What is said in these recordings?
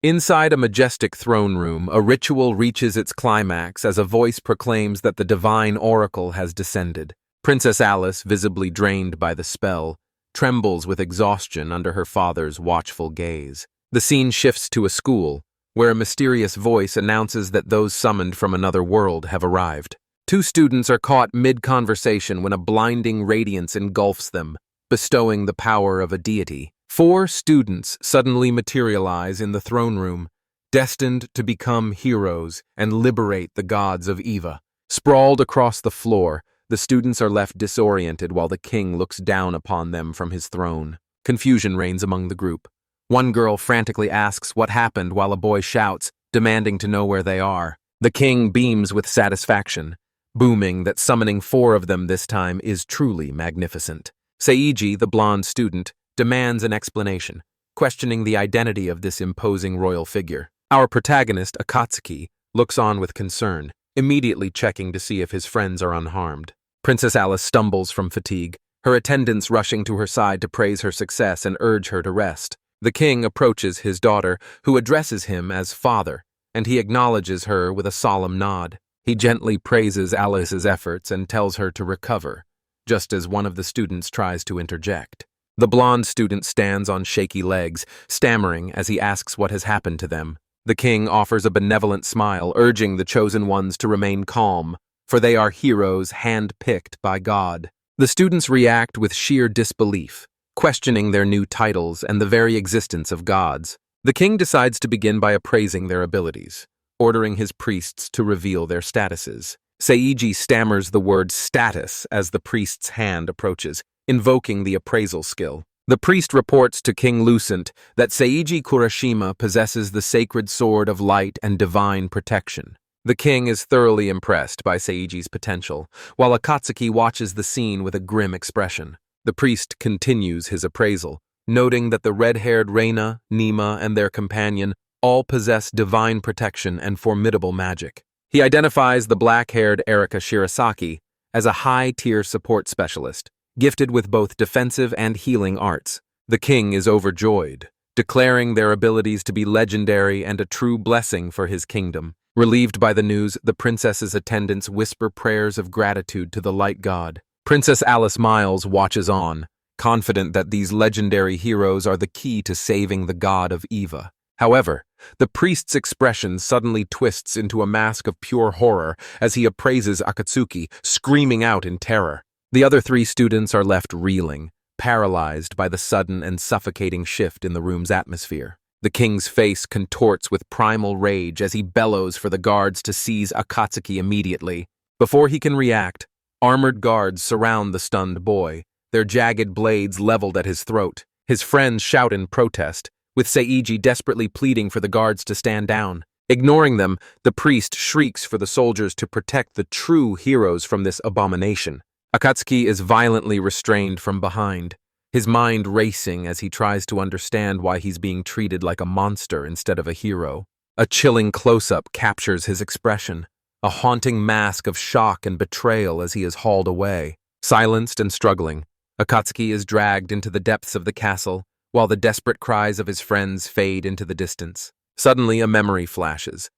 Inside a majestic throne room, a ritual reaches its climax as a voice proclaims that the divine oracle has descended. Princess Alice, visibly drained by the spell, trembles with exhaustion under her father's watchful gaze. The scene shifts to a school, where a mysterious voice announces that those summoned from another world have arrived. Two students are caught mid-conversation when a blinding radiance engulfs them, bestowing the power of a deity. 4 students suddenly materialize in the throne room, destined to become heroes and liberate the gods of Eva. Sprawled across the floor, the students are left disoriented while the king looks down upon them from his throne. Confusion reigns among the group. One girl frantically asks what happened while a boy shouts, demanding to know where they are. The king beams with satisfaction, booming that summoning 4 of them this time is truly magnificent. Seiji, the blonde student, demands an explanation, questioning the identity of this imposing royal figure. Our protagonist, Akatsuki, looks on with concern, immediately checking to see if his friends are unharmed. Princess Alice stumbles from fatigue, her attendants rushing to her side to praise her success and urge her to rest. The king approaches his daughter, who addresses him as father, and he acknowledges her with a solemn nod. He gently praises Alice's efforts and tells her to recover, just as one of the students tries to interject. The blonde student stands on shaky legs, stammering as he asks what has happened to them. The king offers a benevolent smile, urging the chosen ones to remain calm, for they are heroes hand-picked by God. The students react with sheer disbelief, questioning their new titles and the very existence of gods. The king decides to begin by appraising their abilities, ordering his priests to reveal their statuses. Seiji stammers the word status as the priest's hand approaches, invoking the appraisal skill. The priest reports to King Lucent that Seiji Kurashima possesses the sacred sword of light and divine protection. The king is thoroughly impressed by Seiji's potential, while Akatsuki watches the scene with a grim expression. The priest continues his appraisal, noting that the red-haired Reina, Nima, and their companion all possess divine protection and formidable magic. He identifies the black-haired Erika Shirasaki as a high-tier support specialist, gifted with both defensive and healing arts. The king is overjoyed, declaring their abilities to be legendary and a true blessing for his kingdom. Relieved by the news, the princess's attendants whisper prayers of gratitude to the light god. Princess Alice Miles watches on, confident that these legendary heroes are the key to saving the god of Eva. However, the priest's expression suddenly twists into a mask of pure horror as he appraises Akatsuki, screaming out in terror. The other 3 students are left reeling, paralyzed by the sudden and suffocating shift in the room's atmosphere. The king's face contorts with primal rage as he bellows for the guards to seize Akatsuki immediately. Before he can react, armored guards surround the stunned boy, their jagged blades leveled at his throat. His friends shout in protest, with Seiji desperately pleading for the guards to stand down. Ignoring them, the priest shrieks for the soldiers to protect the true heroes from this abomination. Akatsuki is violently restrained from behind, his mind racing as he tries to understand why he's being treated like a monster instead of a hero. A chilling close-up captures his expression, a haunting mask of shock and betrayal as he is hauled away. Silenced and struggling, Akatsuki is dragged into the depths of the castle, while the desperate cries of his friends fade into the distance. Suddenly, a memory flashes.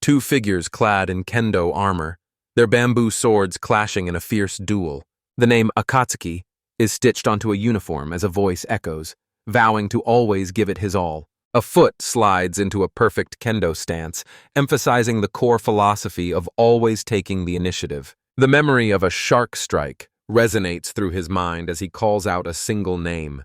2 figures clad in kendo armor, their bamboo swords clashing in a fierce duel. The name Akatsuki is stitched onto a uniform as a voice echoes, vowing to always give it his all. A foot slides into a perfect kendo stance, emphasizing the core philosophy of always taking the initiative. The memory of a shark strike resonates through his mind as he calls out a single name: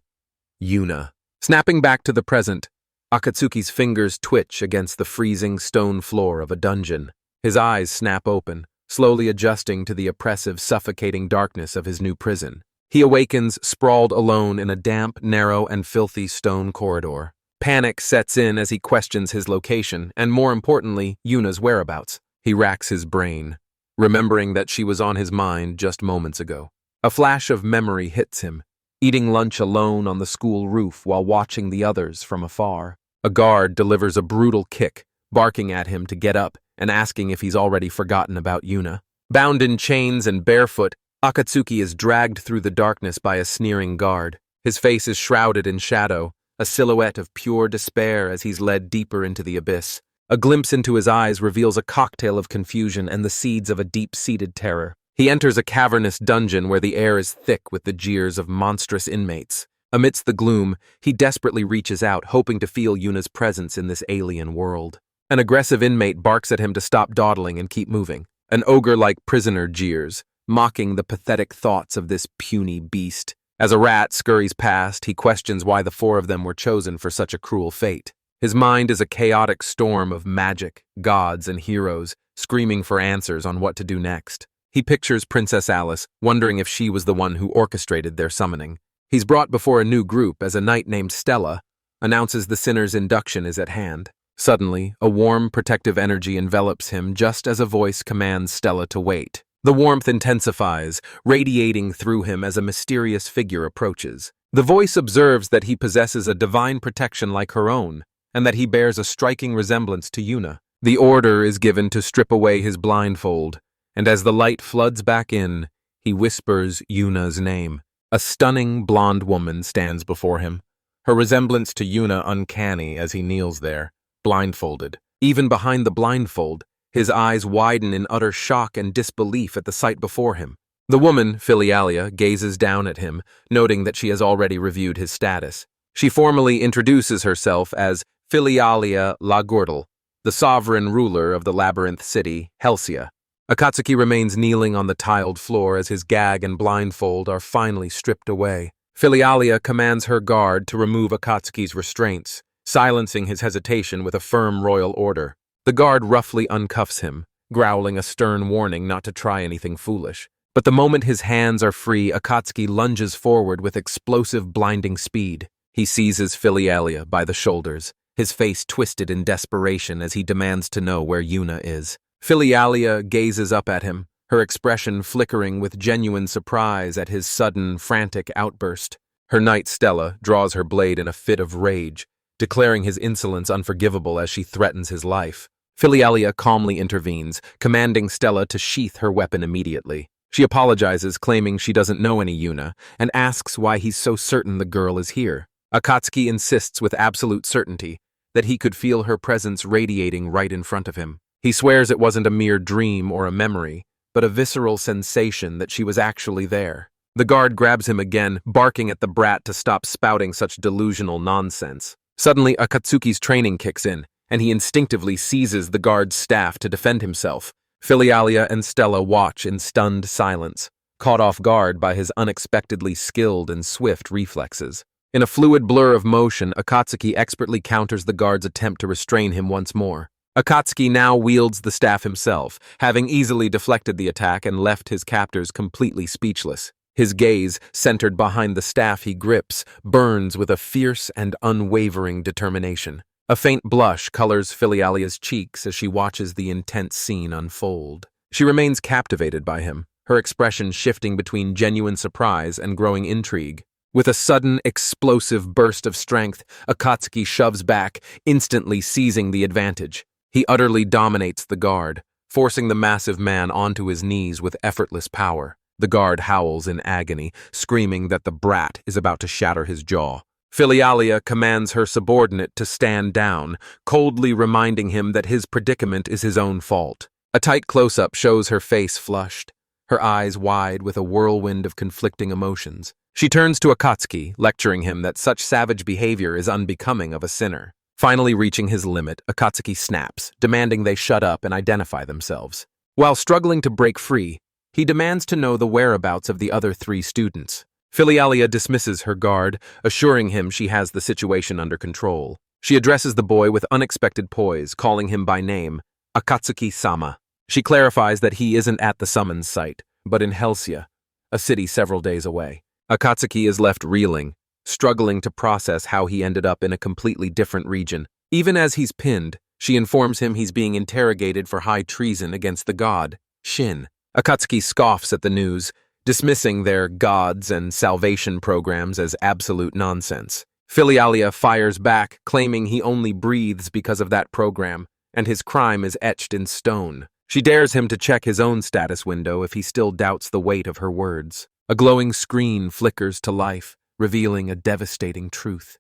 Yuna. Snapping back to the present, Akatsuki's fingers twitch against the freezing stone floor of a dungeon. His eyes snap open, slowly adjusting to the oppressive, suffocating darkness of his new prison. He awakens sprawled alone in a damp, narrow, and filthy stone corridor. Panic sets in as he questions his location, and more importantly, Yuna's whereabouts. He racks his brain, remembering that she was on his mind just moments ago. A flash of memory hits him, eating lunch alone on the school roof while watching the others from afar. A guard delivers a brutal kick, barking at him to get up and asking if he's already forgotten about Yuna. Bound in chains and barefoot, Akatsuki is dragged through the darkness by a sneering guard. His face is shrouded in shadow, a silhouette of pure despair as he's led deeper into the abyss. A glimpse into his eyes reveals a cocktail of confusion and the seeds of a deep-seated terror. He enters a cavernous dungeon where the air is thick with the jeers of monstrous inmates. Amidst the gloom, he desperately reaches out, hoping to feel Yuna's presence in this alien world. An aggressive inmate barks at him to stop dawdling and keep moving. An ogre-like prisoner jeers, mocking the pathetic thoughts of this puny beast. As a rat scurries past, he questions why the four of them were chosen for such a cruel fate. His mind is a chaotic storm of magic, gods, and heroes, screaming for answers on what to do next. He pictures Princess Alice, wondering if she was the one who orchestrated their summoning. He's brought before a new group as a knight named Stella announces the sinner's induction is at hand. Suddenly, a warm, protective energy envelops him just as a voice commands Stella to wait. The warmth intensifies, radiating through him as a mysterious figure approaches. The voice observes that he possesses a divine protection like her own, and that he bears a striking resemblance to Yuna. The order is given to strip away his blindfold, and as the light floods back in, he whispers Yuna's name. A stunning blonde woman stands before him, her resemblance to Yuna uncanny as he kneels there, blindfolded. Even behind the blindfold, his eyes widen in utter shock and disbelief at the sight before him. The woman, Filialia, gazes down at him, noting that she has already reviewed his status. She formally introduces herself as Filialia Lagordal, the sovereign ruler of the labyrinth city, Helsia. Akatsuki remains kneeling on the tiled floor as his gag and blindfold are finally stripped away. Filialia commands her guard to remove Akatsuki's restraints, silencing his hesitation with a firm royal order. The guard roughly uncuffs him, growling a stern warning not to try anything foolish. But the moment his hands are free, Akatsuki lunges forward with explosive, blinding speed. He seizes Filialia by the shoulders, his face twisted in desperation as he demands to know where Yuna is. Filialia gazes up at him, her expression flickering with genuine surprise at his sudden, frantic outburst. Her knight Stella draws her blade in a fit of rage, declaring his insolence unforgivable as she threatens his life. Filialia calmly intervenes, commanding Stella to sheath her weapon immediately. She apologizes, claiming she doesn't know any Yuna, and asks why he's so certain the girl is here. Akatsuki insists with absolute certainty that he could feel her presence radiating right in front of him. He swears it wasn't a mere dream or a memory, but a visceral sensation that she was actually there. The guard grabs him again, barking at the brat to stop spouting such delusional nonsense. Suddenly, Akatsuki's training kicks in, and he instinctively seizes the guard's staff to defend himself. Filialia and Stella watch in stunned silence, caught off guard by his unexpectedly skilled and swift reflexes. In a fluid blur of motion, Akatsuki expertly counters the guard's attempt to restrain him once more. Akatsuki now wields the staff himself, having easily deflected the attack and left his captors completely speechless. His gaze, centered behind the staff he grips, burns with a fierce and unwavering determination. A faint blush colors Filialia's cheeks as she watches the intense scene unfold. She remains captivated by him, her expression shifting between genuine surprise and growing intrigue. With a sudden, explosive burst of strength, Akatsuki shoves back, instantly seizing the advantage. He utterly dominates the guard, forcing the massive man onto his knees with effortless power. The guard howls in agony, screaming that the brat is about to shatter his jaw. Filialia commands her subordinate to stand down, coldly reminding him that his predicament is his own fault. A tight close-up shows her face flushed, her eyes wide with a whirlwind of conflicting emotions. She turns to Akatsuki, lecturing him that such savage behavior is unbecoming of a sinner. Finally reaching his limit, Akatsuki snaps, demanding they shut up and identify themselves. While struggling to break free, he demands to know the whereabouts of the other 3 students. Filialia dismisses her guard, assuring him she has the situation under control. She addresses the boy with unexpected poise, calling him by name, Akatsuki-sama. She clarifies that he isn't at the summons site, but in Helsia, a city several days away. Akatsuki is left reeling, struggling to process how he ended up in a completely different region. Even as he's pinned, she informs him he's being interrogated for high treason against the god, Shin. Akatsuki scoffs at the news, dismissing their gods and salvation programs as absolute nonsense. Filialia fires back, claiming he only breathes because of that program, and his crime is etched in stone. She dares him to check his own status window if he still doubts the weight of her words. A glowing screen flickers to life, revealing a devastating truth.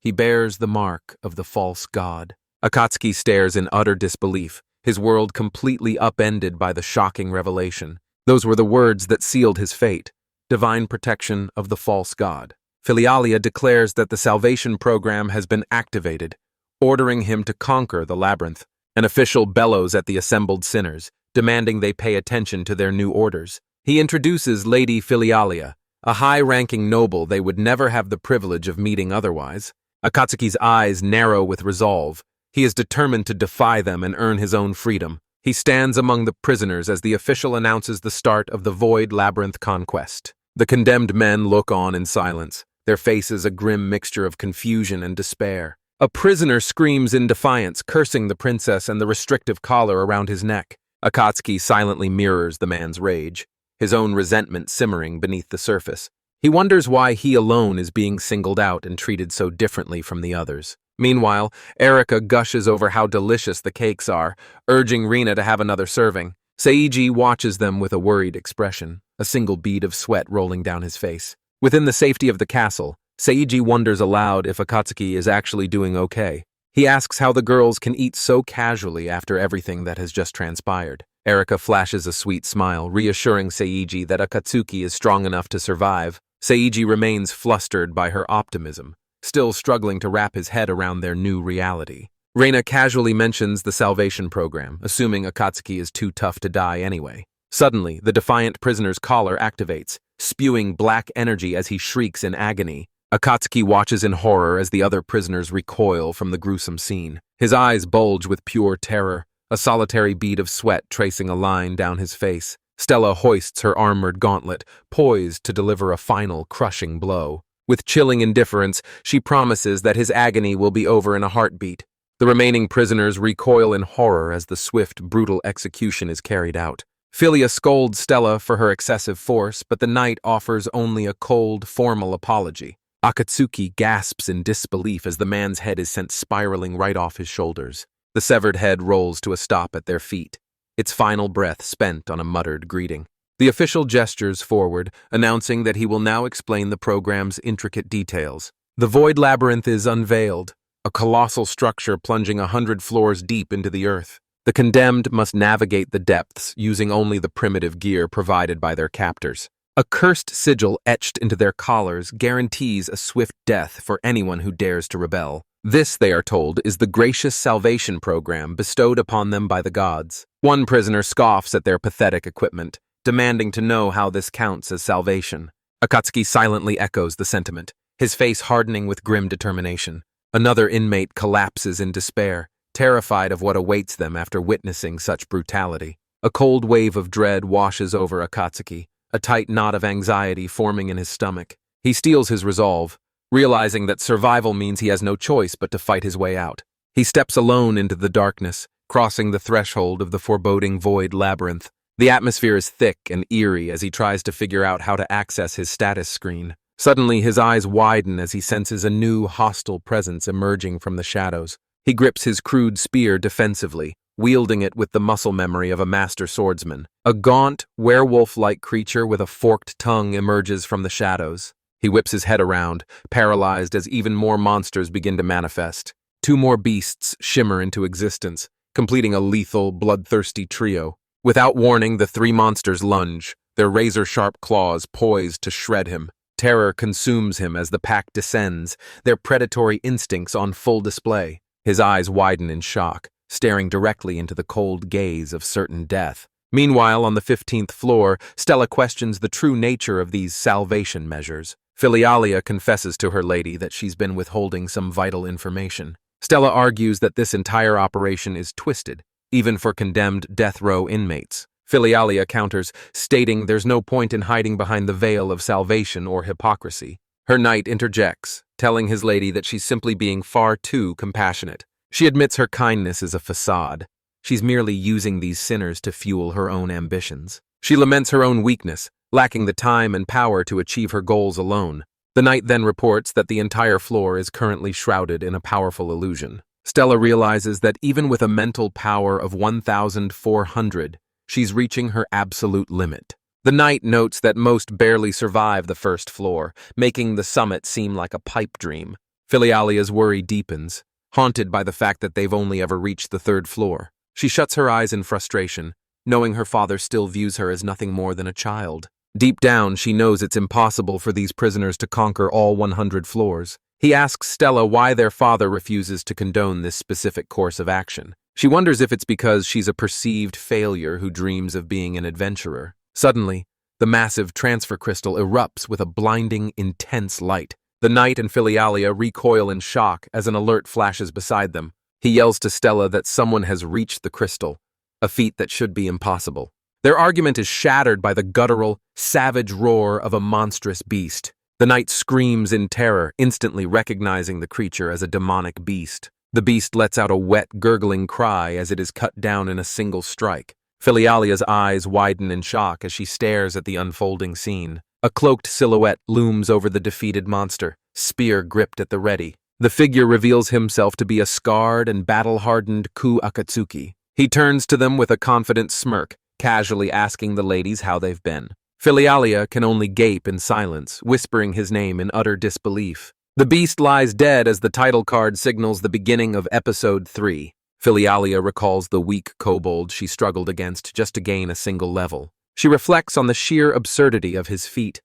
He bears the mark of the false god. Akatsuki stares in utter disbelief, his world completely upended by the shocking revelation. Those were the words that sealed his fate. Divine protection of the false god. Filialia declares that the salvation program has been activated, ordering him to conquer the labyrinth. An official bellows at the assembled sinners, demanding they pay attention to their new orders. He introduces Lady Filialia, a high-ranking noble they would never have the privilege of meeting otherwise. Akatsuki's eyes narrow with resolve. He is determined to defy them and earn his own freedom. He stands among the prisoners as the official announces the start of the Void Labyrinth conquest. The condemned men look on in silence, their faces a grim mixture of confusion and despair. A prisoner screams in defiance, cursing the princess and the restrictive collar around his neck. Akatsuki silently mirrors the man's rage, his own resentment simmering beneath the surface. He wonders why he alone is being singled out and treated so differently from the others. Meanwhile, Erika gushes over how delicious the cakes are, urging Rina to have another serving. Seiji watches them with a worried expression, a single bead of sweat rolling down his face. Within the safety of the castle, Seiji wonders aloud if Akatsuki is actually doing okay. He asks how the girls can eat so casually after everything that has just transpired. Erika flashes a sweet smile, reassuring Seiji that Akatsuki is strong enough to survive. Seiji remains flustered by her optimism, still struggling to wrap his head around their new reality. Reina casually mentions the salvation program, assuming Akatsuki is too tough to die anyway. Suddenly, the defiant prisoner's collar activates, spewing black energy as he shrieks in agony. Akatsuki watches in horror as the other prisoners recoil from the gruesome scene. His eyes bulge with pure terror, a solitary bead of sweat tracing a line down his face. Stella hoists her armored gauntlet, poised to deliver a final crushing blow. With chilling indifference, she promises that his agony will be over in a heartbeat. The remaining prisoners recoil in horror as the swift, brutal execution is carried out. Philia scolds Stella for her excessive force, but the knight offers only a cold, formal apology. Akatsuki gasps in disbelief as the man's head is sent spiraling right off his shoulders. The severed head rolls to a stop at their feet, its final breath spent on a muttered greeting. The official gestures forward, announcing that he will now explain the program's intricate details. The Void Labyrinth is unveiled, a colossal structure plunging 100 floors deep into the earth. The condemned must navigate the depths using only the primitive gear provided by their captors. A cursed sigil etched into their collars guarantees a swift death for anyone who dares to rebel. This, they are told, is the gracious salvation program bestowed upon them by the gods. One prisoner scoffs at their pathetic equipment, demanding to know how this counts as salvation. Akatsuki silently echoes the sentiment, his face hardening with grim determination. Another inmate collapses in despair, terrified of what awaits them after witnessing such brutality. A cold wave of dread washes over Akatsuki, a tight knot of anxiety forming in his stomach. He steels his resolve, realizing that survival means he has no choice but to fight his way out. He steps alone into the darkness, crossing the threshold of the foreboding Void Labyrinth. The atmosphere is thick and eerie as he tries to figure out how to access his status screen. Suddenly, his eyes widen as he senses a new, hostile presence emerging from the shadows. He grips his crude spear defensively, wielding it with the muscle memory of a master swordsman. A gaunt, werewolf-like creature with a forked tongue emerges from the shadows. He whips his head around, paralyzed as even more monsters begin to manifest. Two more beasts shimmer into existence, completing a lethal, bloodthirsty trio. Without warning, the three monsters lunge, their razor-sharp claws poised to shred him. Terror consumes him as the pack descends, their predatory instincts on full display. His eyes widen in shock, staring directly into the cold gaze of certain death. Meanwhile, on the 15th floor, Stella questions the true nature of these salvation measures. Filialia confesses to her lady that she's been withholding some vital information. Stella argues that this entire operation is twisted, even for condemned death row inmates. Filialia counters, stating there's no point in hiding behind the veil of salvation or hypocrisy. Her knight interjects, telling his lady that she's simply being far too compassionate. She admits her kindness is a facade. She's merely using these sinners to fuel her own ambitions. She laments her own weakness, lacking the time and power to achieve her goals alone. The knight then reports that the entire floor is currently shrouded in a powerful illusion. Stella realizes that even with a mental power of 1,400, she's reaching her absolute limit. The knight notes that most barely survive the first floor, making the summit seem like a pipe dream. Filialia's worry deepens, haunted by the fact that they've only ever reached the third floor. She shuts her eyes in frustration, knowing her father still views her as nothing more than a child. Deep down, she knows it's impossible for these prisoners to conquer all 100 floors. He asks Stella why their father refuses to condone this specific course of action. She wonders if it's because she's a perceived failure who dreams of being an adventurer. Suddenly, the massive transfer crystal erupts with a blinding, intense light. The knight and Filialia recoil in shock as an alert flashes beside them. He yells to Stella that someone has reached the crystal, a feat that should be impossible. Their argument is shattered by the guttural, savage roar of a monstrous beast. The knight screams in terror, instantly recognizing the creature as a demonic beast. The beast lets out a wet, gurgling cry as it is cut down in a single strike. Filialia's eyes widen in shock as she stares at the unfolding scene. A cloaked silhouette looms over the defeated monster, spear gripped at the ready. The figure reveals himself to be a scarred and battle-hardened Akatsuki. He turns to them with a confident smirk, casually asking the ladies how they've been. Filialia can only gape in silence, whispering his name in utter disbelief. The beast lies dead as the title card signals the beginning of Episode 3. Filialia recalls the weak kobold she struggled against just to gain a single level. She reflects on the sheer absurdity of his feat,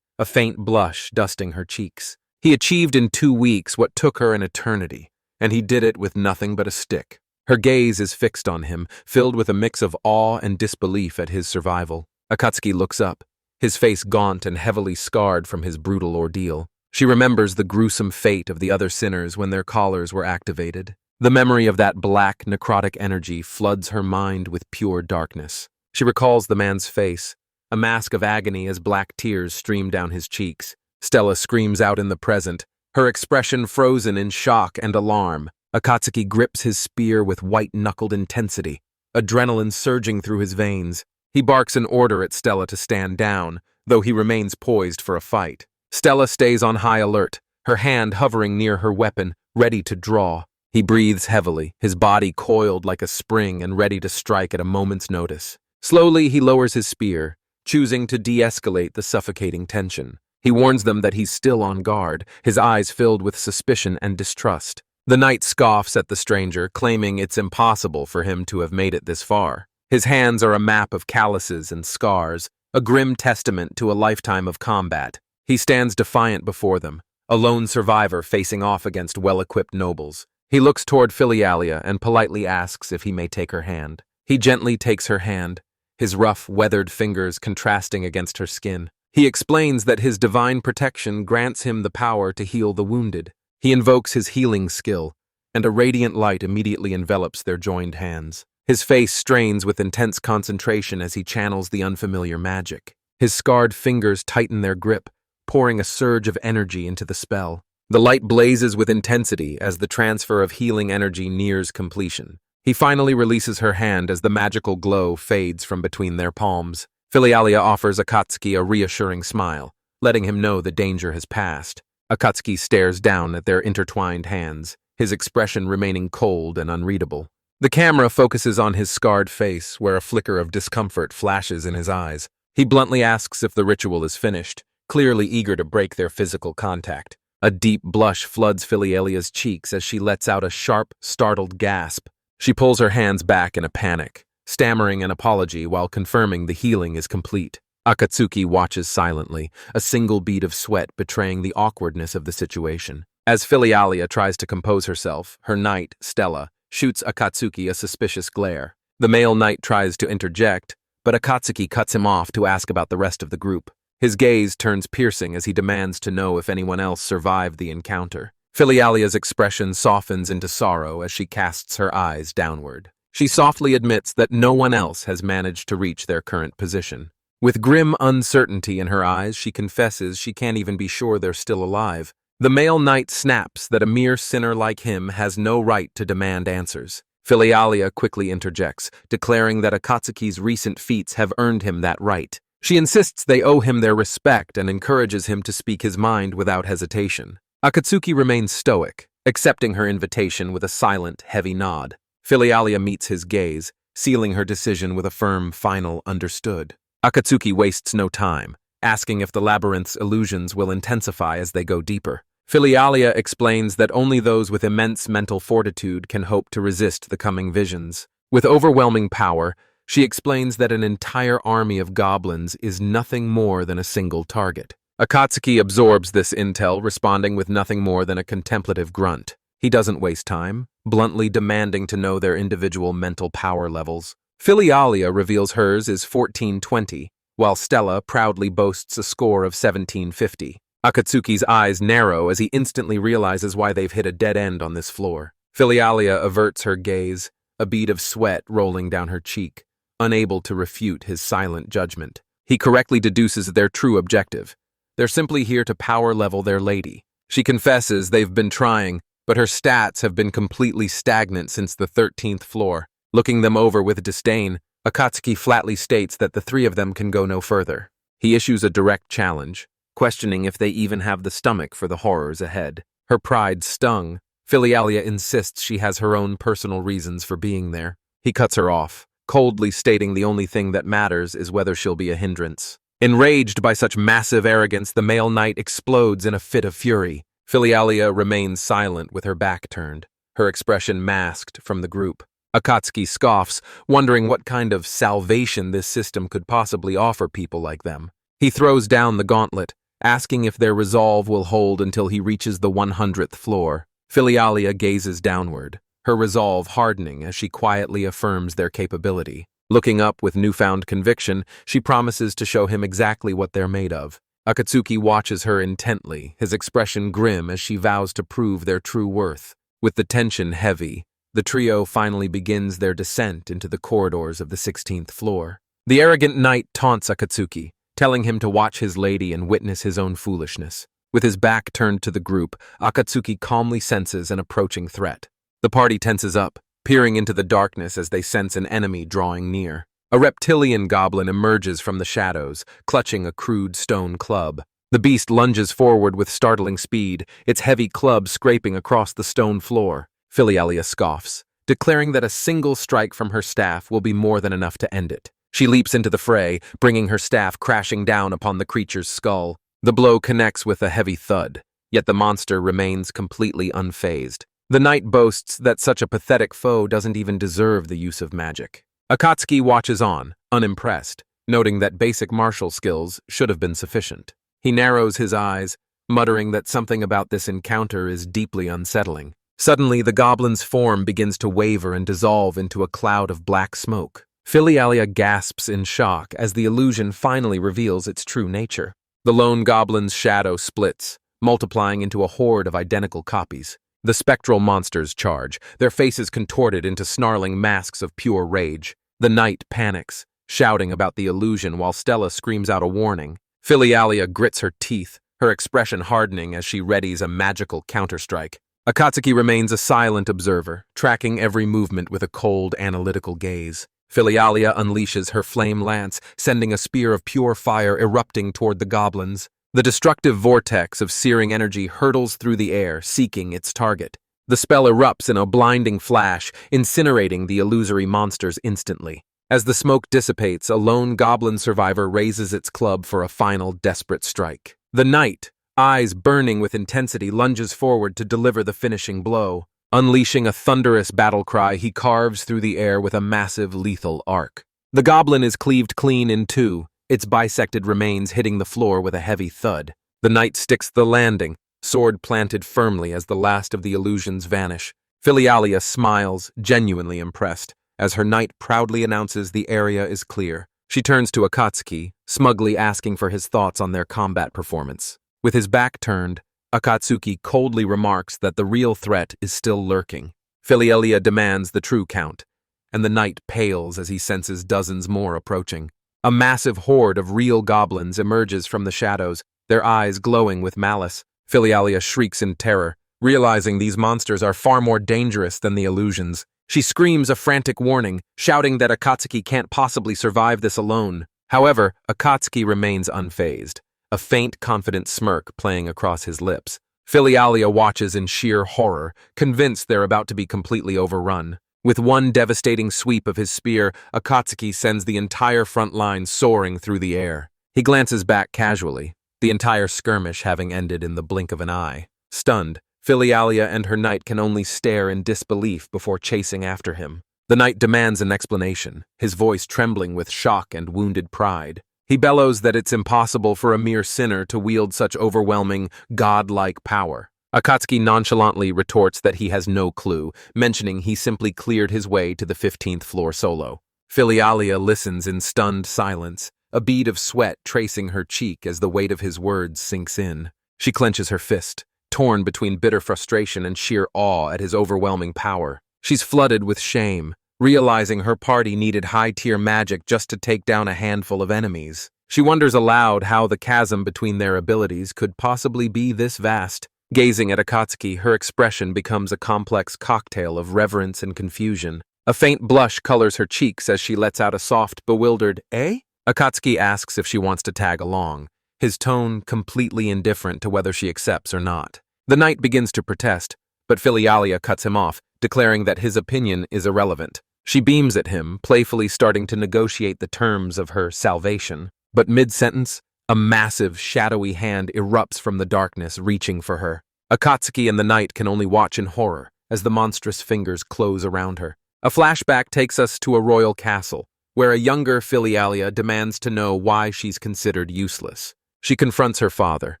a faint blush dusting her cheeks. He achieved in 2 weeks what took her an eternity, and he did it with nothing but a stick. Her gaze is fixed on him, filled with a mix of awe and disbelief at his survival. Akatsuki looks up, his face gaunt and heavily scarred from his brutal ordeal. She remembers the gruesome fate of the other sinners when their collars were activated. The memory of that black, necrotic energy floods her mind with pure darkness. She recalls the man's face, a mask of agony as black tears stream down his cheeks. Stella screams out in the present, her expression frozen in shock and alarm. Akatsuki grips his spear with white-knuckled intensity, adrenaline surging through his veins. He barks an order at Stella to stand down, though he remains poised for a fight. Stella stays on high alert, her hand hovering near her weapon, ready to draw. He breathes heavily, his body coiled like a spring and ready to strike at a moment's notice. Slowly, he lowers his spear, choosing to de-escalate the suffocating tension. He warns them that he's still on guard, his eyes filled with suspicion and distrust. The knight scoffs at the stranger, claiming it's impossible for him to have made it this far. His hands are a map of calluses and scars, a grim testament to a lifetime of combat. He stands defiant before them, a lone survivor facing off against well-equipped nobles. He looks toward Filialia and politely asks if he may take her hand. He gently takes her hand, his rough, weathered fingers contrasting against her skin. He explains that his divine protection grants him the power to heal the wounded. He invokes his healing skill, and a radiant light immediately envelops their joined hands. His face strains with intense concentration as he channels the unfamiliar magic. His scarred fingers tighten their grip, pouring a surge of energy into the spell. The light blazes with intensity as the transfer of healing energy nears completion. He finally releases her hand as the magical glow fades from between their palms. Filialia offers Akatsuki a reassuring smile, letting him know the danger has passed. Akatsuki stares down at their intertwined hands, his expression remaining cold and unreadable. The camera focuses on his scarred face, where a flicker of discomfort flashes in his eyes. He bluntly asks if the ritual is finished, clearly eager to break their physical contact. A deep blush floods Filialia's cheeks as she lets out a sharp, startled gasp. She pulls her hands back in a panic, stammering an apology while confirming the healing is complete. Akatsuki watches silently, a single bead of sweat betraying the awkwardness of the situation. As Filialia tries to compose herself, her knight, Stella, shoots Akatsuki a suspicious glare. The male knight tries to interject, but Akatsuki cuts him off to ask about the rest of the group. His gaze turns piercing as he demands to know if anyone else survived the encounter. Filialia's expression softens into sorrow as she casts her eyes downward. She softly admits that no one else has managed to reach their current position. With grim uncertainty in her eyes, she confesses she can't even be sure they're still alive. The male knight snaps that a mere sinner like him has no right to demand answers. Filialia quickly interjects, declaring that Akatsuki's recent feats have earned him that right. She insists they owe him their respect and encourages him to speak his mind without hesitation. Akatsuki remains stoic, accepting her invitation with a silent, heavy nod. Filialia meets his gaze, sealing her decision with a firm, final understood. Akatsuki wastes no time, asking if the labyrinth's illusions will intensify as they go deeper. Filialia explains that only those with immense mental fortitude can hope to resist the coming visions. With overwhelming power, she explains that an entire army of goblins is nothing more than a single target. Akatsuki absorbs this intel, responding with nothing more than a contemplative grunt. He doesn't waste time, bluntly demanding to know their individual mental power levels. Filialia reveals hers is 1420, while Stella proudly boasts a score of 1750. Akatsuki's eyes narrow as he instantly realizes why they've hit a dead end on this floor. Filialia averts her gaze, a bead of sweat rolling down her cheek, unable to refute his silent judgment. He correctly deduces their true objective. They're simply here to power level their lady. She confesses they've been trying, but her stats have been completely stagnant since the 13th floor. Looking them over with disdain, Akatsuki flatly states that the three of them can go no further. He issues a direct challenge, questioning if they even have the stomach for the horrors ahead. Her pride stung. Filialia insists she has her own personal reasons for being there. He cuts her off, coldly stating the only thing that matters is whether she'll be a hindrance. Enraged by such massive arrogance, the male knight explodes in a fit of fury. Filialia remains silent with her back turned, her expression masked from the group. Akatsuki scoffs, wondering what kind of salvation this system could possibly offer people like them. He throws down the gauntlet, asking if their resolve will hold until he reaches the 100th floor. Filialia gazes downward, her resolve hardening as she quietly affirms their capability. Looking up with newfound conviction, she promises to show him exactly what they're made of. Akatsuki watches her intently, his expression grim as she vows to prove their true worth. With the tension heavy, the trio finally begins their descent into the corridors of the 16th floor. The arrogant knight taunts Akatsuki, telling him to watch his lady and witness his own foolishness. With his back turned to the group, Akatsuki calmly senses an approaching threat. The party tenses up, peering into the darkness as they sense an enemy drawing near. A reptilian goblin emerges from the shadows, clutching a crude stone club. The beast lunges forward with startling speed, its heavy club scraping across the stone floor. Filialia scoffs, declaring that a single strike from her staff will be more than enough to end it. She leaps into the fray, bringing her staff crashing down upon the creature's skull. The blow connects with a heavy thud, yet the monster remains completely unfazed. The knight boasts that such a pathetic foe doesn't even deserve the use of magic. Akatsuki watches on, unimpressed, noting that basic martial skills should have been sufficient. He narrows his eyes, muttering that something about this encounter is deeply unsettling. Suddenly, the goblin's form begins to waver and dissolve into a cloud of black smoke. Filialia gasps in shock as the illusion finally reveals its true nature. The lone goblin's shadow splits, multiplying into a horde of identical copies. The spectral monsters charge, their faces contorted into snarling masks of pure rage. The knight panics, shouting about the illusion while Stella screams out a warning. Filialia grits her teeth, her expression hardening as she readies a magical counterstrike. Akatsuki remains a silent observer, tracking every movement with a cold, analytical gaze. Filialia unleashes her flame lance, sending a spear of pure fire erupting toward the goblins. The destructive vortex of searing energy hurtles through the air, seeking its target. The spell erupts in a blinding flash, incinerating the illusory monsters instantly. As the smoke dissipates, a lone goblin survivor raises its club for a final desperate strike. The knight, eyes burning with intensity, lunges forward to deliver the finishing blow. Unleashing a thunderous battle cry, he carves through the air with a massive, lethal arc. The goblin is cleaved clean in two, its bisected remains hitting the floor with a heavy thud. The knight sticks the landing, sword planted firmly as the last of the illusions vanish. Filialia smiles, genuinely impressed, as her knight proudly announces the area is clear. She turns to Akatsuki, smugly asking for his thoughts on their combat performance. With his back turned, Akatsuki coldly remarks that the real threat is still lurking. Filialia demands the true count, and the knight pales as he senses dozens more approaching. A massive horde of real goblins emerges from the shadows, their eyes glowing with malice. Filialia shrieks in terror, realizing these monsters are far more dangerous than the illusions. She screams a frantic warning, shouting that Akatsuki can't possibly survive this alone. However, Akatsuki remains unfazed, a faint, confident smirk playing across his lips. Filialia watches in sheer horror, convinced they're about to be completely overrun. With one devastating sweep of his spear, Akatsuki sends the entire front line soaring through the air. He glances back casually, the entire skirmish having ended in the blink of an eye. Stunned, Filialia and her knight can only stare in disbelief before chasing after him. The knight demands an explanation, his voice trembling with shock and wounded pride. He bellows that it's impossible for a mere sinner to wield such overwhelming, godlike power. Akatsuki nonchalantly retorts that he has no clue, mentioning he simply cleared his way to the 15th floor solo. Filialia listens in stunned silence, a bead of sweat tracing her cheek as the weight of his words sinks in. She clenches her fist, torn between bitter frustration and sheer awe at his overwhelming power. She's flooded with shame, realizing her party needed high-tier magic just to take down a handful of enemies. She wonders aloud how the chasm between their abilities could possibly be this vast. Gazing at Akatsuki, her expression becomes a complex cocktail of reverence and confusion. A faint blush colors her cheeks as she lets out a soft, bewildered, "Eh?" Akatsuki asks if she wants to tag along, his tone completely indifferent to whether she accepts or not. The knight begins to protest, but Filialia cuts him off, declaring that his opinion is irrelevant. She beams at him, playfully starting to negotiate the terms of her salvation. But mid-sentence, a massive, shadowy hand erupts from the darkness, reaching for her. Akatsuki and the knight can only watch in horror as the monstrous fingers close around her. A flashback takes us to a royal castle, where a younger Filialia demands to know why she's considered useless. She confronts her father,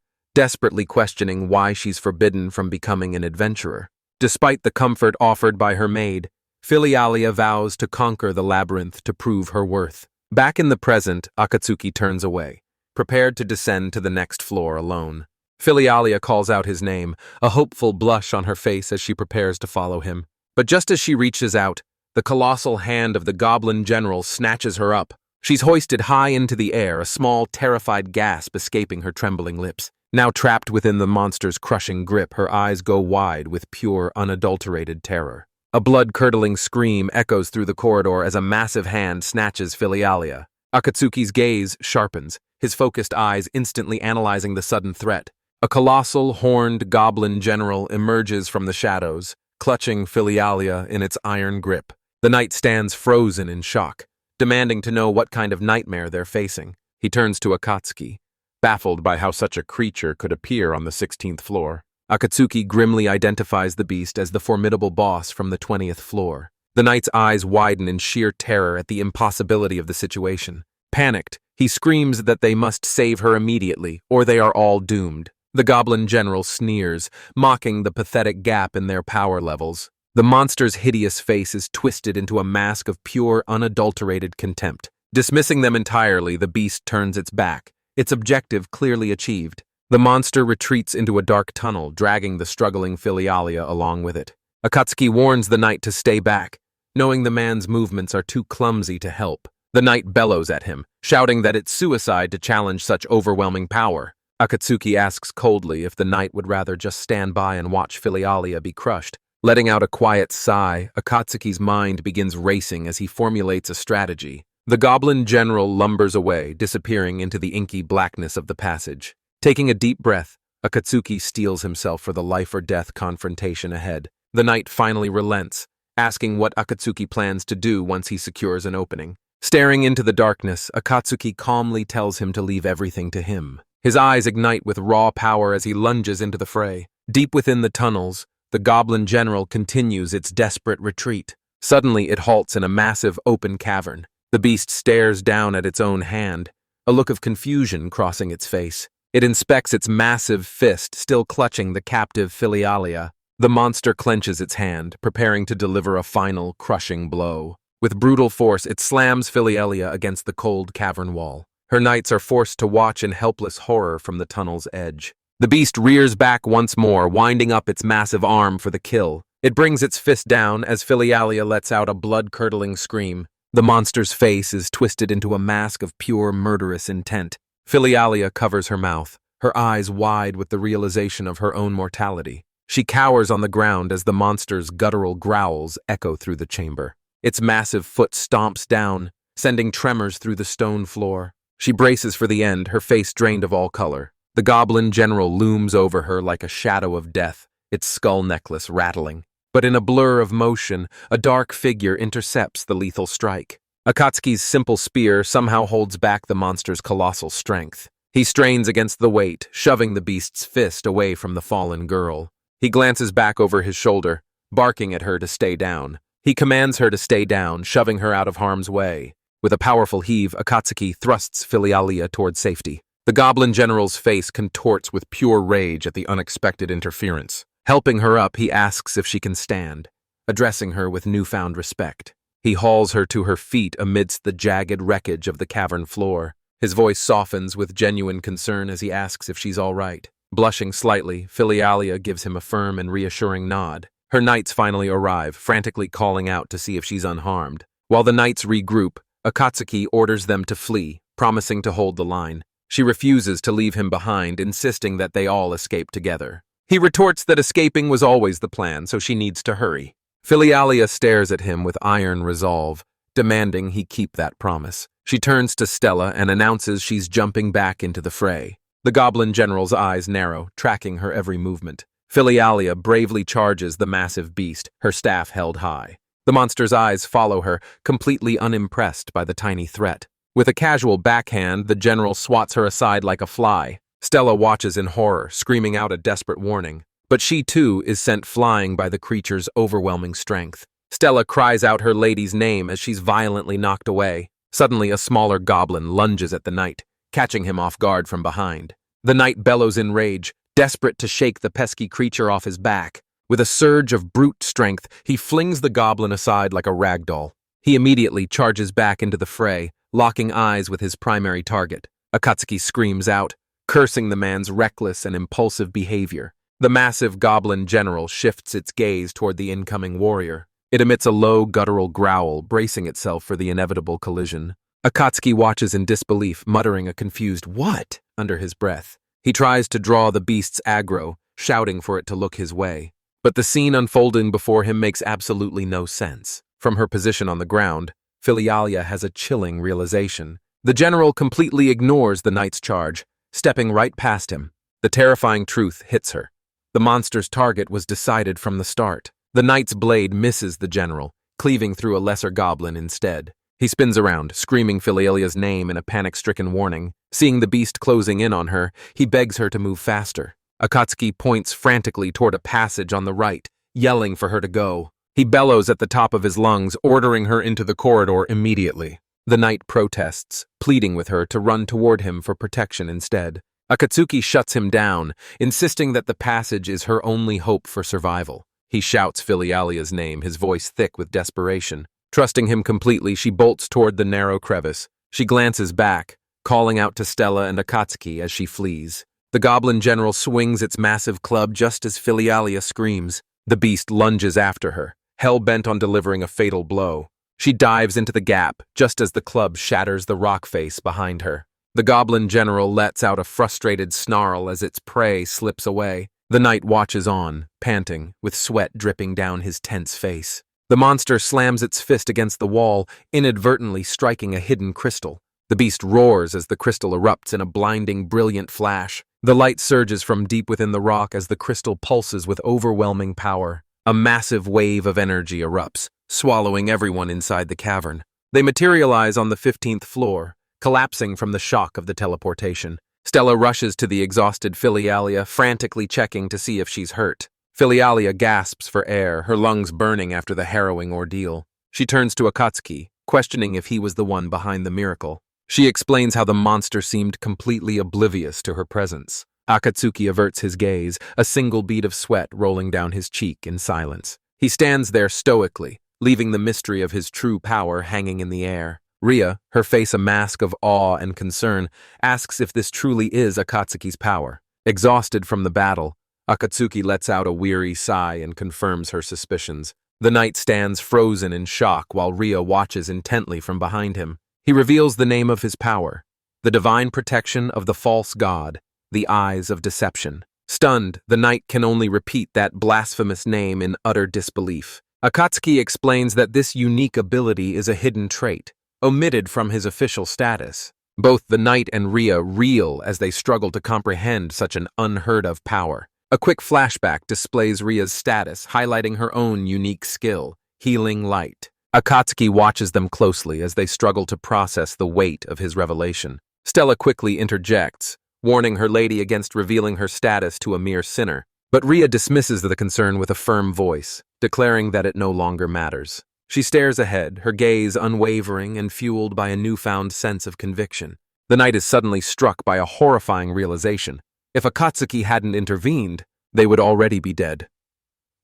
desperately questioning why she's forbidden from becoming an adventurer. Despite the comfort offered by her maid, Filialia vows to conquer the labyrinth to prove her worth. Back in the present, Akatsuki turns away, prepared to descend to the next floor alone. Filialia calls out his name, a hopeful blush on her face as she prepares to follow him. But just as she reaches out, the colossal hand of the goblin general snatches her up. She's hoisted high into the air, a small, terrified gasp escaping her trembling lips. Now trapped within the monster's crushing grip, her eyes go wide with pure, unadulterated terror. A blood-curdling scream echoes through the corridor as a massive hand snatches Filialia. Akatsuki's gaze sharpens, his focused eyes instantly analyzing the sudden threat. A colossal, horned goblin general emerges from the shadows, clutching Filialia in its iron grip. The knight stands frozen in shock, demanding to know what kind of nightmare they're facing. He turns to Akatsuki, baffled by how such a creature could appear on the 16th floor. Akatsuki grimly identifies the beast as the formidable boss from the 20th floor. The knight's eyes widen in sheer terror at the impossibility of the situation. Panicked, he screams that they must save her immediately, or they are all doomed. The goblin general sneers, mocking the pathetic gap in their power levels. The monster's hideous face is twisted into a mask of pure, unadulterated contempt. Dismissing them entirely, the beast turns its back, its objective clearly achieved. The monster retreats into a dark tunnel, dragging the struggling Filialia along with it. Akatsuki warns the knight to stay back, knowing the man's movements are too clumsy to help. The knight bellows at him, shouting that it's suicide to challenge such overwhelming power. Akatsuki asks coldly if the knight would rather just stand by and watch Filialia be crushed. Letting out a quiet sigh, Akatsuki's mind begins racing as he formulates a strategy. The goblin general lumbers away, disappearing into the inky blackness of the passage. Taking a deep breath, Akatsuki steels himself for the life-or-death confrontation ahead. The knight finally relents, asking what Akatsuki plans to do once he secures an opening. Staring into the darkness, Akatsuki calmly tells him to leave everything to him. His eyes ignite with raw power as he lunges into the fray. Deep within the tunnels, the goblin general continues its desperate retreat. Suddenly, it halts in a massive open cavern. The beast stares down at its own hand, a look of confusion crossing its face. It inspects its massive fist, still clutching the captive Filialia. The monster clenches its hand, preparing to deliver a final, crushing blow. With brutal force, it slams Filialia against the cold cavern wall. Her knights are forced to watch in helpless horror from the tunnel's edge. The beast rears back once more, winding up its massive arm for the kill. It brings its fist down as Filialia lets out a blood-curdling scream. The monster's face is twisted into a mask of pure murderous intent. Filialia covers her mouth, her eyes wide with the realization of her own mortality. She cowers on the ground as the monster's guttural growls echo through the chamber. Its massive foot stomps down, sending tremors through the stone floor. She braces for the end, her face drained of all color. The goblin general looms over her like a shadow of death, its skull necklace rattling. But in a blur of motion, a dark figure intercepts the lethal strike. Akatsuki's simple spear somehow holds back the monster's colossal strength. He strains against the weight, shoving the beast's fist away from the fallen girl. He glances back over his shoulder, barking at her to stay down. He commands her to stay down, shoving her out of harm's way. With a powerful heave, Akatsuki thrusts Filialia toward safety. The goblin general's face contorts with pure rage at the unexpected interference. Helping her up, he asks if she can stand, addressing her with newfound respect. He hauls her to her feet amidst the jagged wreckage of the cavern floor. His voice softens with genuine concern as he asks if she's all right. Blushing slightly, Filialia gives him a firm and reassuring nod. Her knights finally arrive, frantically calling out to see if she's unharmed. While the knights regroup, Akatsuki orders them to flee, promising to hold the line. She refuses to leave him behind, insisting that they all escape together. He retorts that escaping was always the plan, so she needs to hurry. Filialia stares at him with iron resolve, demanding he keep that promise. She turns to Stella and announces she's jumping back into the fray. The goblin general's eyes narrow, tracking her every movement. Filialia bravely charges the massive beast, her staff held high. The monster's eyes follow her, completely unimpressed by the tiny threat. With a casual backhand, the general swats her aside like a fly. Stella watches in horror, screaming out a desperate warning. But she, too, is sent flying by the creature's overwhelming strength. Stella cries out her lady's name as she's violently knocked away. Suddenly, a smaller goblin lunges at the knight, catching him off guard from behind. The knight bellows in rage, desperate to shake the pesky creature off his back. With a surge of brute strength, he flings the goblin aside like a rag doll. He immediately charges back into the fray, locking eyes with his primary target. Akatsuki screams out, cursing the man's reckless and impulsive behavior. The massive goblin general shifts its gaze toward the incoming warrior. It emits a low, guttural growl, bracing itself for the inevitable collision. Akatsuki watches in disbelief, muttering a confused "what?" under his breath. He tries to draw the beast's aggro, shouting for it to look his way. But the scene unfolding before him makes absolutely no sense. From her position on the ground, Filialia has a chilling realization. The general completely ignores the knight's charge, stepping right past him. The terrifying truth hits her. The monster's target was decided from the start. The knight's blade misses the general, cleaving through a lesser goblin instead. He spins around, screaming Filialia's name in a panic-stricken warning. Seeing the beast closing in on her, he begs her to move faster. Akatsuki points frantically toward a passage on the right, yelling for her to go. He bellows at the top of his lungs, ordering her into the corridor immediately. The knight protests, pleading with her to run toward him for protection instead. Akatsuki shuts him down, insisting that the passage is her only hope for survival. He shouts Filialia's name, his voice thick with desperation. Trusting him completely, she bolts toward the narrow crevice. She glances back, calling out to Stella and Akatsuki as she flees. The goblin general swings its massive club just as Filialia screams. The beast lunges after her, hell-bent on delivering a fatal blow. She dives into the gap, just as the club shatters the rock face behind her. The goblin general lets out a frustrated snarl as its prey slips away. The knight watches on, panting, with sweat dripping down his tense face. The monster slams its fist against the wall, inadvertently striking a hidden crystal. The beast roars as the crystal erupts in a blinding, brilliant flash. The light surges from deep within the rock as the crystal pulses with overwhelming power. A massive wave of energy erupts, swallowing everyone inside the cavern. They materialize on the 15th floor, collapsing from the shock of the teleportation. Stella rushes to the exhausted Filialia, frantically checking to see if she's hurt. Filialia gasps for air, her lungs burning after the harrowing ordeal. She turns to Akatsuki, questioning if he was the one behind the miracle. She explains how the monster seemed completely oblivious to her presence. Akatsuki averts his gaze, a single bead of sweat rolling down his cheek in silence. He stands there stoically, leaving the mystery of his true power hanging in the air. Ria, her face a mask of awe and concern, asks if this truly is Akatsuki's power. Exhausted from the battle, Akatsuki lets out a weary sigh and confirms her suspicions. The knight stands frozen in shock while Ria watches intently from behind him. He reveals the name of his power, the divine protection of the false god, the eyes of deception. Stunned, the knight can only repeat that blasphemous name in utter disbelief. Akatsuki explains that this unique ability is a hidden trait, omitted from his official status. Both the knight and Ria reel as they struggle to comprehend such an unheard-of power. A quick flashback displays Ria's status, highlighting her own unique skill, healing light. Akatsuki watches them closely as they struggle to process the weight of his revelation. Stella quickly interjects, warning her lady against revealing her status to a mere sinner. But Ria dismisses the concern with a firm voice, declaring that it no longer matters. She stares ahead, her gaze unwavering and fueled by a newfound sense of conviction. The knight is suddenly struck by a horrifying realization. If Akatsuki hadn't intervened, they would already be dead.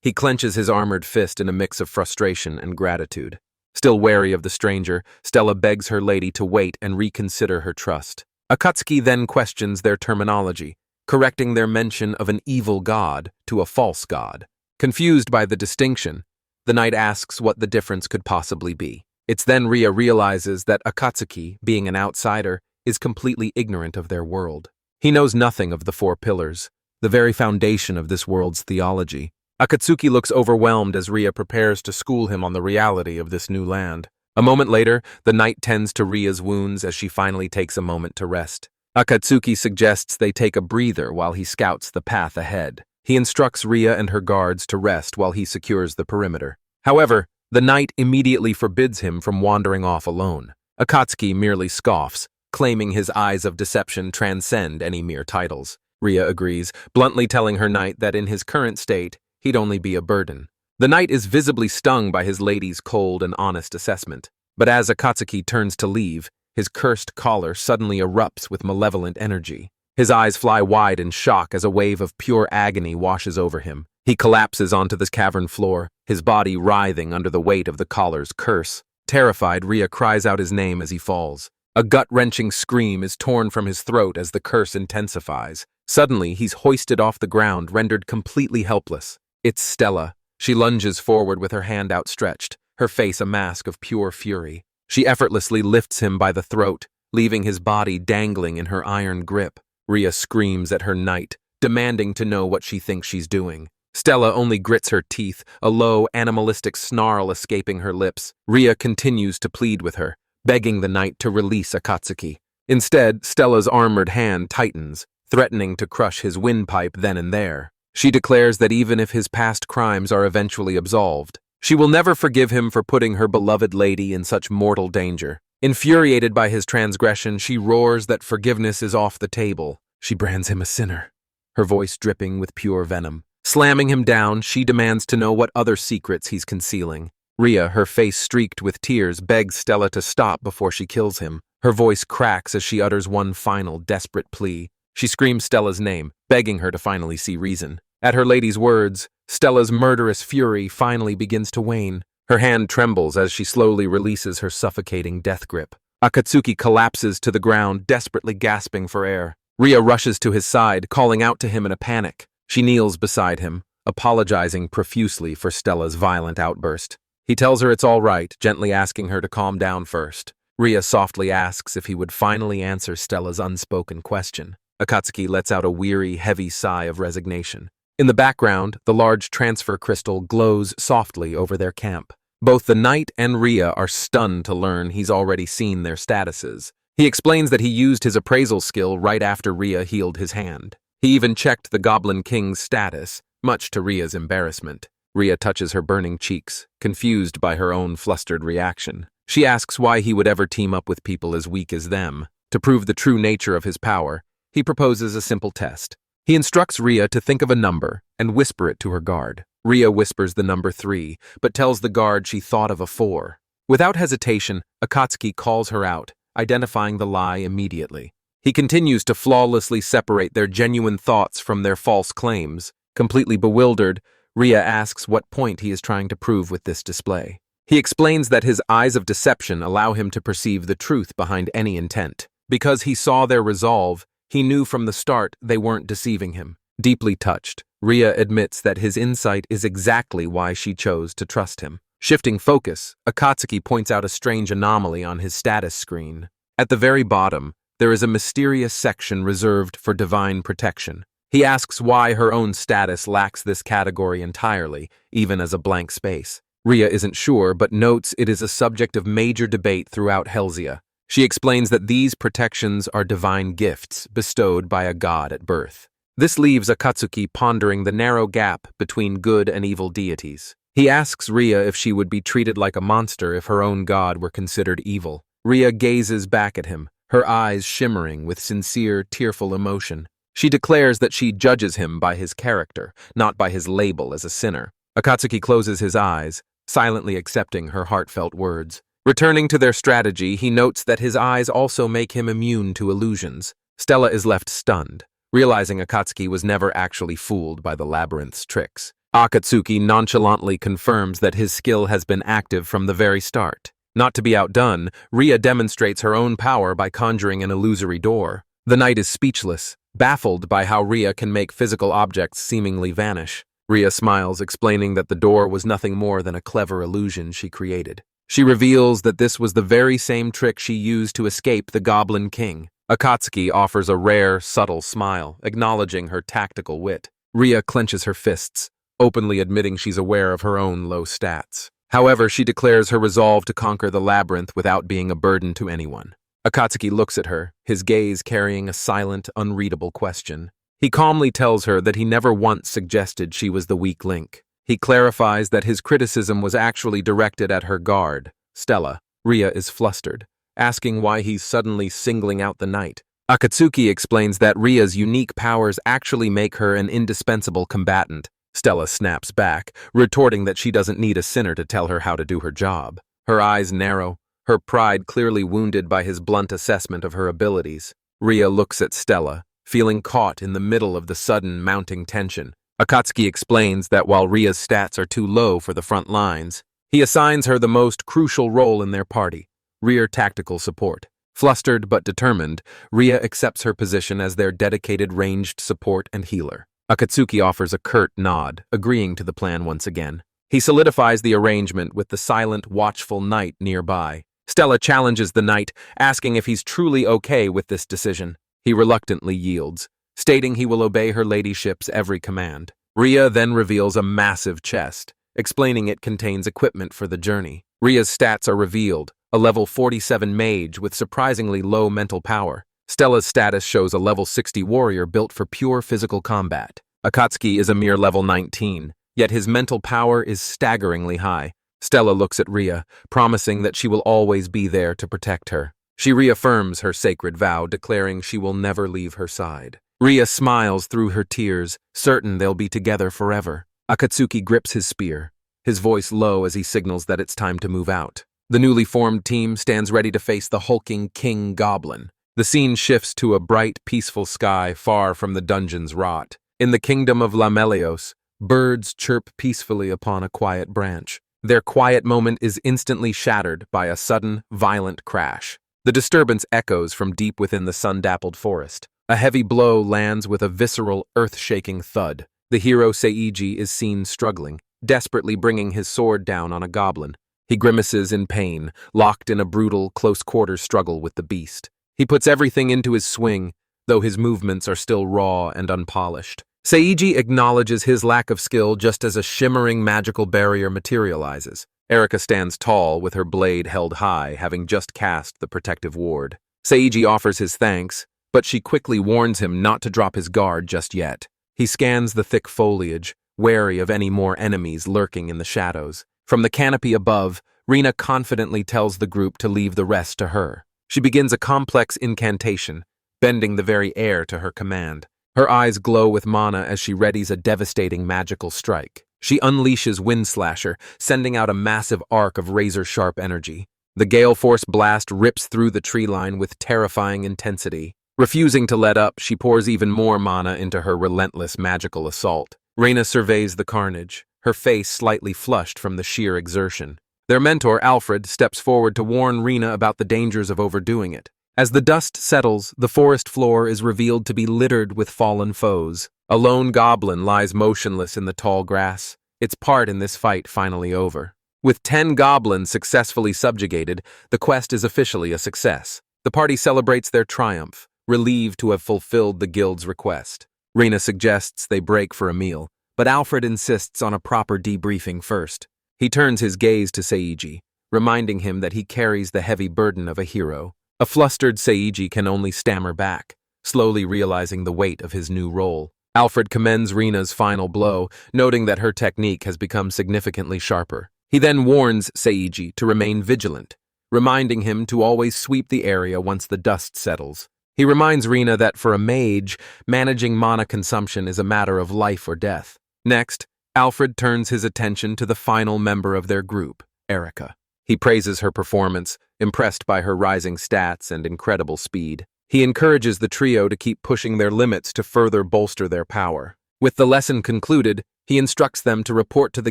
He clenches his armored fist in a mix of frustration and gratitude. Still wary of the stranger, Stella begs her lady to wait and reconsider her trust. Akatsuki then questions their terminology, correcting their mention of an evil god to a false god. Confused by the distinction, the knight asks what the difference could possibly be. It's then Ria realizes that Akatsuki, being an outsider, is completely ignorant of their world. He knows nothing of the four pillars, the very foundation of this world's theology. Akatsuki looks overwhelmed as Ria prepares to school him on the reality of this new land. A moment later, the knight tends to Ria's wounds as she finally takes a moment to rest. Akatsuki suggests they take a breather while he scouts the path ahead. He instructs Ria and her guards to rest while he secures the perimeter. However, the knight immediately forbids him from wandering off alone. Akatsuki merely scoffs, claiming his eyes of deception transcend any mere titles. Ria agrees, bluntly telling her knight that in his current state, he'd only be a burden. The knight is visibly stung by his lady's cold and honest assessment. But as Akatsuki turns to leave, his cursed collar suddenly erupts with malevolent energy. His eyes fly wide in shock as a wave of pure agony washes over him. He collapses onto the cavern floor, his body writhing under the weight of the collar's curse. Terrified, Ria cries out his name as he falls. A gut-wrenching scream is torn from his throat as the curse intensifies. Suddenly, he's hoisted off the ground, rendered completely helpless. It's Stella. She lunges forward with her hand outstretched, her face a mask of pure fury. She effortlessly lifts him by the throat, leaving his body dangling in her iron grip. Ria screams at her knight, demanding to know what she thinks she's doing. Stella only grits her teeth, a low, animalistic snarl escaping her lips. Ria continues to plead with her, begging the knight to release Akatsuki. Instead, Stella's armored hand tightens, threatening to crush his windpipe then and there. She declares that even if his past crimes are eventually absolved, she will never forgive him for putting her beloved lady in such mortal danger. Infuriated by his transgression, she roars that forgiveness is off the table. She brands him a sinner, her voice dripping with pure venom. Slamming him down, she demands to know what other secrets he's concealing. Ria, her face streaked with tears, begs Stella to stop before she kills him. Her voice cracks as she utters one final, desperate plea. She screams Stella's name, begging her to finally see reason. At her lady's words, Stella's murderous fury finally begins to wane. Her hand trembles as she slowly releases her suffocating death grip. Akatsuki collapses to the ground, desperately gasping for air. Ria rushes to his side, calling out to him in a panic. She kneels beside him, apologizing profusely for Stella's violent outburst. He tells her it's all right, gently asking her to calm down first. Ria softly asks if he would finally answer Stella's unspoken question. Akatsuki lets out a weary, heavy sigh of resignation. In the background, the large transfer crystal glows softly over their camp. Both the knight and Ria are stunned to learn he's already seen their statuses. He explains that he used his appraisal skill right after Ria healed his hand. He even checked the Goblin King's status, much to Ria's embarrassment. Ria touches her burning cheeks, confused by her own flustered reaction. She asks why he would ever team up with people as weak as them. To prove the true nature of his power, he proposes a simple test. He instructs Ria to think of a number and whisper it to her guard. Ria whispers the number 3, but tells the guard she thought of a 4. Without hesitation, Akatsuki calls her out, identifying the lie immediately. He continues to flawlessly separate their genuine thoughts from their false claims. Completely bewildered, Ria asks what point he is trying to prove with this display. He explains that his eyes of deception allow him to perceive the truth behind any intent. Because he saw their resolve, he knew from the start they weren't deceiving him. Deeply touched, Ria admits that his insight is exactly why she chose to trust him. Shifting focus, Akatsuki points out a strange anomaly on his status screen. At the very bottom, there is a mysterious section reserved for divine protection. He asks why her own status lacks this category entirely, even as a blank space. Ria isn't sure, but notes it is a subject of major debate throughout Helzia. She explains that these protections are divine gifts bestowed by a god at birth. This leaves Akatsuki pondering the narrow gap between good and evil deities. He asks Ria if she would be treated like a monster if her own god were considered evil. Ria gazes back at him, her eyes shimmering with sincere, tearful emotion. She declares that she judges him by his character, not by his label as a sinner. Akatsuki closes his eyes, silently accepting her heartfelt words. Returning to their strategy, he notes that his eyes also make him immune to illusions. Stella is left stunned, realizing Akatsuki was never actually fooled by the labyrinth's tricks. Akatsuki nonchalantly confirms that his skill has been active from the very start. Not to be outdone, Ria demonstrates her own power by conjuring an illusory door. The knight is speechless, baffled by how Ria can make physical objects seemingly vanish. Ria smiles, explaining that the door was nothing more than a clever illusion she created. She reveals that this was the very same trick she used to escape the Goblin King. Akatsuki offers a rare, subtle smile, acknowledging her tactical wit. Ria clenches her fists, openly admitting she's aware of her own low stats. However, she declares her resolve to conquer the labyrinth without being a burden to anyone. Akatsuki looks at her, his gaze carrying a silent, unreadable question. He calmly tells her that he never once suggested she was the weak link. He clarifies that his criticism was actually directed at her guard, Stella. Ria is flustered, asking why he's suddenly singling out the knight. Akatsuki explains that Ria's unique powers actually make her an indispensable combatant. Stella snaps back, retorting that she doesn't need a sinner to tell her how to do her job. Her eyes narrow, her pride clearly wounded by his blunt assessment of her abilities. Ria looks at Stella, feeling caught in the middle of the sudden mounting tension. Akatsuki explains that while Ria's stats are too low for the front lines, he assigns her the most crucial role in their party, rear tactical support. Flustered but determined, Ria accepts her position as their dedicated ranged support and healer. Akatsuki offers a curt nod, agreeing to the plan once again. He solidifies the arrangement with the silent, watchful knight nearby. Stella challenges the knight, asking if he's truly okay with this decision. He reluctantly yields, stating he will obey her ladyship's every command. Ria then reveals a massive chest, explaining it contains equipment for the journey. Ria's stats are revealed, a level 47 mage with surprisingly low mental power. Stella's status shows a level 60 warrior built for pure physical combat. Akatsuki is a mere level 19, yet his mental power is staggeringly high. Stella looks at Ria, promising that she will always be there to protect her. She reaffirms her sacred vow, declaring she will never leave her side. Ria smiles through her tears, certain they'll be together forever. Akatsuki grips his spear, his voice low as he signals that it's time to move out. The newly formed team stands ready to face the hulking King Goblin. The scene shifts to a bright, peaceful sky far from the dungeon's rot. In the kingdom of Lamelios, birds chirp peacefully upon a quiet branch. Their quiet moment is instantly shattered by a sudden, violent crash. The disturbance echoes from deep within the sun-dappled forest. A heavy blow lands with a visceral, earth-shaking thud. The hero Seiji is seen struggling, desperately bringing his sword down on a goblin. He grimaces in pain, locked in a brutal, close-quarters struggle with the beast. He puts everything into his swing, though his movements are still raw and unpolished. Seiji acknowledges his lack of skill just as a shimmering magical barrier materializes. Erika stands tall with her blade held high, having just cast the protective ward. Seiji offers his thanks, but she quickly warns him not to drop his guard just yet. He scans the thick foliage, wary of any more enemies lurking in the shadows. From the canopy above, Rina confidently tells the group to leave the rest to her. She begins a complex incantation, bending the very air to her command. Her eyes glow with mana as she readies a devastating magical strike. She unleashes Wind Slasher, sending out a massive arc of razor-sharp energy. The gale force blast rips through the tree line with terrifying intensity. Refusing to let up, she pours even more mana into her relentless magical assault. Reyna surveys the carnage, her face slightly flushed from the sheer exertion. Their mentor, Alfred, steps forward to warn Rena about the dangers of overdoing it. As the dust settles, the forest floor is revealed to be littered with fallen foes. A lone goblin lies motionless in the tall grass, its part in this fight finally over. With 10 goblins successfully subjugated, the quest is officially a success. The party celebrates their triumph, relieved to have fulfilled the guild's request. Rena suggests they break for a meal, but Alfred insists on a proper debriefing first. He turns his gaze to Seiji, reminding him that he carries the heavy burden of a hero. A flustered Seiji can only stammer back, slowly realizing the weight of his new role. Alfred commends Rena's final blow, noting that her technique has become significantly sharper. He then warns Seiji to remain vigilant, reminding him to always sweep the area once the dust settles. He reminds Rina that for a mage, managing mana consumption is a matter of life or death. Next, Alfred turns his attention to the final member of their group, Erica. He praises her performance, impressed by her rising stats and incredible speed. He encourages the trio to keep pushing their limits to further bolster their power. With the lesson concluded, he instructs them to report to the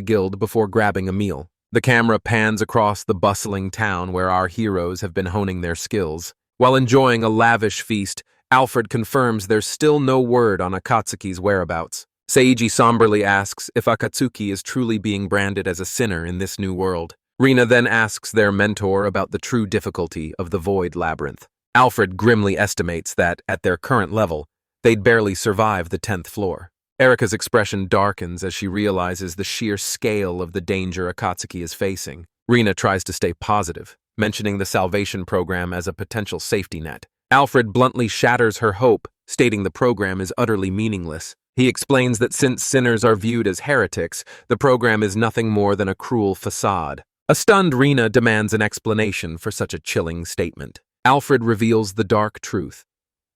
guild before grabbing a meal. The camera pans across the bustling town where our heroes have been honing their skills. While enjoying a lavish feast, Alfred confirms there's still no word on Akatsuki's whereabouts. Seiji somberly asks if Akatsuki is truly being branded as a sinner in this new world. Rina then asks their mentor about the true difficulty of the Void Labyrinth. Alfred grimly estimates that, at their current level, they'd barely survive the 10th floor. Erica's expression darkens as she realizes the sheer scale of the danger Akatsuki is facing. Rina tries to stay positive, mentioning the salvation program as a potential safety net. Alfred bluntly shatters her hope, stating the program is utterly meaningless. He explains that since sinners are viewed as heretics, the program is nothing more than a cruel facade. A stunned Rina demands an explanation for such a chilling statement. Alfred reveals the dark truth.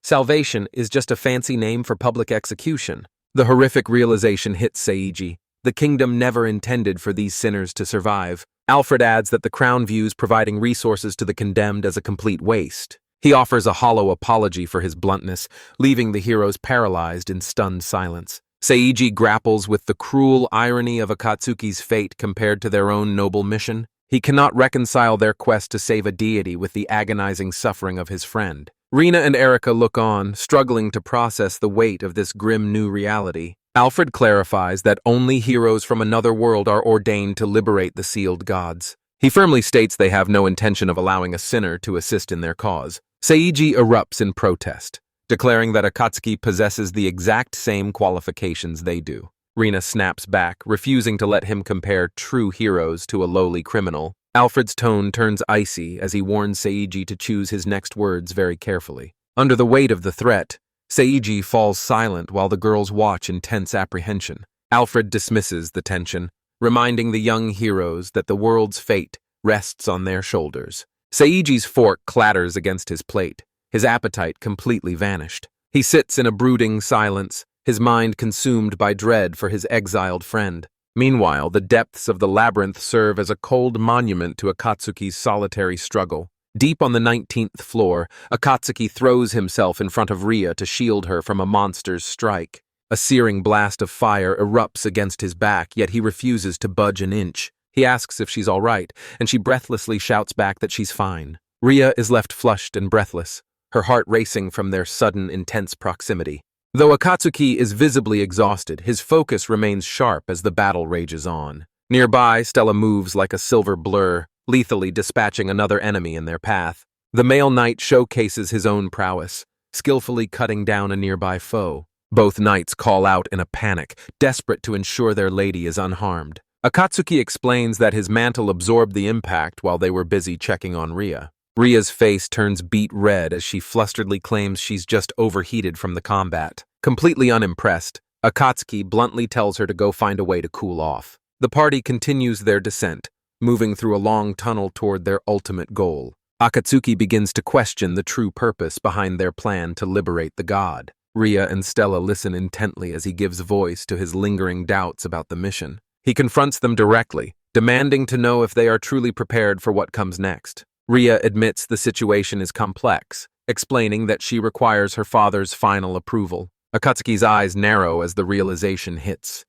Salvation is just a fancy name for public execution. The horrific realization hits Seiji. The kingdom never intended for these sinners to survive. Alfred adds that the crown views providing resources to the condemned as a complete waste. He offers a hollow apology for his bluntness, leaving the heroes paralyzed in stunned silence. Seiji grapples with the cruel irony of Akatsuki's fate compared to their own noble mission. He cannot reconcile their quest to save a deity with the agonizing suffering of his friend. Rina and Erica look on, struggling to process the weight of this grim new reality. Alfred clarifies that only heroes from another world are ordained to liberate the sealed gods. He firmly states they have no intention of allowing a sinner to assist in their cause. Seiji erupts in protest, declaring that Akatsuki possesses the exact same qualifications they do. Rina snaps back, refusing to let him compare true heroes to a lowly criminal. Alfred's tone turns icy as he warns Seiji to choose his next words very carefully. Under the weight of the threat, Seiji falls silent while the girls watch in tense apprehension. Alfred dismisses the tension, reminding the young heroes that the world's fate rests on their shoulders. Seiji's fork clatters against his plate, his appetite completely vanished. He sits in a brooding silence, his mind consumed by dread for his exiled friend. Meanwhile, the depths of the labyrinth serve as a cold monument to Akatsuki's solitary struggle. Deep on the 19th floor, Akatsuki throws himself in front of Ria to shield her from a monster's strike. A searing blast of fire erupts against his back, yet he refuses to budge an inch. He asks if she's all right, and she breathlessly shouts back that she's fine. Ria is left flushed and breathless, her heart racing from their sudden, intense proximity. Though Akatsuki is visibly exhausted, his focus remains sharp as the battle rages on. Nearby, Stella moves like a silver blur, lethally dispatching another enemy in their path. The male knight showcases his own prowess, skillfully cutting down a nearby foe. Both knights call out in a panic, desperate to ensure their lady is unharmed. Akatsuki explains that his mantle absorbed the impact while they were busy checking on Ria. Ria's face turns beet red as she flusteredly claims she's just overheated from the combat. Completely unimpressed, Akatsuki bluntly tells her to go find a way to cool off. The party continues their descent, moving through a long tunnel toward their ultimate goal. Akatsuki begins to question the true purpose behind their plan to liberate the god. Ria and Stella listen intently as he gives voice to his lingering doubts about the mission. He confronts them directly, demanding to know if they are truly prepared for what comes next. Ria admits the situation is complex, explaining that she requires her father's final approval. Akatsuki's eyes narrow as the realization hits.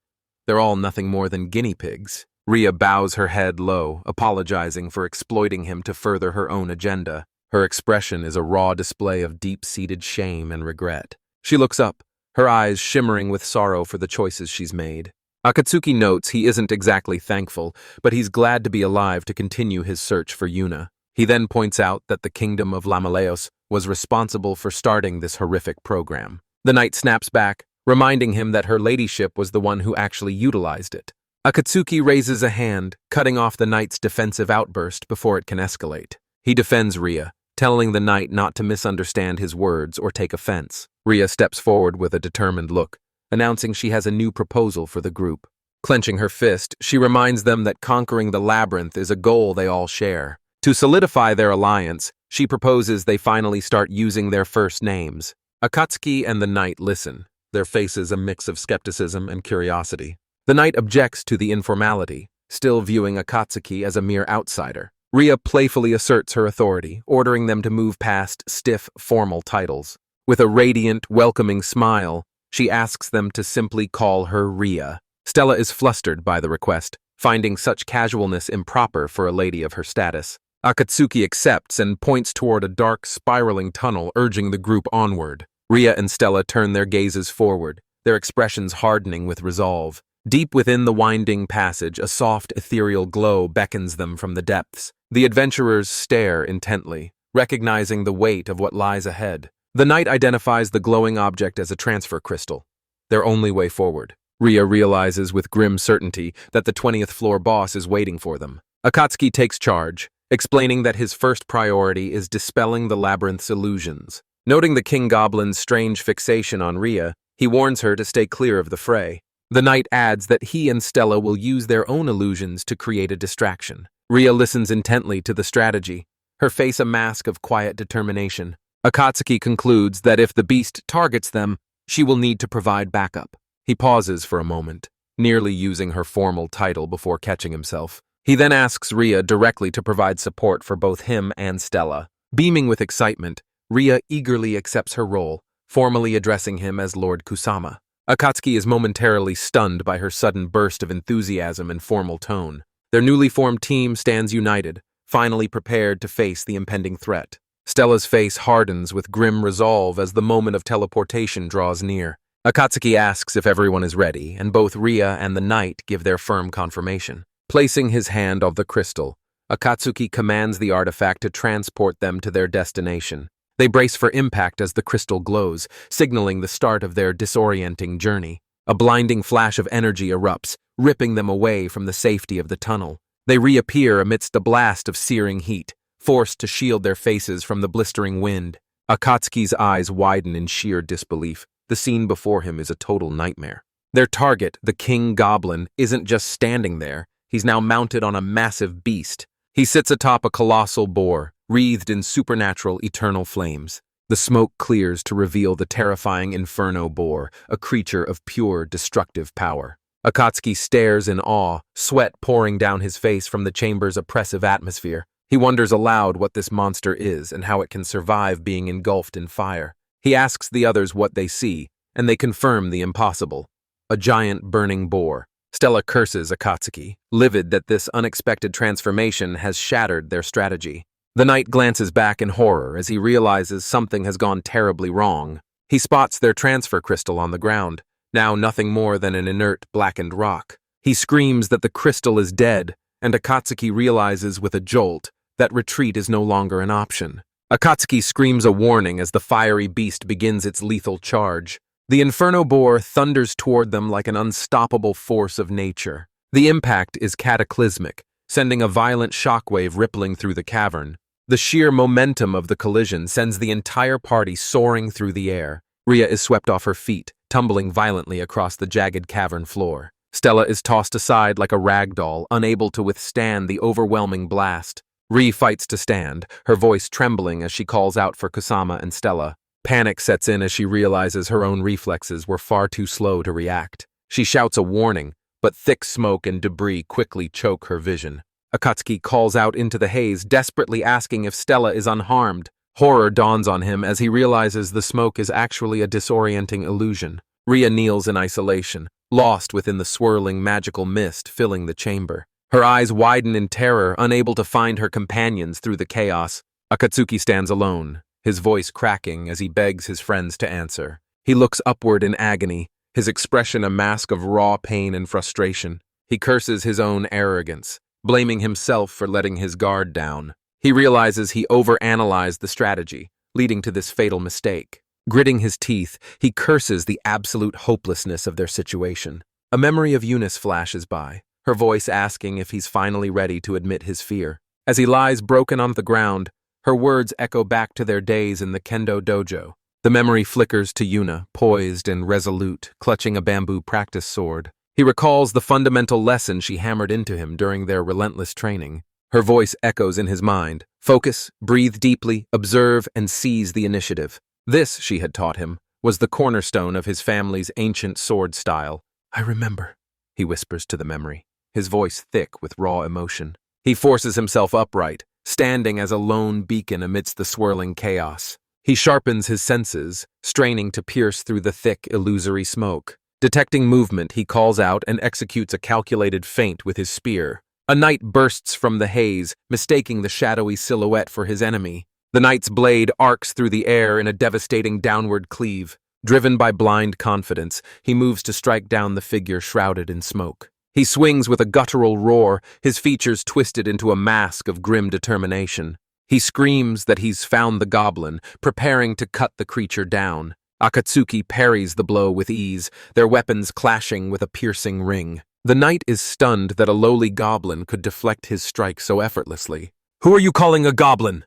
They're all nothing more than guinea pigs. Ria bows her head low, apologizing for exploiting him to further her own agenda. Her expression is a raw display of deep-seated shame and regret. She looks up, her eyes shimmering with sorrow for the choices she's made. Akatsuki notes he isn't exactly thankful, but he's glad to be alive to continue his search for Yuna. He then points out that the kingdom of Lamaleos was responsible for starting this horrific program. The knight snaps back, reminding him that her ladyship was the one who actually utilized it. Akatsuki raises a hand, cutting off the knight's defensive outburst before it can escalate. He defends Ria, telling the knight not to misunderstand his words or take offense. Ria steps forward with a determined look, announcing she has a new proposal for the group. Clenching her fist, she reminds them that conquering the labyrinth is a goal they all share. To solidify their alliance, she proposes they finally start using their first names. Akatsuki and the knight listen, their faces a mix of skepticism and curiosity. The knight objects to the informality, still viewing Akatsuki as a mere outsider. Ria playfully asserts her authority, ordering them to move past stiff, formal titles. With a radiant, welcoming smile, she asks them to simply call her Ria. Stella is flustered by the request, finding such casualness improper for a lady of her status. Akatsuki accepts and points toward a dark, spiraling tunnel, urging the group onward. Ria and Stella turn their gazes forward, their expressions hardening with resolve. Deep within the winding passage, a soft, ethereal glow beckons them from the depths. The adventurers stare intently, recognizing the weight of what lies ahead. The knight identifies the glowing object as a transfer crystal, their only way forward. Ria realizes with grim certainty that the 20th floor boss is waiting for them. Akatsuki takes charge, explaining that his first priority is dispelling the labyrinth's illusions. Noting the king goblin's strange fixation on Ria, he warns her to stay clear of the fray. The knight adds that he and Stella will use their own illusions to create a distraction. Ria listens intently to the strategy, her face a mask of quiet determination. Akatsuki concludes that if the beast targets them, she will need to provide backup. He pauses for a moment, nearly using her formal title before catching himself. He then asks Ria directly to provide support for both him and Stella. Beaming with excitement, Ria eagerly accepts her role, formally addressing him as Lord Kusama. Akatsuki is momentarily stunned by her sudden burst of enthusiasm and formal tone. Their newly formed team stands united, finally prepared to face the impending threat. Stella's face hardens with grim resolve as the moment of teleportation draws near. Akatsuki asks if everyone is ready, and both Ria and the knight give their firm confirmation. Placing his hand on the crystal, Akatsuki commands the artifact to transport them to their destination. They brace for impact as the crystal glows, signaling the start of their disorienting journey. A blinding flash of energy erupts, ripping them away from the safety of the tunnel. They reappear amidst a blast of searing heat, forced to shield their faces from the blistering wind. Akatsuki's eyes widen in sheer disbelief. The scene before him is a total nightmare. Their target, the king goblin, isn't just standing there. He's now mounted on a massive beast. He sits atop a colossal boar, wreathed in supernatural eternal flames. The smoke clears to reveal the terrifying inferno boar, a creature of pure destructive power. Akatsuki stares in awe, sweat pouring down his face from the chamber's oppressive atmosphere. He wonders aloud what this monster is and how it can survive being engulfed in fire. He asks the others what they see, and they confirm the impossible. A giant burning boar. Stella curses Akatsuki, livid that this unexpected transformation has shattered their strategy. The knight glances back in horror as he realizes something has gone terribly wrong. He spots their transfer crystal on the ground, now nothing more than an inert, blackened rock. He screams that the crystal is dead, and Akatsuki realizes with a jolt that retreat is no longer an option. Akatsuki screams a warning as the fiery beast begins its lethal charge. The inferno boar thunders toward them like an unstoppable force of nature. The impact is cataclysmic, sending a violent shockwave rippling through the cavern. The sheer momentum of the collision sends the entire party soaring through the air. Ria is swept off her feet, tumbling violently across the jagged cavern floor. Stella is tossed aside like a rag doll, unable to withstand the overwhelming blast. Ri fights to stand, her voice trembling as she calls out for Kusama and Stella. Panic sets in as she realizes her own reflexes were far too slow to react. She shouts a warning, but thick smoke and debris quickly choke her vision. Akatsuki calls out into the haze, desperately asking if Stella is unharmed. Horror dawns on him as he realizes the smoke is actually a disorienting illusion. Ria kneels in isolation, lost within the swirling magical mist filling the chamber. Her eyes widen in terror, unable to find her companions through the chaos. Akatsuki stands alone, his voice cracking as he begs his friends to answer. He looks upward in agony, his expression a mask of raw pain and frustration. He curses his own arrogance, blaming himself for letting his guard down. He realizes he overanalyzed the strategy, leading to this fatal mistake. Gritting his teeth, he curses the absolute hopelessness of their situation. A memory of Eunice flashes by, her voice asking if he's finally ready to admit his fear. As he lies broken on the ground, her words echo back to their days in the kendo dojo. The memory flickers to Yuna, poised and resolute, clutching a bamboo practice sword. He recalls the fundamental lesson she hammered into him during their relentless training. Her voice echoes in his mind. Focus, breathe deeply, observe, and seize the initiative. This, she had taught him, was the cornerstone of his family's ancient sword style. "I remember," he whispers to the memory, his voice thick with raw emotion. He forces himself upright, standing as a lone beacon amidst the swirling chaos. He sharpens his senses, straining to pierce through the thick, illusory smoke. Detecting movement, he calls out and executes a calculated feint with his spear. A knight bursts from the haze, mistaking the shadowy silhouette for his enemy. The knight's blade arcs through the air in a devastating downward cleave. Driven by blind confidence, he moves to strike down the figure shrouded in smoke. He swings with a guttural roar, his features twisted into a mask of grim determination. He screams that he's found the goblin, preparing to cut the creature down. Akatsuki parries the blow with ease, their weapons clashing with a piercing ring. The knight is stunned that a lowly goblin could deflect his strike so effortlessly. "Who are you calling a goblin?"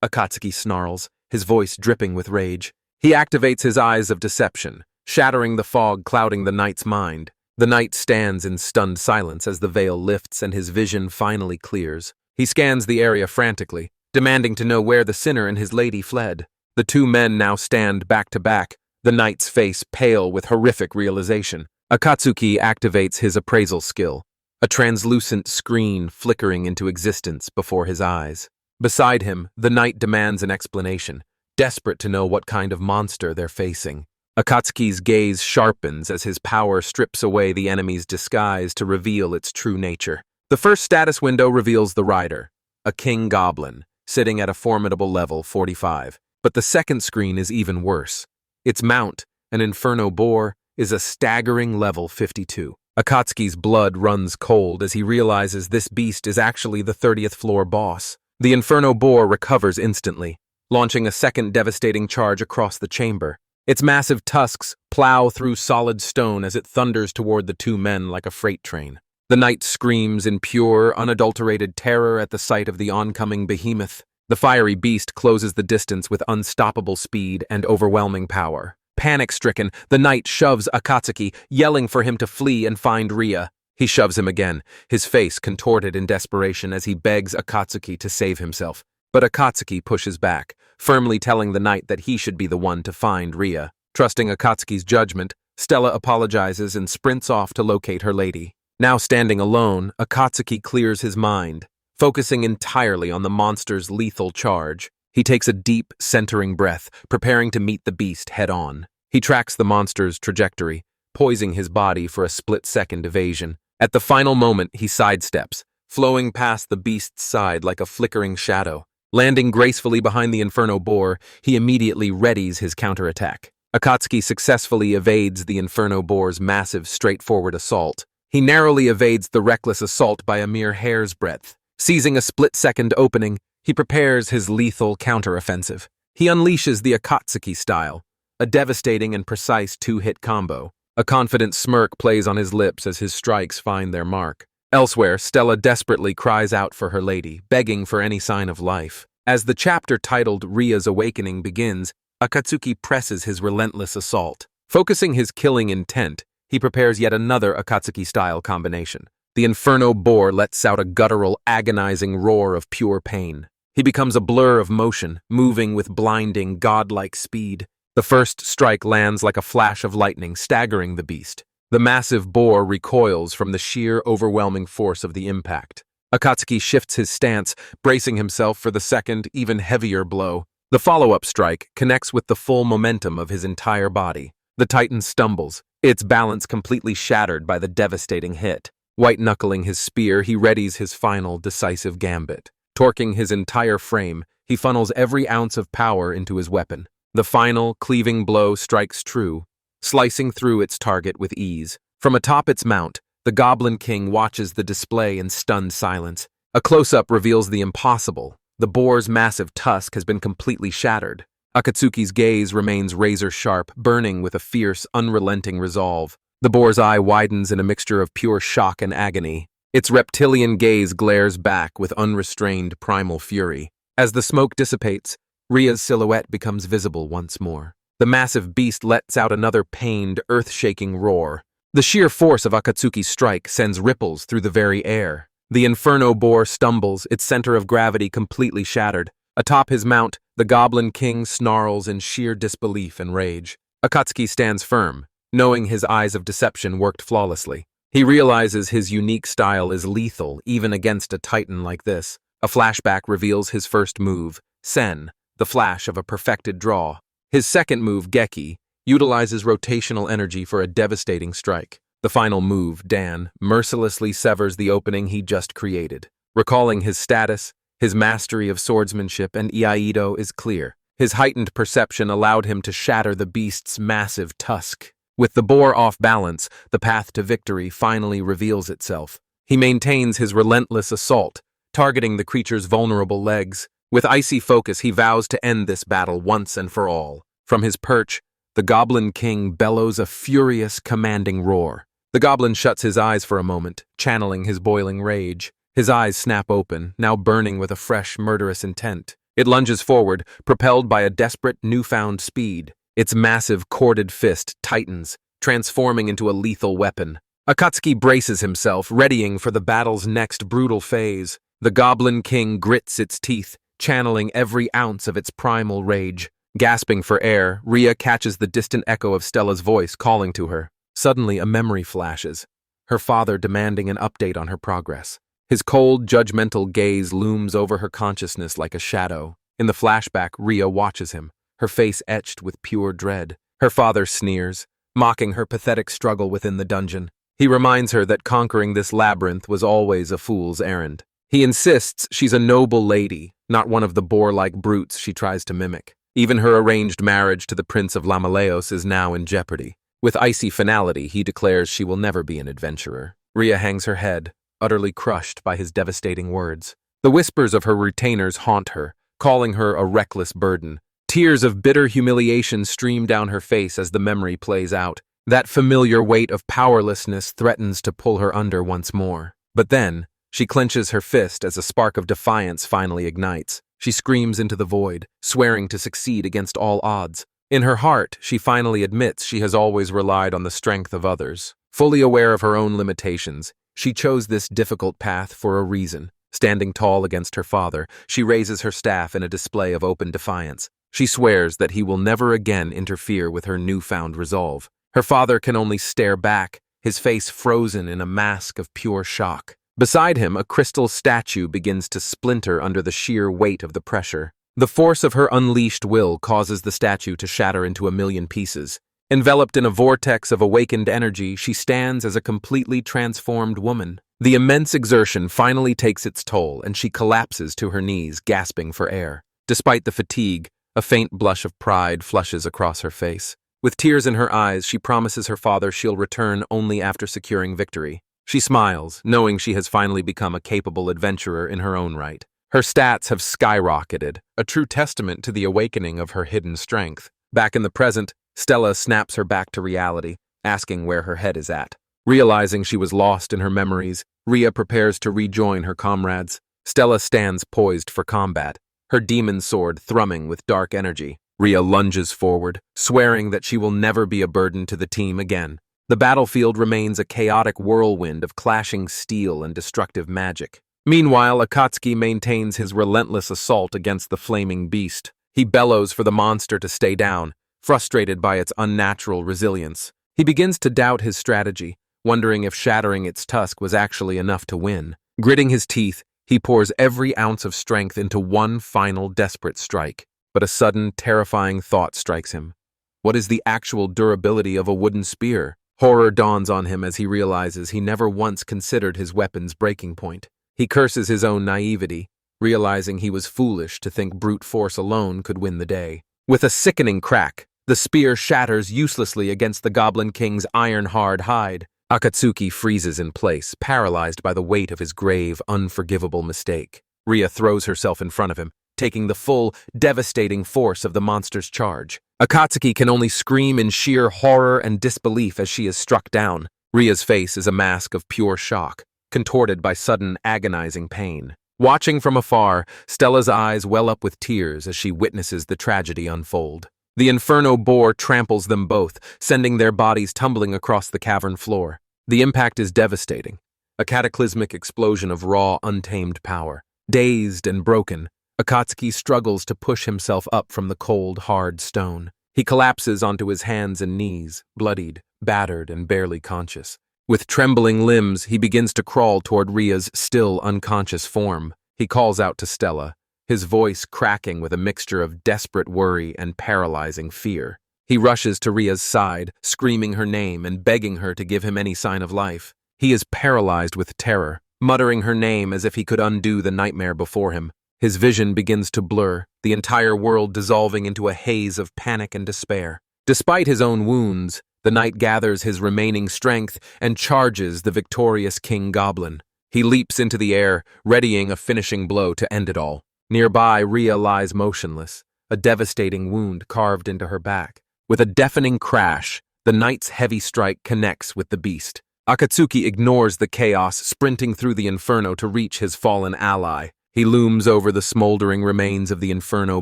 Akatsuki snarls, his voice dripping with rage. He activates his eyes of deception, shattering the fog clouding the knight's mind. The knight stands in stunned silence as the veil lifts and his vision finally clears. He scans the area frantically, demanding to know where the sinner and his lady fled. The two men now stand back to back, the knight's face pale with horrific realization. Akatsuki activates his appraisal skill, a translucent screen flickering into existence before his eyes. Beside him, the knight demands an explanation, desperate to know what kind of monster they're facing. Akatsuki's gaze sharpens as his power strips away the enemy's disguise to reveal its true nature. The first status window reveals the rider, a king goblin, sitting at a formidable level 45. But the second screen is even worse. Its mount, an inferno boar, is a staggering level 52. Akatsuki's blood runs cold as he realizes this beast is actually the 30th floor boss. The inferno boar recovers instantly, launching a second devastating charge across the chamber. Its massive tusks plow through solid stone as it thunders toward the two men like a freight train. The knight screams in pure, unadulterated terror at the sight of the oncoming behemoth. The fiery beast closes the distance with unstoppable speed and overwhelming power. Panic-stricken, the knight shoves Akatsuki, yelling for him to flee and find Ria. He shoves him again, his face contorted in desperation as he begs Akatsuki to save himself. But Akatsuki pushes back, firmly telling the knight that he should be the one to find Ria. Trusting Akatsuki's judgment, Stella apologizes and sprints off to locate her lady. Now standing alone, Akatsuki clears his mind, focusing entirely on the monster's lethal charge. He takes a deep, centering breath, preparing to meet the beast head-on. He tracks the monster's trajectory, poising his body for a split-second evasion. At the final moment, he sidesteps, flowing past the beast's side like a flickering shadow. Landing gracefully behind the inferno boar, he immediately readies his counterattack. Akatsuki successfully evades the inferno boar's massive, straightforward assault. He narrowly evades the reckless assault by a mere hair's breadth. Seizing a split-second opening, he prepares his lethal counteroffensive. He unleashes the Akatsuki style, a devastating and precise two-hit combo. A confident smirk plays on his lips as his strikes find their mark. Elsewhere, Stella desperately cries out for her lady, begging for any sign of life. As the chapter titled Ria's Awakening begins, Akatsuki presses his relentless assault. Focusing his killing intent, he prepares yet another Akatsuki-style combination. The inferno boar lets out a guttural, agonizing roar of pure pain. He becomes a blur of motion, moving with blinding, godlike speed. The first strike lands like a flash of lightning, staggering the beast. The massive boar recoils from the sheer, overwhelming force of the impact. Akatsuki shifts his stance, bracing himself for the second, even heavier blow. The follow-up strike connects with the full momentum of his entire body. The titan stumbles, its balance completely shattered by the devastating hit. White-knuckling his spear, he readies his final, decisive gambit. Torquing his entire frame, he funnels every ounce of power into his weapon. The final, cleaving blow strikes true, slicing through its target with ease. From atop its mount, the Goblin King watches the display in stunned silence. A close-up reveals the impossible. The boar's massive tusk has been completely shattered. Akatsuki's gaze remains razor-sharp, burning with a fierce, unrelenting resolve. The boar's eye widens in a mixture of pure shock and agony. Its reptilian gaze glares back with unrestrained primal fury. As the smoke dissipates, Ria's silhouette becomes visible once more. The massive beast lets out another pained, earth-shaking roar. The sheer force of Akatsuki's strike sends ripples through the very air. The inferno boar stumbles, its center of gravity completely shattered. Atop his mount, the Goblin King snarls in sheer disbelief and rage. Akatsuki stands firm, knowing his eyes of deception worked flawlessly. He realizes his unique style is lethal even against a titan like this. A flashback reveals his first move, Sen, the flash of a perfected draw. His second move, Geki, utilizes rotational energy for a devastating strike. The final move, Dan, mercilessly severs the opening he just created. Recalling his status, his mastery of swordsmanship and iaido is clear. His heightened perception allowed him to shatter the beast's massive tusk. With the boar off balance, the path to victory finally reveals itself. He maintains his relentless assault, targeting the creature's vulnerable legs. With icy focus, he vows to end this battle once and for all. From his perch, the Goblin King bellows a furious, commanding roar. The goblin shuts his eyes for a moment, channeling his boiling rage. His eyes snap open, now burning with a fresh, murderous intent. It lunges forward, propelled by a desperate, newfound speed. Its massive, corded fist tightens, transforming into a lethal weapon. Akatsuki braces himself, readying for the battle's next brutal phase. The Goblin King grits its teeth, channeling every ounce of its primal rage. Gasping for air, Ria catches the distant echo of Stella's voice calling to her. Suddenly, a memory flashes, her father demanding an update on her progress. His cold, judgmental gaze looms over her consciousness like a shadow. In the flashback, Ria watches him, her face etched with pure dread. Her father sneers, mocking her pathetic struggle within the dungeon. He reminds her that conquering this labyrinth was always a fool's errand. He insists she's a noble lady, not one of the boar-like brutes she tries to mimic. Even her arranged marriage to the Prince of Lamaleos is now in jeopardy. With icy finality, he declares she will never be an adventurer. Ria hangs her head, utterly crushed by his devastating words. The whispers of her retainers haunt her, calling her a reckless burden. Tears of bitter humiliation stream down her face as the memory plays out. That familiar weight of powerlessness threatens to pull her under once more. But then, she clenches her fist as a spark of defiance finally ignites. She screams into the void, swearing to succeed against all odds. In her heart, she finally admits she has always relied on the strength of others. Fully aware of her own limitations, she chose this difficult path for a reason. Standing tall against her father, she raises her staff in a display of open defiance. She swears that he will never again interfere with her newfound resolve. Her father can only stare back, his face frozen in a mask of pure shock. Beside him, a crystal statue begins to splinter under the sheer weight of the pressure. The force of her unleashed will causes the statue to shatter into a million pieces. Enveloped in a vortex of awakened energy, she stands as a completely transformed woman. The immense exertion finally takes its toll, and she collapses to her knees, gasping for air. Despite the fatigue, a faint blush of pride flushes across her face. With tears in her eyes, she promises her father she'll return only after securing victory. She smiles, knowing she has finally become a capable adventurer in her own right. Her stats have skyrocketed, a true testament to the awakening of her hidden strength. Back in the present, Stella snaps her back to reality, asking where her head is at. Realizing she was lost in her memories, Ria prepares to rejoin her comrades. Stella stands poised for combat, her demon sword thrumming with dark energy. Ria lunges forward, swearing that she will never be a burden to the team again. The battlefield remains a chaotic whirlwind of clashing steel and destructive magic. Meanwhile, Akatsuki maintains his relentless assault against the flaming beast. He bellows for the monster to stay down, frustrated by its unnatural resilience. He begins to doubt his strategy, wondering if shattering its tusk was actually enough to win. Gritting his teeth, he pours every ounce of strength into one final desperate strike. But a sudden, terrifying thought strikes him. What is the actual durability of a wooden spear? Horror dawns on him as he realizes he never once considered his weapon's breaking point. He curses his own naivety, realizing he was foolish to think brute force alone could win the day. With a sickening crack, the spear shatters uselessly against the Goblin King's iron-hard hide. Akatsuki freezes in place, paralyzed by the weight of his grave, unforgivable mistake. Ria throws herself in front of him, taking the full, devastating force of the monster's charge. Akatsuki can only scream in sheer horror and disbelief as she is struck down. Ria's face is a mask of pure shock, contorted by sudden, agonizing pain. Watching from afar, Stella's eyes well up with tears as she witnesses the tragedy unfold. The inferno boar tramples them both, sending their bodies tumbling across the cavern floor. The impact is devastating. a cataclysmic explosion of raw, untamed power. Dazed and broken, Akatsuki struggles to push himself up from the cold, hard stone. He collapses onto his hands and knees, bloodied, battered, and barely conscious. With trembling limbs, he begins to crawl toward Ria's still unconscious form. He calls out to Stella, his voice cracking with a mixture of desperate worry and paralyzing fear. He rushes to Ria's side, screaming her name and begging her to give him any sign of life. He is paralyzed with terror, muttering her name as if he could undo the nightmare before him. His vision begins to blur, the entire world dissolving into a haze of panic and despair. Despite his own wounds, the knight gathers his remaining strength and charges the victorious King Goblin. He leaps into the air, readying a finishing blow to end it all. Nearby, Ria lies motionless, a devastating wound carved into her back. With a deafening crash, the knight's heavy strike connects with the beast. Akatsuki ignores the chaos, sprinting through the inferno to reach his fallen ally. He looms over the smoldering remains of the inferno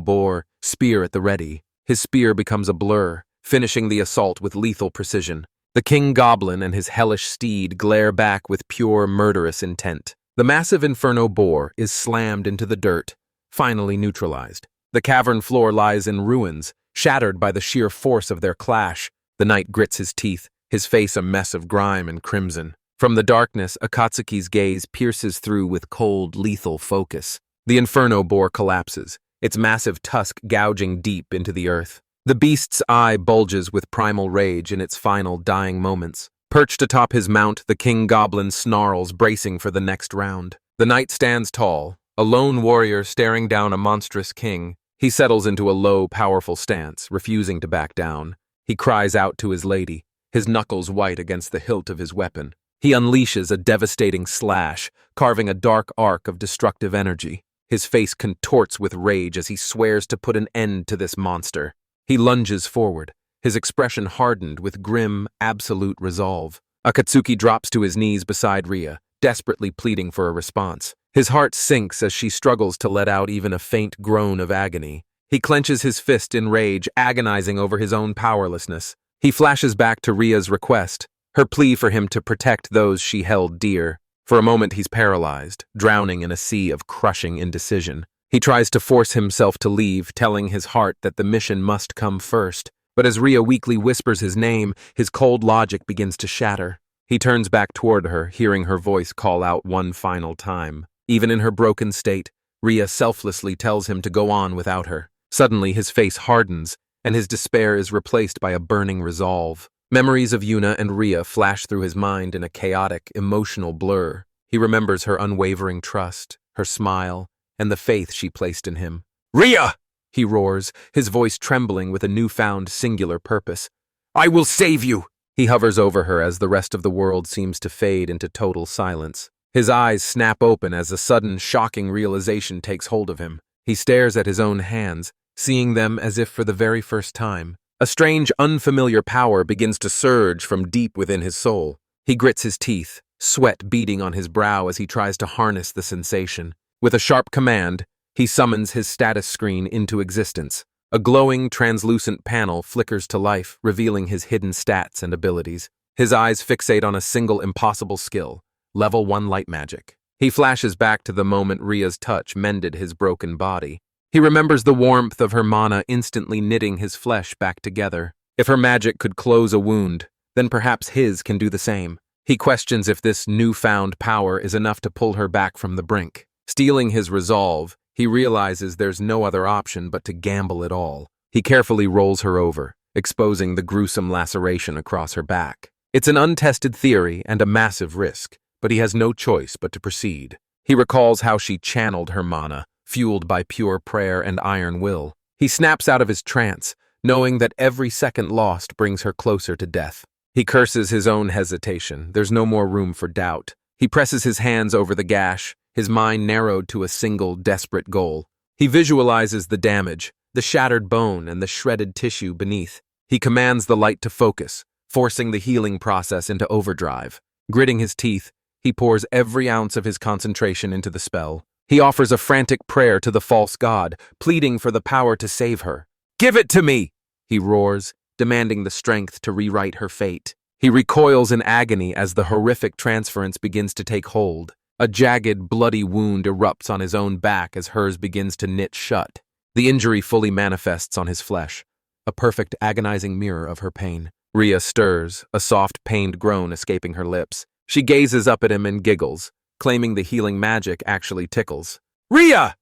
boar, spear at the ready. His spear becomes a blur, finishing the assault with lethal precision. The King Goblin and his hellish steed glare back with pure murderous intent. The massive inferno boar is slammed into the dirt, finally neutralized. The cavern floor lies in ruins, shattered by the sheer force of their clash. The knight grits his teeth, his face a mess of grime and crimson. From the darkness, Akatsuki's gaze pierces through with cold, lethal focus. The inferno boar collapses, its massive tusk gouging deep into the earth. The beast's eye bulges with primal rage in its final dying moments. Perched atop his mount, the King Goblin snarls, bracing for the next round. The knight stands tall, a lone warrior staring down a monstrous king. He settles into a low, powerful stance, refusing to back down. He cries out to his lady, his knuckles white against the hilt of his weapon. He unleashes a devastating slash, carving a dark arc of destructive energy. His face contorts with rage as he swears to put an end to this monster. He lunges forward, his expression hardened with grim, absolute resolve. Akatsuki drops to his knees beside Ria, desperately pleading for a response. His heart sinks as she struggles to let out even a faint groan of agony. He clenches his fist in rage, agonizing over his own powerlessness. He flashes back to Ria's request, her plea for him to protect those she held dear. For a moment he's paralyzed, drowning in a sea of crushing indecision. He tries to force himself to leave, telling his heart that the mission must come first. But as Ria weakly whispers his name, his cold logic begins to shatter. He turns back toward her, hearing her voice call out one final time. Even in her broken state, Ria selflessly tells him to go on without her. Suddenly his face hardens, and his despair is replaced by a burning resolve. Memories of Yuna and Ria flash through his mind in a chaotic, emotional blur. He remembers her unwavering trust, her smile, and the faith she placed in him. "Ria!" he roars, his voice trembling with a newfound singular purpose. "I will save you!" He hovers over her as the rest of the world seems to fade into total silence. His eyes snap open as a sudden, shocking realization takes hold of him. He stares at his own hands, seeing them as if for the very first time. A strange, unfamiliar power begins to surge from deep within his soul. He grits his teeth, sweat beading on his brow as he tries to harness the sensation. With a sharp command, he summons his status screen into existence. A glowing, translucent panel flickers to life, revealing his hidden stats and abilities. His eyes fixate on a single impossible skill, Level 1 light magic. He flashes back to the moment Ria's touch mended his broken body. He remembers the warmth of her mana instantly knitting his flesh back together. If her magic could close a wound, then perhaps his can do the same. He questions if this newfound power is enough to pull her back from the brink. Steeling his resolve, he realizes there's no other option but to gamble it all. He carefully rolls her over, exposing the gruesome laceration across her back. It's an untested theory and a massive risk, but he has no choice but to proceed. He recalls how she channeled her mana, fueled by pure prayer and iron will. He snaps out of his trance, knowing that every second lost brings her closer to death. He curses his own hesitation. There's no more room for doubt. He presses his hands over the gash, his mind narrowed to a single, desperate goal. He visualizes the damage, the shattered bone and the shredded tissue beneath. He commands the light to focus, forcing the healing process into overdrive. Gritting his teeth, he pours every ounce of his concentration into the spell. He offers a frantic prayer to the false god, pleading for the power to save her. "Give it to me!" he roars, demanding the strength to rewrite her fate. He recoils in agony as the horrific transference begins to take hold. A jagged, bloody wound erupts on his own back as hers begins to knit shut. The injury fully manifests on his flesh, a perfect agonizing mirror of her pain. Rhea stirs, a soft, pained groan escaping her lips. She gazes up at him and giggles, claiming the healing magic actually tickles. "Rhea!"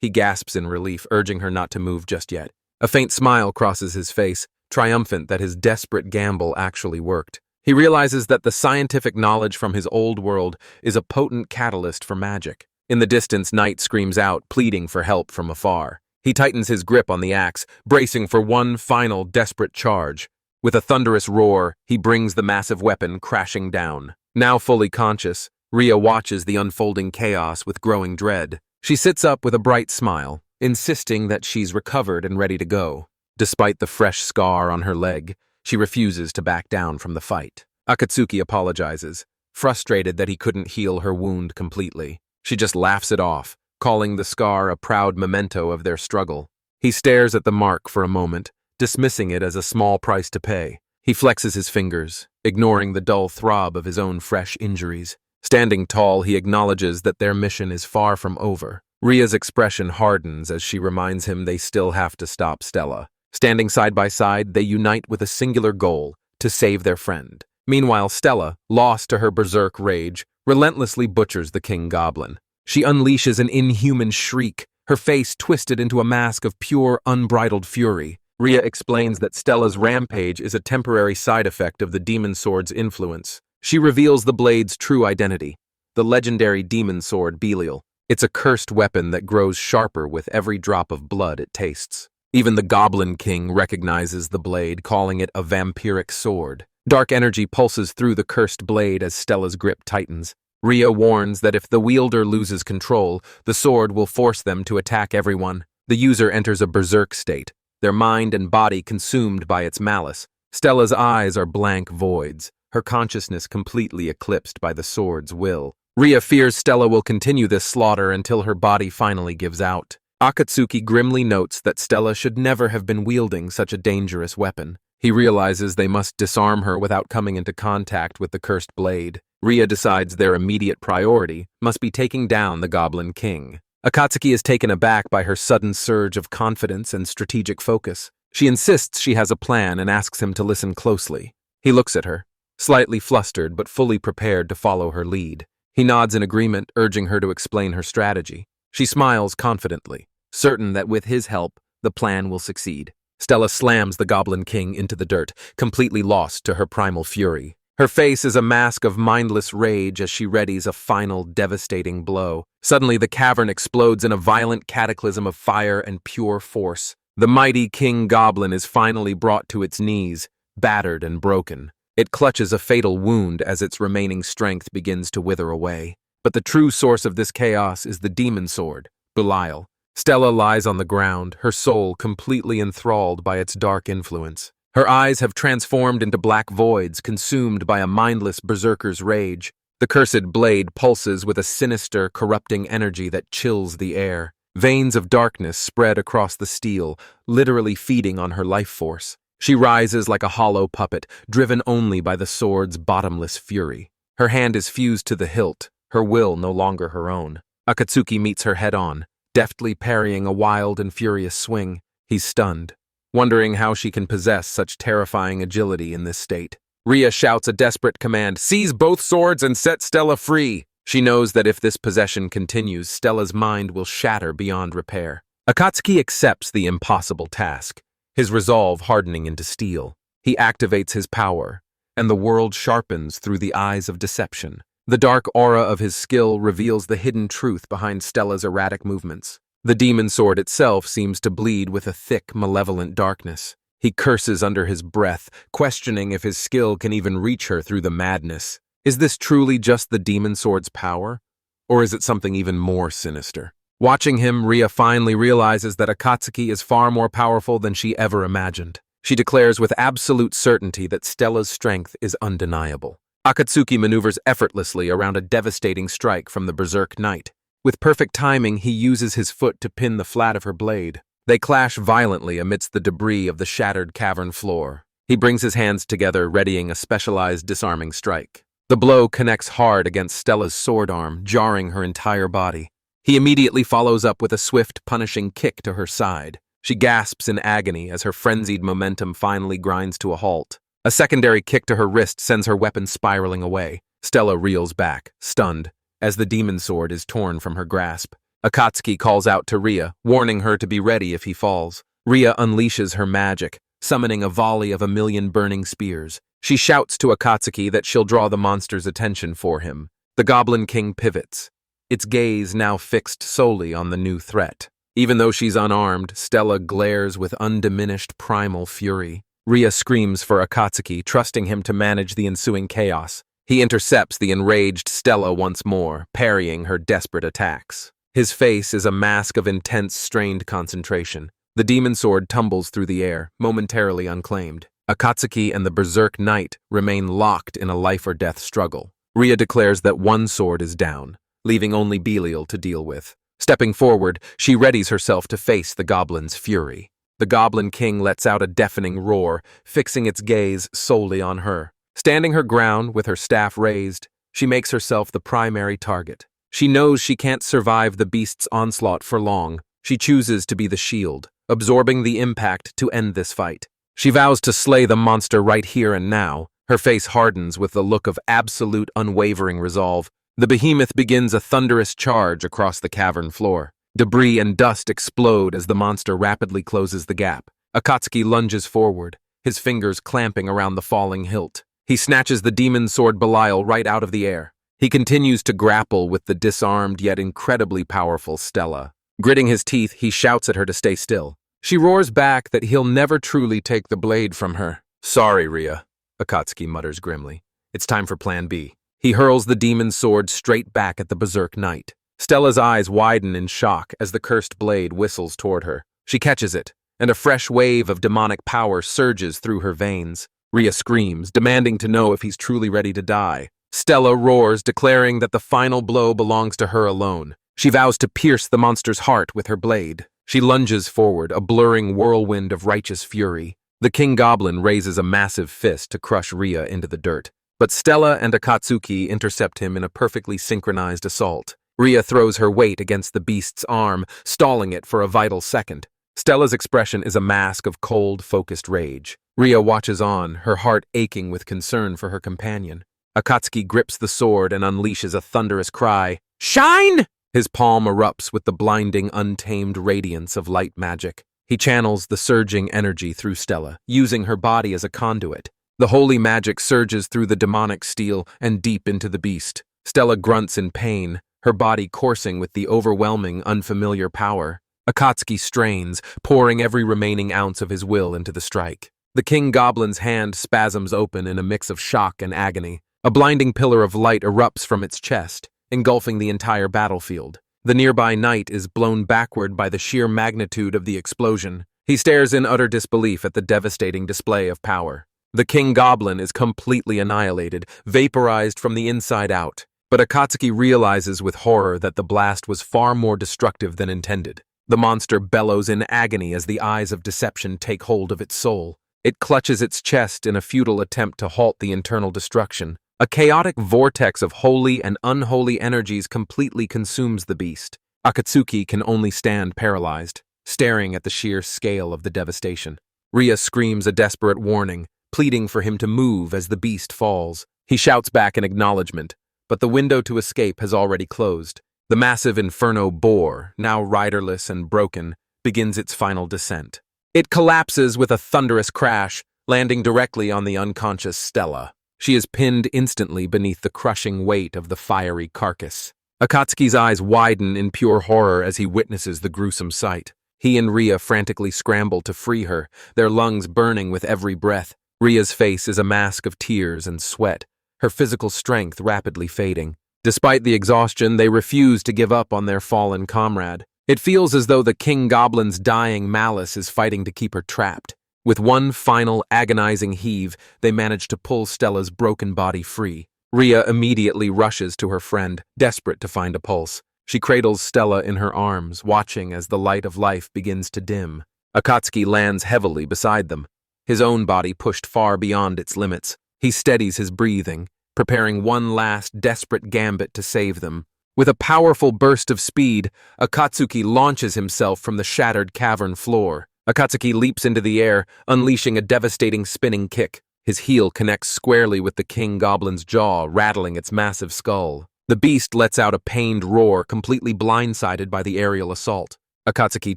He gasps in relief, urging her not to move just yet. A faint smile crosses his face, triumphant that his desperate gamble actually worked. He realizes that the scientific knowledge from his old world is a potent catalyst for magic. In the distance, Night screams out, pleading for help from afar. He tightens his grip on the axe, bracing for one final, desperate charge. With a thunderous roar, he brings the massive weapon crashing down. Now fully conscious, Rhea watches the unfolding chaos with growing dread. She sits up with a bright smile, insisting that she's recovered and ready to go. Despite the fresh scar on her leg, she refuses to back down from the fight. Akatsuki apologizes, frustrated that he couldn't heal her wound completely. She just laughs it off, calling the scar a proud memento of their struggle. He stares at the mark for a moment, dismissing it as a small price to pay. He flexes his fingers, ignoring the dull throb of his own fresh injuries. Standing tall, he acknowledges that their mission is far from over. Rhea's expression hardens as she reminds him they still have to stop Stella. Standing side by side, they unite with a singular goal, to save their friend. Meanwhile, Stella, lost to her berserk rage, relentlessly butchers the king goblin. She unleashes an inhuman shriek, her face twisted into a mask of pure, unbridled fury. Rhea explains that Stella's rampage is a temporary side effect of the demon sword's influence. She reveals the blade's true identity, the legendary demon sword Belial. It's a cursed weapon that grows sharper with every drop of blood it tastes. Even the Goblin King recognizes the blade, calling it a vampiric sword. Dark energy pulses through the cursed blade as Stella's grip tightens. Rhea warns that if the wielder loses control, the sword will force them to attack everyone. The user enters a berserk state, their mind and body consumed by its malice. Stella's eyes are blank voids, her consciousness completely eclipsed by the sword's will. Rhea fears Stella will continue this slaughter until her body finally gives out. Akatsuki grimly notes that Stella should never have been wielding such a dangerous weapon. He realizes they must disarm her without coming into contact with the cursed blade. Rhea decides their immediate priority must be taking down the Goblin King. Akatsuki is taken aback by her sudden surge of confidence and strategic focus. She insists she has a plan and asks him to listen closely. He looks at her, slightly flustered but fully prepared to follow her lead. He nods in agreement, urging her to explain her strategy. She smiles confidently, certain that with his help, the plan will succeed. Stella slams the Goblin King into the dirt, completely lost to her primal fury. Her face is a mask of mindless rage as she readies a final devastating blow. Suddenly, the cavern explodes in a violent cataclysm of fire and pure force. The mighty King Goblin is finally brought to its knees, battered and broken. It clutches a fatal wound as its remaining strength begins to wither away. But the true source of this chaos is the demon sword, Belial. Stella lies on the ground, her soul completely enthralled by its dark influence. Her eyes have transformed into black voids, consumed by a mindless berserker's rage. The cursed blade pulses with a sinister, corrupting energy that chills the air. Veins of darkness spread across the steel, literally feeding on her life force. She rises like a hollow puppet, driven only by the sword's bottomless fury. Her hand is fused to the hilt, her will no longer her own. Akatsuki meets her head-on, deftly parrying a wild and furious swing. He's stunned, wondering how she can possess such terrifying agility in this state. Rhea shouts a desperate command, "Seize both swords and set Stella free!" She knows that if this possession continues, Stella's mind will shatter beyond repair. Akatsuki accepts the impossible task, his resolve hardening into steel. He activates his power, and the world sharpens through the eyes of deception. The dark aura of his skill reveals the hidden truth behind Stella's erratic movements. The demon sword itself seems to bleed with a thick, malevolent darkness. He curses under his breath, questioning if his skill can even reach her through the madness. Is this truly just the demon sword's power? Or is it something even more sinister? Watching him, Rhea finally realizes that Akatsuki is far more powerful than she ever imagined. She declares with absolute certainty that Stella's strength is undeniable. Akatsuki maneuvers effortlessly around a devastating strike from the Berserk Knight. With perfect timing, he uses his foot to pin the flat of her blade. They clash violently amidst the debris of the shattered cavern floor. He brings his hands together, readying a specialized disarming strike. The blow connects hard against Stella's sword arm, jarring her entire body. He immediately follows up with a swift, punishing kick to her side. She gasps in agony as her frenzied momentum finally grinds to a halt. A secondary kick to her wrist sends her weapon spiraling away. Stella reels back, stunned, as the demon sword is torn from her grasp. Akatsuki calls out to Ria, warning her to be ready if he falls. Ria unleashes her magic, summoning a volley of 1,000,000 burning spears. She shouts to Akatsuki that she'll draw the monster's attention for him. The Goblin King pivots, its gaze now fixed solely on the new threat. Even though she's unarmed, Stella glares with undiminished primal fury. Ria screams for Akatsuki, trusting him to manage the ensuing chaos. He intercepts the enraged Stella once more, parrying her desperate attacks. His face is a mask of intense, strained concentration. The demon sword tumbles through the air, momentarily unclaimed. Akatsuki and the Berserk Knight remain locked in a life-or-death struggle. Ria declares that one sword is down, leaving only Belial to deal with. Stepping forward, she readies herself to face the goblin's fury. The Goblin King lets out a deafening roar, fixing its gaze solely on her. Standing her ground with her staff raised, she makes herself the primary target. She knows she can't survive the beast's onslaught for long. She chooses to be the shield, absorbing the impact to end this fight. She vows to slay the monster right here and now. Her face hardens with the look of absolute unwavering resolve. The behemoth begins a thunderous charge across the cavern floor. Debris and dust explode as the monster rapidly closes the gap. Akatsuki lunges forward, his fingers clamping around the falling hilt. He snatches the demon sword Belial right out of the air. He continues to grapple with the disarmed yet incredibly powerful Stella. Gritting his teeth, he shouts at her to stay still. She roars back that he'll never truly take the blade from her. "Sorry, Ria," Akatsuki mutters grimly. "It's time for Plan B." He hurls the demon sword straight back at the Berserk Knight. Stella's eyes widen in shock as the cursed blade whistles toward her. She catches it, and a fresh wave of demonic power surges through her veins. Ria screams, demanding to know if he's truly ready to die. Stella roars, declaring that the final blow belongs to her alone. She vows to pierce the monster's heart with her blade. She lunges forward, a blurring whirlwind of righteous fury. The King Goblin raises a massive fist to crush Ria into the dirt. But Stella and Akatsuki intercept him in a perfectly synchronized assault. Ria throws her weight against the beast's arm, stalling it for a vital second. Stella's expression is a mask of cold, focused rage. Ria watches on, her heart aching with concern for her companion. Akatsuki grips the sword and unleashes a thunderous cry. "Shine!" His palm erupts with the blinding, untamed radiance of light magic. He channels the surging energy through Stella, using her body as a conduit. The holy magic surges through the demonic steel and deep into the beast. Stella grunts in pain, her body coursing with the overwhelming, unfamiliar power. Akatsuki strains, pouring every remaining ounce of his will into the strike. The King Goblin's hand spasms open in a mix of shock and agony. A blinding pillar of light erupts from its chest, engulfing the entire battlefield. The nearby knight is blown backward by the sheer magnitude of the explosion. He stares in utter disbelief at the devastating display of power. The King Goblin is completely annihilated, vaporized from the inside out. But Akatsuki realizes with horror that the blast was far more destructive than intended. The monster bellows in agony as the eyes of deception take hold of its soul. It clutches its chest in a futile attempt to halt the internal destruction. A chaotic vortex of holy and unholy energies completely consumes the beast. Akatsuki can only stand paralyzed, staring at the sheer scale of the devastation. Ria screams a desperate warning, pleading for him to move as the beast falls. He shouts back in acknowledgement, but the window to escape has already closed. The massive inferno boar, now riderless and broken, begins its final descent. It collapses with a thunderous crash, landing directly on the unconscious Stella. She is pinned instantly beneath the crushing weight of the fiery carcass. Akatsuki's eyes widen in pure horror as he witnesses the gruesome sight. He and Ria frantically scramble to free her, their lungs burning with every breath. Ria's face is a mask of tears and sweat, her physical strength rapidly fading. Despite the exhaustion, they refuse to give up on their fallen comrade. It feels as though the King Goblin's dying malice is fighting to keep her trapped. With one final, agonizing heave, they manage to pull Stella's broken body free. Ria immediately rushes to her friend, desperate to find a pulse. She cradles Stella in her arms, watching as the light of life begins to dim. Akatsuki lands heavily beside them. his own body pushed far beyond its limits. He steadies his breathing, preparing one last desperate gambit to save them. With a powerful burst of speed, Akatsuki launches himself from the shattered cavern floor. Akatsuki leaps into the air, unleashing a devastating spinning kick. His heel connects squarely with the king goblin's jaw, rattling its massive skull. The beast lets out a pained roar, completely blindsided by the aerial assault. Akatsuki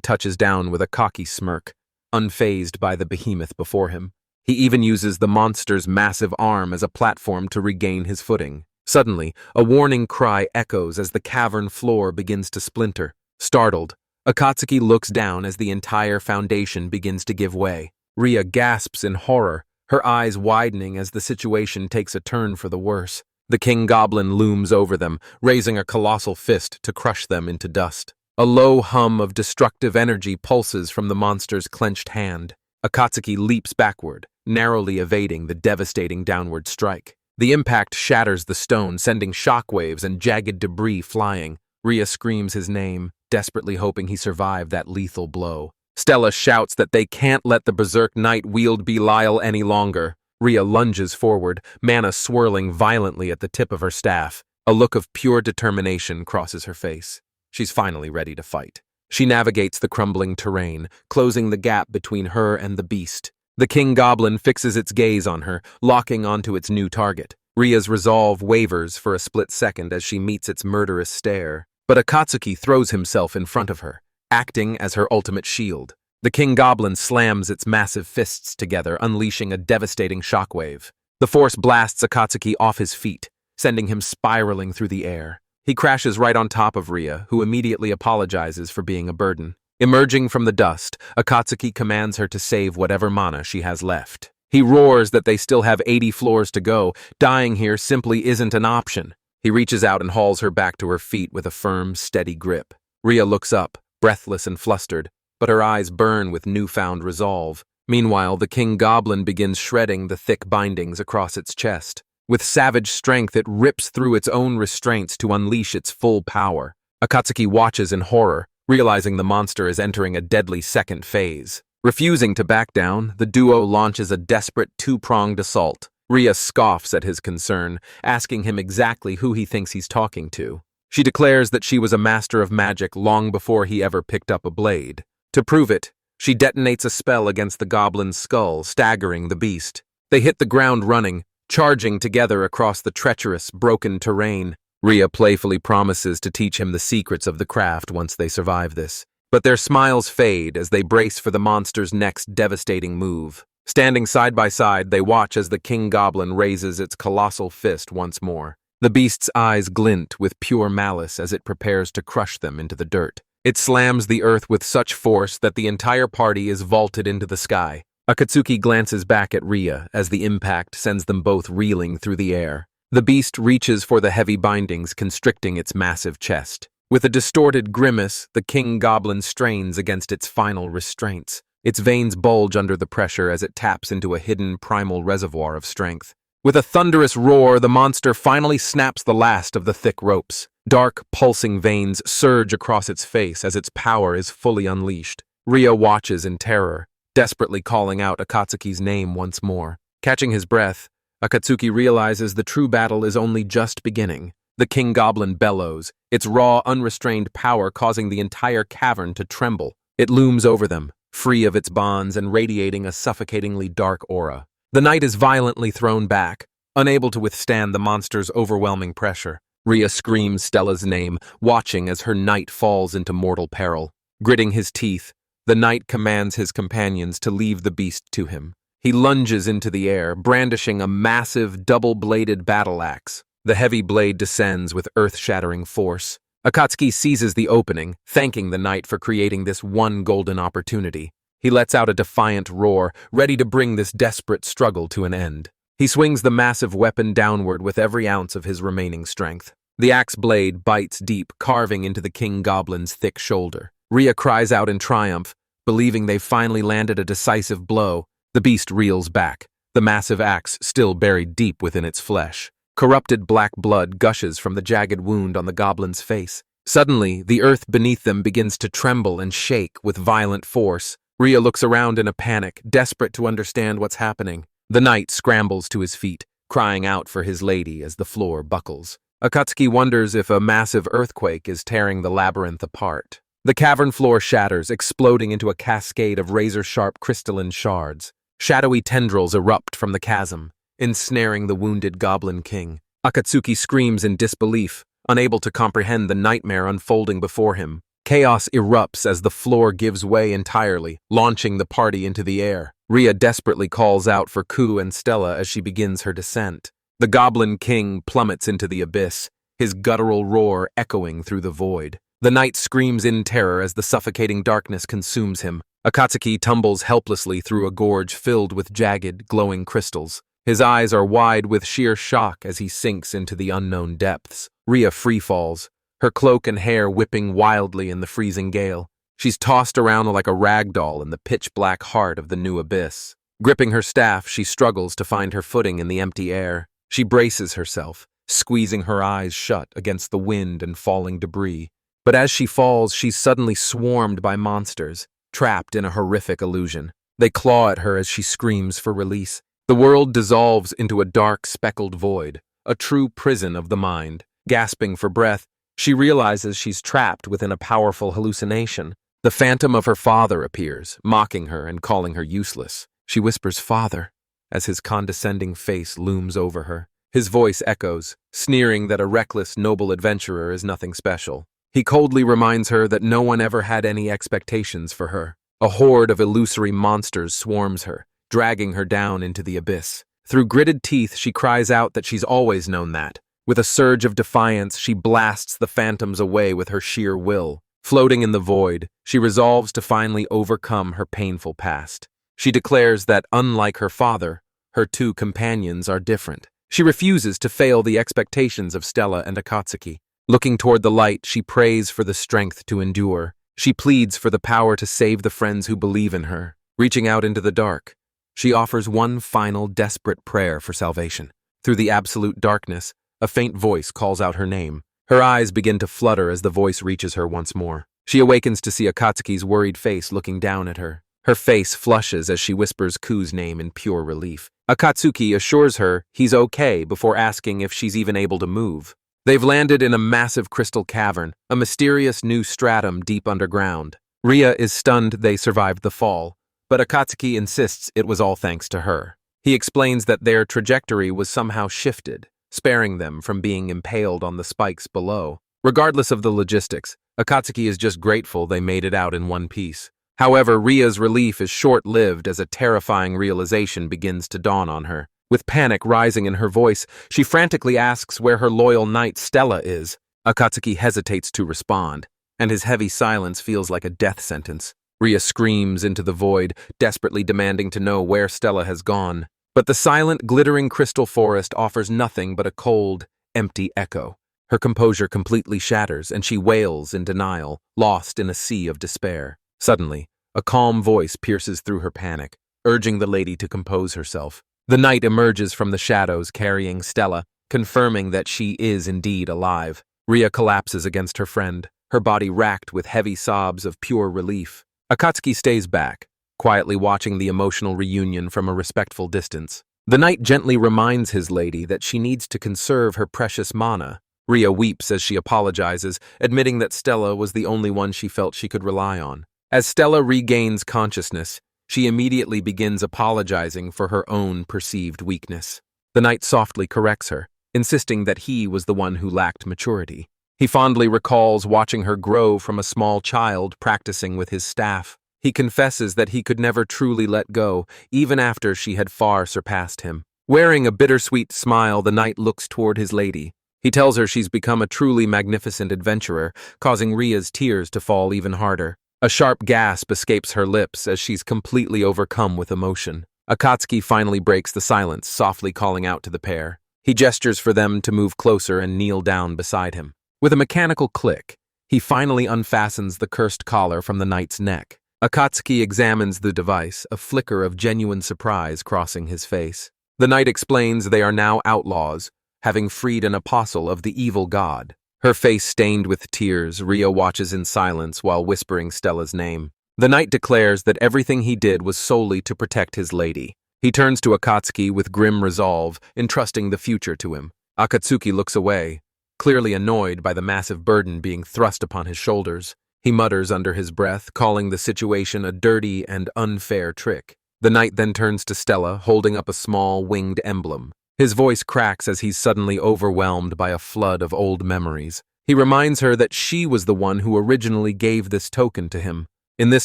touches down with a cocky smirk, unfazed by the behemoth before him. He even uses the monster's massive arm as a platform to regain his footing. Suddenly, a warning cry echoes as the cavern floor begins to splinter. Startled, Akatsuki looks down as the entire foundation begins to give way. Ria gasps in horror, her eyes widening as the situation takes a turn for the worse. The king goblin looms over them, raising a colossal fist to crush them into dust. A low hum of destructive energy pulses from the monster's clenched hand. Akatsuki leaps backward, narrowly evading the devastating downward strike. The impact shatters the stone, sending shockwaves and jagged debris flying. Ria screams his name, desperately hoping he survived that lethal blow. Stella shouts that they can't let the berserk knight wield Belial any longer. Ria lunges forward, mana swirling violently at the tip of her staff. A look of pure determination crosses her face. She's finally ready to fight. She navigates the crumbling terrain, closing the gap between her and the beast. The king goblin fixes its gaze on her, locking onto its new target. Ria's resolve wavers for a split second as she meets its murderous stare. But Akatsuki throws himself in front of her, acting as her ultimate shield. The king goblin slams its massive fists together, unleashing a devastating shockwave. The force blasts Akatsuki off his feet, sending him spiraling through the air. He crashes right on top of Ria, who immediately apologizes for being a burden. Emerging from the dust, Akatsuki commands her to save whatever mana she has left. He roars that they still have 80 floors to go. Dying here simply isn't an option. He reaches out and hauls her back to her feet with a firm, steady grip. Ria looks up, breathless and flustered, but her eyes burn with newfound resolve. Meanwhile, the king goblin begins shredding the thick bindings across its chest. With savage strength, it rips through its own restraints to unleash its full power. Akatsuki watches in horror, realizing the monster is entering a deadly second phase. Refusing to back down, the duo launches a desperate two-pronged assault. Ria scoffs at his concern, asking him exactly who he thinks he's talking to. She declares that she was a master of magic long before he ever picked up a blade. To prove it, she detonates a spell against the goblin's skull, staggering the beast. They hit the ground running, charging together across the treacherous, broken terrain. Ria playfully promises to teach him the secrets of the craft once they survive this. But their smiles fade as they brace for the monster's next devastating move. Standing side by side, they watch as the king goblin raises its colossal fist once more. The beast's eyes glint with pure malice as it prepares to crush them into the dirt. It slams the earth with such force that the entire party is vaulted into the sky. Akatsuki glances back at Ria as the impact sends them both reeling through the air. The beast reaches for the heavy bindings, constricting its massive chest. With a distorted grimace, the king goblin strains against its final restraints. Its veins bulge under the pressure as it taps into a hidden primal reservoir of strength. With a thunderous roar, the monster finally snaps the last of the thick ropes. Dark, pulsing veins surge across its face as its power is fully unleashed. Ria watches in terror, desperately calling out Akatsuki's name once more. Catching his breath, Akatsuki realizes the true battle is only just beginning. The king goblin bellows, its raw, unrestrained power causing the entire cavern to tremble. It looms over them, free of its bonds and radiating a suffocatingly dark aura. The knight is violently thrown back, unable to withstand the monster's overwhelming pressure. Ria screams Stella's name, watching as her knight falls into mortal peril. Gritting his teeth, the knight commands his companions to leave the beast to him. He lunges into the air, brandishing a massive, double-bladed battle axe. The heavy blade descends with earth-shattering force. Akatsuki seizes the opening, thanking the knight for creating this one golden opportunity. He lets out a defiant roar, ready to bring this desperate struggle to an end. He swings the massive weapon downward with every ounce of his remaining strength. The axe blade bites deep, carving into the king goblin's thick shoulder. Ria cries out in triumph, believing they've finally landed a decisive blow. The beast reels back, the massive axe still buried deep within its flesh. Corrupted black blood gushes from the jagged wound on the goblin's face. Suddenly, the earth beneath them begins to tremble and shake with violent force. Ria looks around in a panic, desperate to understand what's happening. The knight scrambles to his feet, crying out for his lady as the floor buckles. Akatsuki wonders if a massive earthquake is tearing the labyrinth apart. The cavern floor shatters, exploding into a cascade of razor-sharp crystalline shards. Shadowy tendrils erupt from the chasm, ensnaring the wounded goblin king. Akatsuki screams in disbelief, unable to comprehend the nightmare unfolding before him. Chaos erupts as the floor gives way entirely, launching the party into the air. Ria desperately calls out for Ku and Stella as she begins her descent. The goblin king plummets into the abyss, his guttural roar echoing through the void. The knight screams in terror as the suffocating darkness consumes him. Akatsuki tumbles helplessly through a gorge filled with jagged, glowing crystals. His eyes are wide with sheer shock as he sinks into the unknown depths. Ria freefalls, her cloak and hair whipping wildly in the freezing gale. She's tossed around like a rag doll in the pitch-black heart of the new abyss. Gripping her staff, she struggles to find her footing in the empty air. She braces herself, squeezing her eyes shut against the wind and falling debris. But as she falls, she's suddenly swarmed by monsters, trapped in a horrific illusion. They claw at her as she screams for release. The world dissolves into a dark, speckled void, a true prison of the mind. Gasping for breath, she realizes she's trapped within a powerful hallucination. The phantom of her father appears, mocking her and calling her useless. She whispers, "Father," as his condescending face looms over her. His voice echoes, sneering that a reckless, noble adventurer is nothing special. He coldly reminds her that no one ever had any expectations for her. A horde of illusory monsters swarms her, dragging her down into the abyss. Through gritted teeth, she cries out that she's always known that. With a surge of defiance, she blasts the phantoms away with her sheer will. Floating in the void, she resolves to finally overcome her painful past. She declares that, unlike her father, her two companions are different. She refuses to fail the expectations of Stella and Akatsuki. Looking toward the light, she prays for the strength to endure. She pleads for the power to save the friends who believe in her. Reaching out into the dark, she offers one final desperate prayer for salvation. Through the absolute darkness, a faint voice calls out her name. Her eyes begin to flutter as the voice reaches her once more. She awakens to see Akatsuki's worried face looking down at her. Her face flushes as she whispers Ku's name in pure relief. Akatsuki assures her he's okay before asking if she's even able to move. They've landed in a massive crystal cavern, a mysterious new stratum deep underground. Ria is stunned they survived the fall, but Akatsuki insists it was all thanks to her. He explains that their trajectory was somehow shifted, sparing them from being impaled on the spikes below. Regardless of the logistics, Akatsuki is just grateful they made it out in one piece. However, Ria's relief is short-lived as a terrifying realization begins to dawn on her. With panic rising in her voice, she frantically asks where her loyal knight Stella is. Akatsuki hesitates to respond, and his heavy silence feels like a death sentence. Ria screams into the void, desperately demanding to know where Stella has gone. But the silent, glittering crystal forest offers nothing but a cold, empty echo. Her composure completely shatters, and she wails in denial, lost in a sea of despair. Suddenly, a calm voice pierces through her panic, urging the lady to compose herself. The knight emerges from the shadows carrying Stella, confirming that she is indeed alive. Ria collapses against her friend, her body racked with heavy sobs of pure relief. Akatsuki stays back, quietly watching the emotional reunion from a respectful distance. The knight gently reminds his lady that she needs to conserve her precious mana. Ria weeps as she apologizes, admitting that Stella was the only one she felt she could rely on. As Stella regains consciousness, she immediately begins apologizing for her own perceived weakness. The knight softly corrects her, insisting that he was the one who lacked maturity. He fondly recalls watching her grow from a small child practicing with his staff. He confesses that he could never truly let go, even after she had far surpassed him. Wearing a bittersweet smile, the knight looks toward his lady. He tells her she's become a truly magnificent adventurer, causing Ria's tears to fall even harder. A sharp gasp escapes her lips as she's completely overcome with emotion. Akatsuki finally breaks the silence, softly calling out to the pair. He gestures for them to move closer and kneel down beside him. With a mechanical click, he finally unfastens the cursed collar from the knight's neck. Akatsuki examines the device, a flicker of genuine surprise crossing his face. The knight explains they are now outlaws, having freed an apostle of the evil god. Her face stained with tears, Ria watches in silence while whispering Stella's name. The knight declares that everything he did was solely to protect his lady. He turns to Akatsuki with grim resolve, entrusting the future to him. Akatsuki looks away, clearly annoyed by the massive burden being thrust upon his shoulders. He mutters under his breath, calling the situation a dirty and unfair trick. The knight then turns to Stella, holding up a small, winged emblem. His voice cracks as he's suddenly overwhelmed by a flood of old memories. He reminds her that she was the one who originally gave this token to him. In this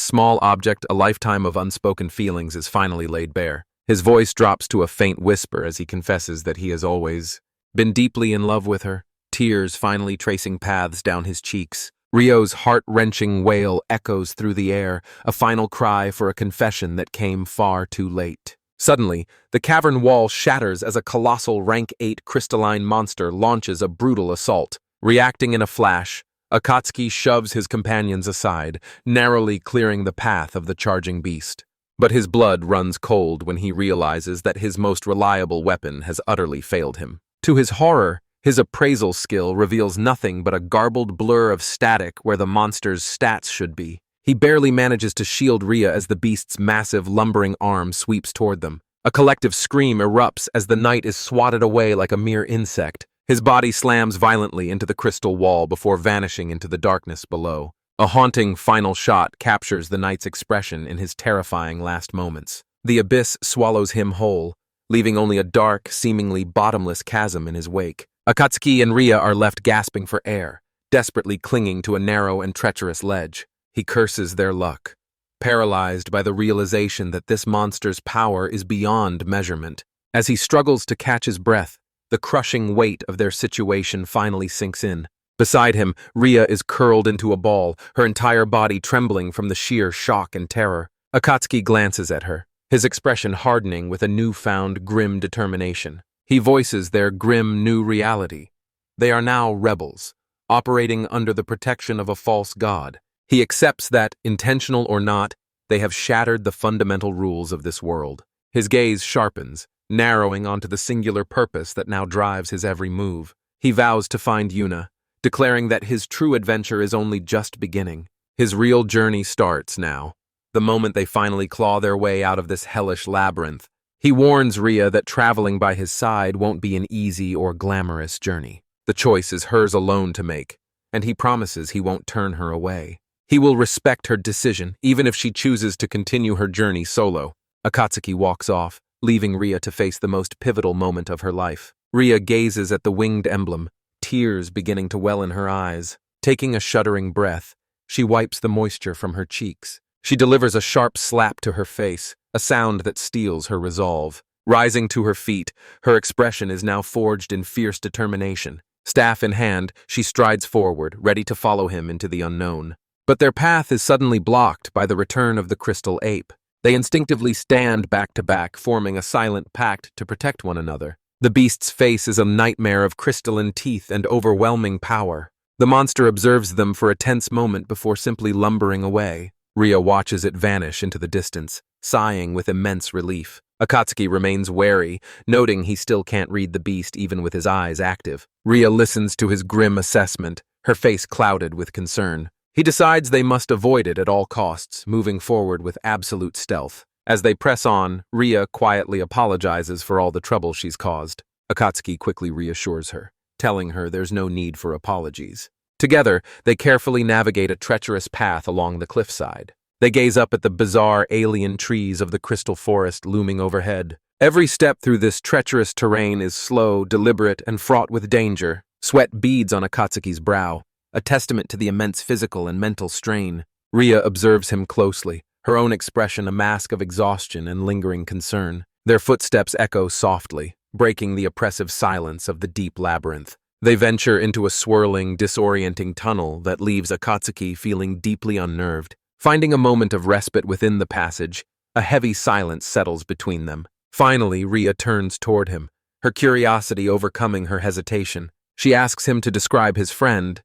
small object, a lifetime of unspoken feelings is finally laid bare. His voice drops to a faint whisper as he confesses that he has always been deeply in love with her, tears finally tracing paths down his cheeks. Ryo's heart-wrenching wail echoes through the air, a final cry for a confession that came far too late. Suddenly, the cavern wall shatters as a colossal rank 8 crystalline monster launches a brutal assault. Reacting in a flash, Akatsuki shoves his companions aside, narrowly clearing the path of the charging beast. But his blood runs cold when he realizes that his most reliable weapon has utterly failed him. To his horror, his appraisal skill reveals nothing but a garbled blur of static where the monster's stats should be. He barely manages to shield Rhea as the beast's massive, lumbering arm sweeps toward them. A collective scream erupts as the knight is swatted away like a mere insect. His body slams violently into the crystal wall before vanishing into the darkness below. A haunting final shot captures the knight's expression in his terrifying last moments. The abyss swallows him whole, leaving only a dark, seemingly bottomless chasm in his wake. Akatsuki and Rhea are left gasping for air, desperately clinging to a narrow and treacherous ledge. He curses their luck, paralyzed by the realization that this monster's power is beyond measurement. As he struggles to catch his breath, the crushing weight of their situation finally sinks in. Beside him, Rhea is curled into a ball, her entire body trembling from the sheer shock and terror. Akatsuki glances at her, his expression hardening with a newfound grim determination. He voices their grim new reality. They are now rebels, operating under the protection of a false god. He accepts that, intentional or not, they have shattered the fundamental rules of this world. His gaze sharpens, narrowing onto the singular purpose that now drives his every move. He vows to find Yuna, declaring that his true adventure is only just beginning. His real journey starts now, the moment they finally claw their way out of this hellish labyrinth. He warns Rhea that traveling by his side won't be an easy or glamorous journey. The choice is hers alone to make, and he promises he won't turn her away. He will respect her decision, even if she chooses to continue her journey solo. Akatsuki walks off, leaving Rhea to face the most pivotal moment of her life. Rhea gazes at the winged emblem, tears beginning to well in her eyes. Taking a shuddering breath, she wipes the moisture from her cheeks. She delivers a sharp slap to her face, a sound that steels her resolve. Rising to her feet, her expression is now forged in fierce determination. Staff in hand, she strides forward, ready to follow him into the unknown. But their path is suddenly blocked by the return of the crystal ape. They instinctively stand back to back, forming a silent pact to protect one another. The beast's face is a nightmare of crystalline teeth and overwhelming power. The monster observes them for a tense moment before simply lumbering away. Rhea watches it vanish into the distance, sighing with immense relief. Akatsuki remains wary, noting he still can't read the beast even with his eyes active. Rhea listens to his grim assessment, her face clouded with concern. He decides they must avoid it at all costs, moving forward with absolute stealth. As they press on, Rhea quietly apologizes for all the trouble she's caused. Akatsuki quickly reassures her, telling her there's no need for apologies. Together, they carefully navigate a treacherous path along the cliffside. They gaze up at the bizarre alien trees of the crystal forest looming overhead. Every step through this treacherous terrain is slow, deliberate, and fraught with danger. Sweat beads on Akatsuki's brow, a testament to the immense physical and mental strain. Rhea observes him closely, her own expression a mask of exhaustion and lingering concern. Their footsteps echo softly, breaking the oppressive silence of the deep labyrinth. They venture into a swirling, disorienting tunnel that leaves Akatsuki feeling deeply unnerved. Finding a moment of respite within the passage, a heavy silence settles between them. Finally, Rhea turns toward him, her curiosity overcoming her hesitation. She asks him to describe his friend.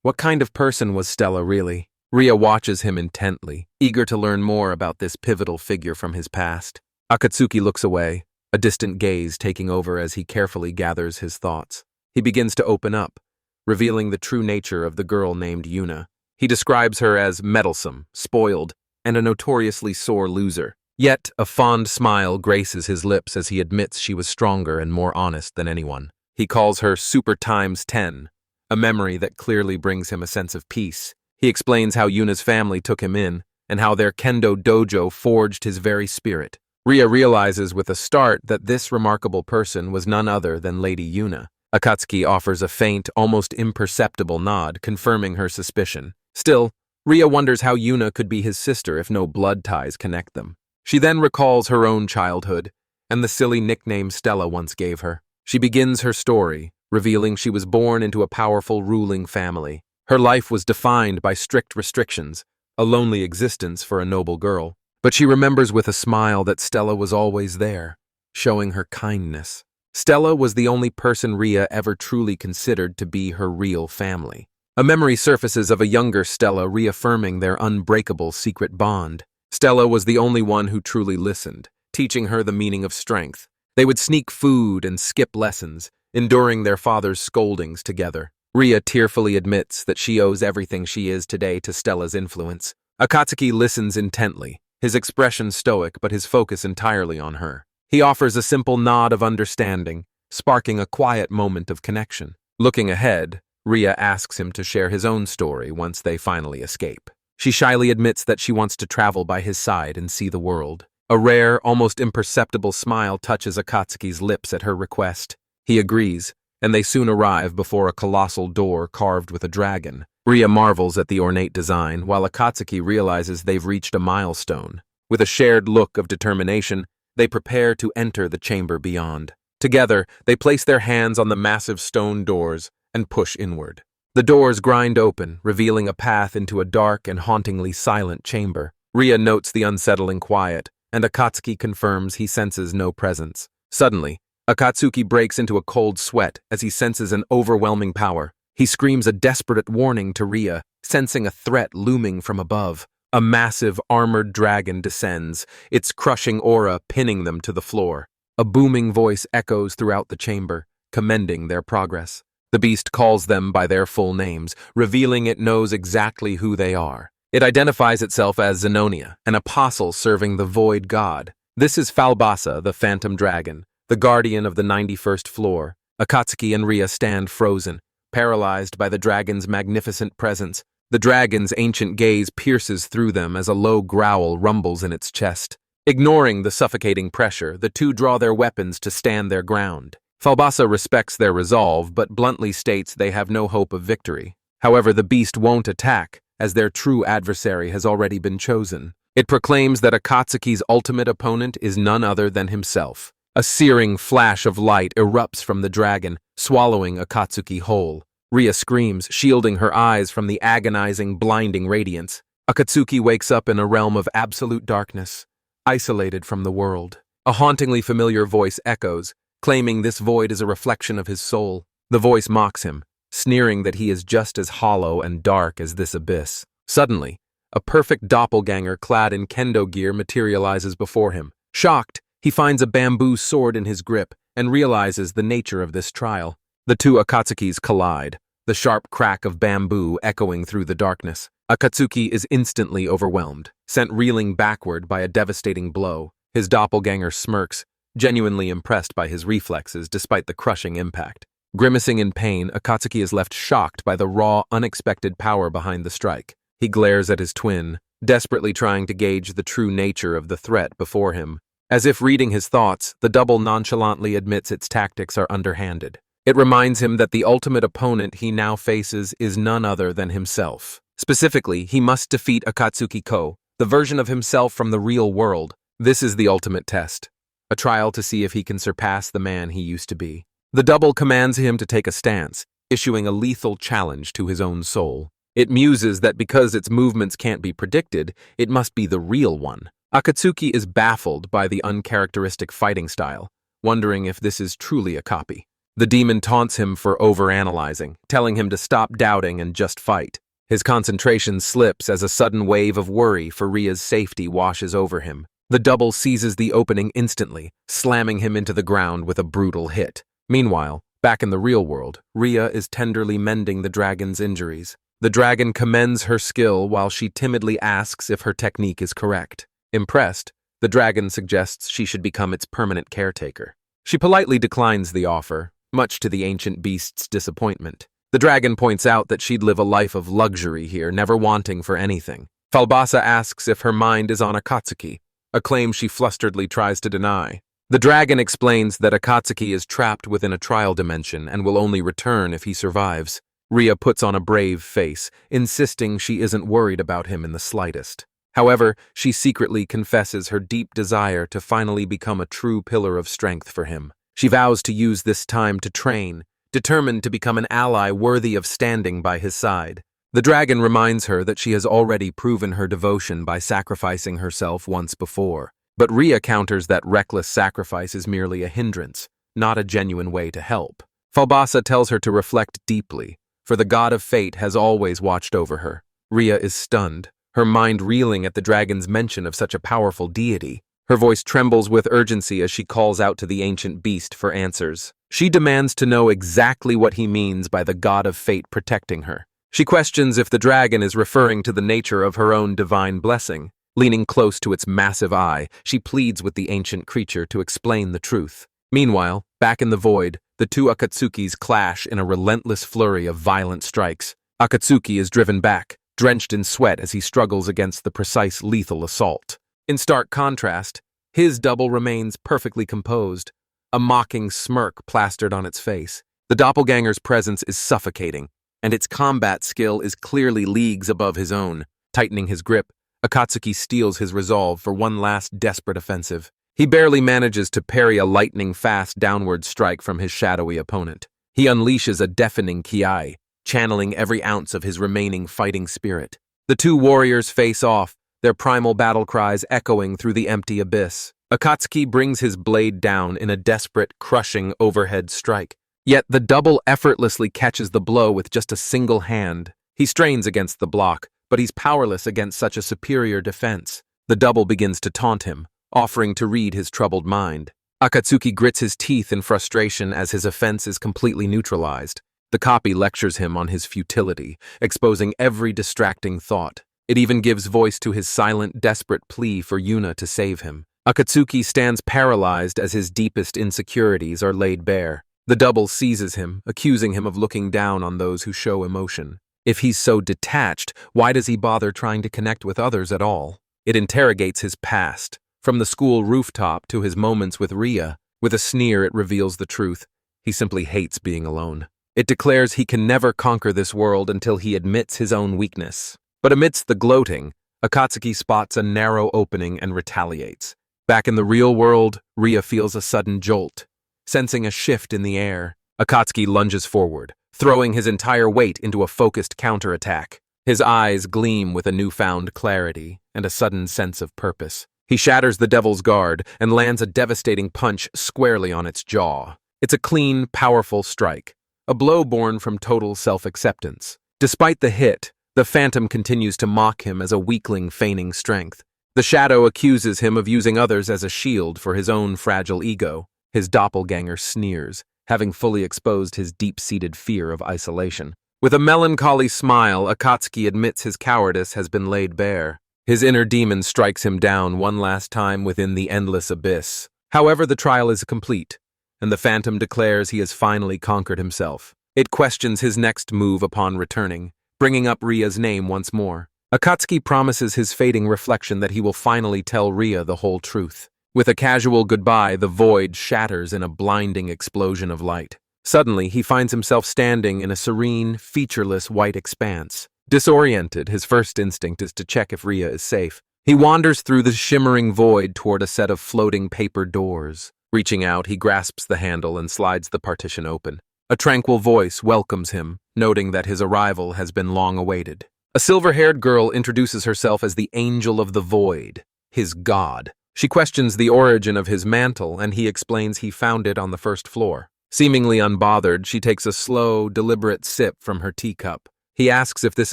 What kind of person was Stella really? Rhea watches him intently, eager to learn more about this pivotal figure from his past. Akatsuki looks away, a distant gaze taking over as he carefully gathers his thoughts. He begins to open up, revealing the true nature of the girl named Yuna. He describes her as meddlesome, spoiled, and a notoriously sore loser. Yet, a fond smile graces his lips as he admits she was stronger and more honest than anyone. He calls her Super Times 10, a memory that clearly brings him a sense of peace. He explains how Yuna's family took him in, and how their kendo dojo forged his very spirit. Ria realizes with a start that this remarkable person was none other than Lady Yuna. Akatsuki offers a faint, almost imperceptible nod, confirming her suspicion. Still, Ria wonders how Yuna could be his sister if no blood ties connect them. She then recalls her own childhood, and the silly nickname Stella once gave her. She begins her story, revealing she was born into a powerful ruling family. Her life was defined by strict restrictions, a lonely existence for a noble girl. But she remembers with a smile that Stella was always there, showing her kindness. Stella was the only person Ria ever truly considered to be her real family. A memory surfaces of a younger Stella reaffirming their unbreakable secret bond. Stella was the only one who truly listened, teaching her the meaning of strength. They would sneak food and skip lessons, enduring their father's scoldings together. Ria tearfully admits that she owes everything she is today to Stella's influence. Akatsuki listens intently, his expression stoic but his focus entirely on her. He offers a simple nod of understanding, sparking a quiet moment of connection. Looking ahead, Ria asks him to share his own story once they finally escape. She shyly admits that she wants to travel by his side and see the world. A rare, almost imperceptible smile touches Akatsuki's lips at her request. He agrees, and they soon arrive before a colossal door carved with a dragon. Ria marvels at the ornate design, while Akatsuki realizes they've reached a milestone. With a shared look of determination, they prepare to enter the chamber beyond. Together, they place their hands on the massive stone doors and push inward. The doors grind open, revealing a path into a dark and hauntingly silent chamber. Ria notes the unsettling quiet, and Akatsuki confirms he senses no presence. Suddenly, Akatsuki breaks into a cold sweat as he senses an overwhelming power. He screams a desperate warning to Ria, sensing a threat looming from above. A massive, armored dragon descends, its crushing aura pinning them to the floor. A booming voice echoes throughout the chamber, commending their progress. The beast calls them by their full names, revealing it knows exactly who they are. It identifies itself as Zenonia, an apostle serving the void god. This is Falbasa, the phantom dragon, the guardian of the 91st floor. Akatsuki and Ria stand frozen, paralyzed by the dragon's magnificent presence. The dragon's ancient gaze pierces through them as a low growl rumbles in its chest. Ignoring the suffocating pressure, the two draw their weapons to stand their ground. Falbasa respects their resolve, but bluntly states they have no hope of victory. However, the beast won't attack, as their true adversary has already been chosen. It proclaims that Akatsuki's ultimate opponent is none other than himself. A searing flash of light erupts from the dragon, swallowing Akatsuki whole. Ria screams, shielding her eyes from the agonizing, blinding radiance. Akatsuki wakes up in a realm of absolute darkness, isolated from the world. A hauntingly familiar voice echoes, claiming this void is a reflection of his soul. The voice mocks him, sneering that he is just as hollow and dark as this abyss. Suddenly, a perfect doppelganger clad in kendo gear materializes before him. Shocked, he finds a bamboo sword in his grip and realizes the nature of this trial. The two Akatsukis collide, the sharp crack of bamboo echoing through the darkness. Akatsuki is instantly overwhelmed, sent reeling backward by a devastating blow. His doppelganger smirks, genuinely impressed by his reflexes despite the crushing impact. Grimacing in pain, Akatsuki is left shocked by the raw, unexpected power behind the strike. He glares at his twin, desperately trying to gauge the true nature of the threat before him. As if reading his thoughts, the double nonchalantly admits its tactics are underhanded. It reminds him that the ultimate opponent he now faces is none other than himself. Specifically, he must defeat Akatsuki Ko, the version of himself from the real world. This is the ultimate test, a trial to see if he can surpass the man he used to be. The double commands him to take a stance, issuing a lethal challenge to his own soul. It muses that because its movements can't be predicted, it must be the real one. Akatsuki is baffled by the uncharacteristic fighting style, wondering if this is truly a copy. The demon taunts him for overanalyzing, telling him to stop doubting and just fight. His concentration slips as a sudden wave of worry for Ria's safety washes over him. The double seizes the opening instantly, slamming him into the ground with a brutal hit. Meanwhile, back in the real world, Ria is tenderly mending the dragon's injuries. The dragon commends her skill while she timidly asks if her technique is correct. Impressed, the dragon suggests she should become its permanent caretaker. She politely declines the offer, much to the ancient beast's disappointment. The dragon points out that she'd live a life of luxury here, never wanting for anything. Falbasa asks if her mind is on Akatsuki, a claim she flusteredly tries to deny. The dragon explains that Akatsuki is trapped within a trial dimension and will only return if he survives. Ria puts on a brave face, insisting she isn't worried about him in the slightest. However, she secretly confesses her deep desire to finally become a true pillar of strength for him. She vows to use this time to train, determined to become an ally worthy of standing by his side. The dragon reminds her that she has already proven her devotion by sacrificing herself once before. But Ria counters that reckless sacrifice is merely a hindrance, not a genuine way to help. Falbasa tells her to reflect deeply, for the god of fate has always watched over her. Ria is stunned, her mind reeling at the dragon's mention of such a powerful deity. Her voice trembles with urgency as she calls out to the ancient beast for answers. She demands to know exactly what he means by the god of fate protecting her. She questions if the dragon is referring to the nature of her own divine blessing. Leaning close to its massive eye, she pleads with the ancient creature to explain the truth. Meanwhile, back in the void, the two Akatsukis clash in a relentless flurry of violent strikes. Akatsuki is driven back, drenched in sweat as he struggles against the precise lethal assault. In stark contrast, his double remains perfectly composed, a mocking smirk plastered on its face. The doppelganger's presence is suffocating, and its combat skill is clearly leagues above his own. Tightening his grip, Akatsuki steels his resolve for one last desperate offensive. He barely manages to parry a lightning-fast downward strike from his shadowy opponent. He unleashes a deafening kiai, channeling every ounce of his remaining fighting spirit. The two warriors face off, their primal battle cries echoing through the empty abyss. Akatsuki brings his blade down in a desperate, crushing overhead strike. Yet the double effortlessly catches the blow with just a single hand. He strains against the block, but he's powerless against such a superior defense. The double begins to taunt him, offering to read his troubled mind. Akatsuki grits his teeth in frustration as his offense is completely neutralized. The copy lectures him on his futility, exposing every distracting thought. It even gives voice to his silent, desperate plea for Yuna to save him. Akatsuki stands paralyzed as his deepest insecurities are laid bare. The double seizes him, accusing him of looking down on those who show emotion. If he's so detached, why does he bother trying to connect with others at all? It interrogates his past, from the school rooftop to his moments with Ria. With a sneer, it reveals the truth. He simply hates being alone. It declares he can never conquer this world until he admits his own weakness. But amidst the gloating, Akatsuki spots a narrow opening and retaliates. Back in the real world, Ria feels a sudden jolt. Sensing a shift in the air, Akatsuki lunges forward, throwing his entire weight into a focused counterattack. His eyes gleam with a newfound clarity and a sudden sense of purpose. He shatters the devil's guard and lands a devastating punch squarely on its jaw. It's a clean, powerful strike, a blow born from total self-acceptance. Despite the hit, the Phantom continues to mock him as a weakling feigning strength. The Shadow accuses him of using others as a shield for his own fragile ego. His doppelganger sneers, having fully exposed his deep-seated fear of isolation. With a melancholy smile, Akatsuki admits his cowardice has been laid bare. His inner demon strikes him down one last time within the endless abyss. However, the trial is complete, and the Phantom declares he has finally conquered himself. It questions his next move upon returning, bringing up Ria's name once more. Akatsuki promises his fading reflection that he will finally tell Ria the whole truth. With a casual goodbye, the void shatters in a blinding explosion of light. Suddenly, he finds himself standing in a serene, featureless white expanse. Disoriented, his first instinct is to check if Ria is safe. He wanders through the shimmering void toward a set of floating paper doors. Reaching out, he grasps the handle and slides the partition open. A tranquil voice welcomes him, noting that his arrival has been long awaited. A silver-haired girl introduces herself as the Angel of the Void, his god. She questions the origin of his mantle, and he explains he found it on the first floor. Seemingly unbothered, she takes a slow, deliberate sip from her teacup. He asks if this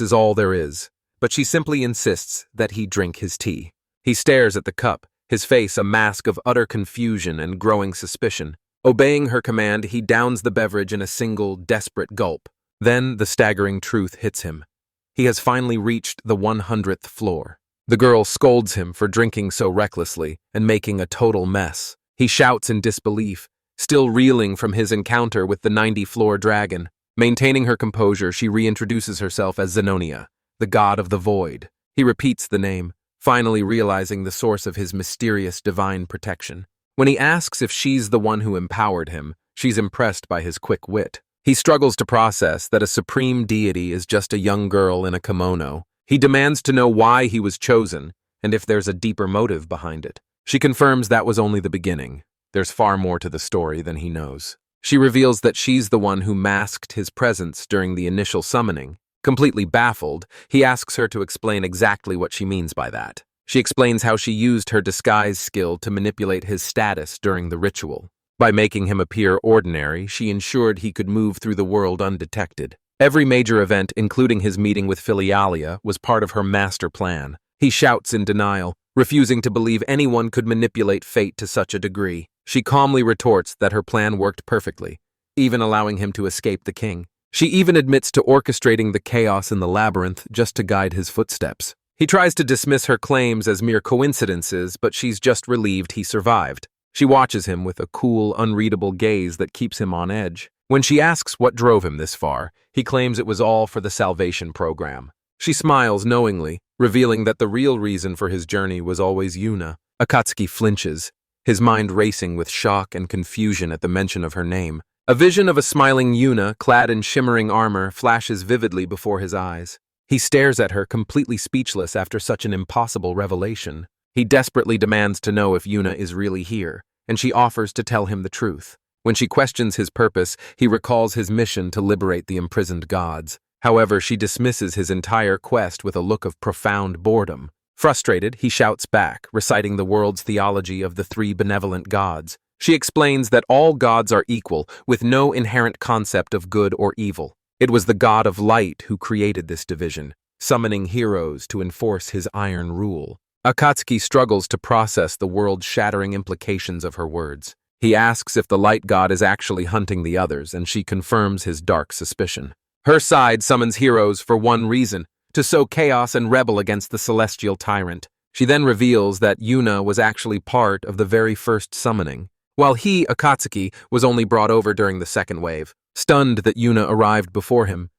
is all there is, but she simply insists that he drink his tea. He stares at the cup, his face a mask of utter confusion and growing suspicion. Obeying her command, he downs the beverage in a single, desperate gulp. Then the staggering truth hits him. He has finally reached the 100th floor. The girl scolds him for drinking so recklessly and making a total mess. He shouts in disbelief, still reeling from his encounter with the 90-floor dragon. Maintaining her composure, she reintroduces herself as Zenonia, the god of the void. He repeats the name, finally realizing the source of his mysterious divine protection. When he asks if she's the one who empowered him, she's impressed by his quick wit. He struggles to process that a supreme deity is just a young girl in a kimono. He demands to know why he was chosen, and if there's a deeper motive behind it. She confirms that was only the beginning. There's far more to the story than he knows. She reveals that she's the one who masked his presence during the initial summoning. Completely baffled, he asks her to explain exactly what she means by that. She explains how she used her disguise skill to manipulate his status during the ritual. By making him appear ordinary, she ensured he could move through the world undetected. Every major event, including his meeting with Filialia, was part of her master plan. He shouts in denial, refusing to believe anyone could manipulate fate to such a degree. She calmly retorts that her plan worked perfectly, even allowing him to escape the king. She even admits to orchestrating the chaos in the labyrinth just to guide his footsteps. He tries to dismiss her claims as mere coincidences, but she's just relieved he survived. She watches him with a cool, unreadable gaze that keeps him on edge. When she asks what drove him this far, he claims it was all for the salvation program. She smiles knowingly, revealing that the real reason for his journey was always Yuna. Akatsuki flinches, his mind racing with shock and confusion at the mention of her name. A vision of a smiling Yuna, clad in shimmering armor, flashes vividly before his eyes. He stares at her, completely speechless after such an impossible revelation. He desperately demands to know if Yuna is really here, and she offers to tell him the truth. When she questions his purpose, he recalls his mission to liberate the imprisoned gods. However, she dismisses his entire quest with a look of profound boredom. Frustrated, he shouts back, reciting the world's theology of the three benevolent gods. She explains that all gods are equal, with no inherent concept of good or evil. It was the god of light who created this division, summoning heroes to enforce his iron rule. Akatsuki struggles to process the world-shattering implications of her words. He asks if the light god is actually hunting the others, and she confirms his dark suspicion. Her side summons heroes for one reason: to sow chaos and rebel against the celestial tyrant. She then reveals that Yuna was actually part of the very first summoning, while he, Akatsuki, was only brought over during the second wave. Stunned that Yuna arrived before him,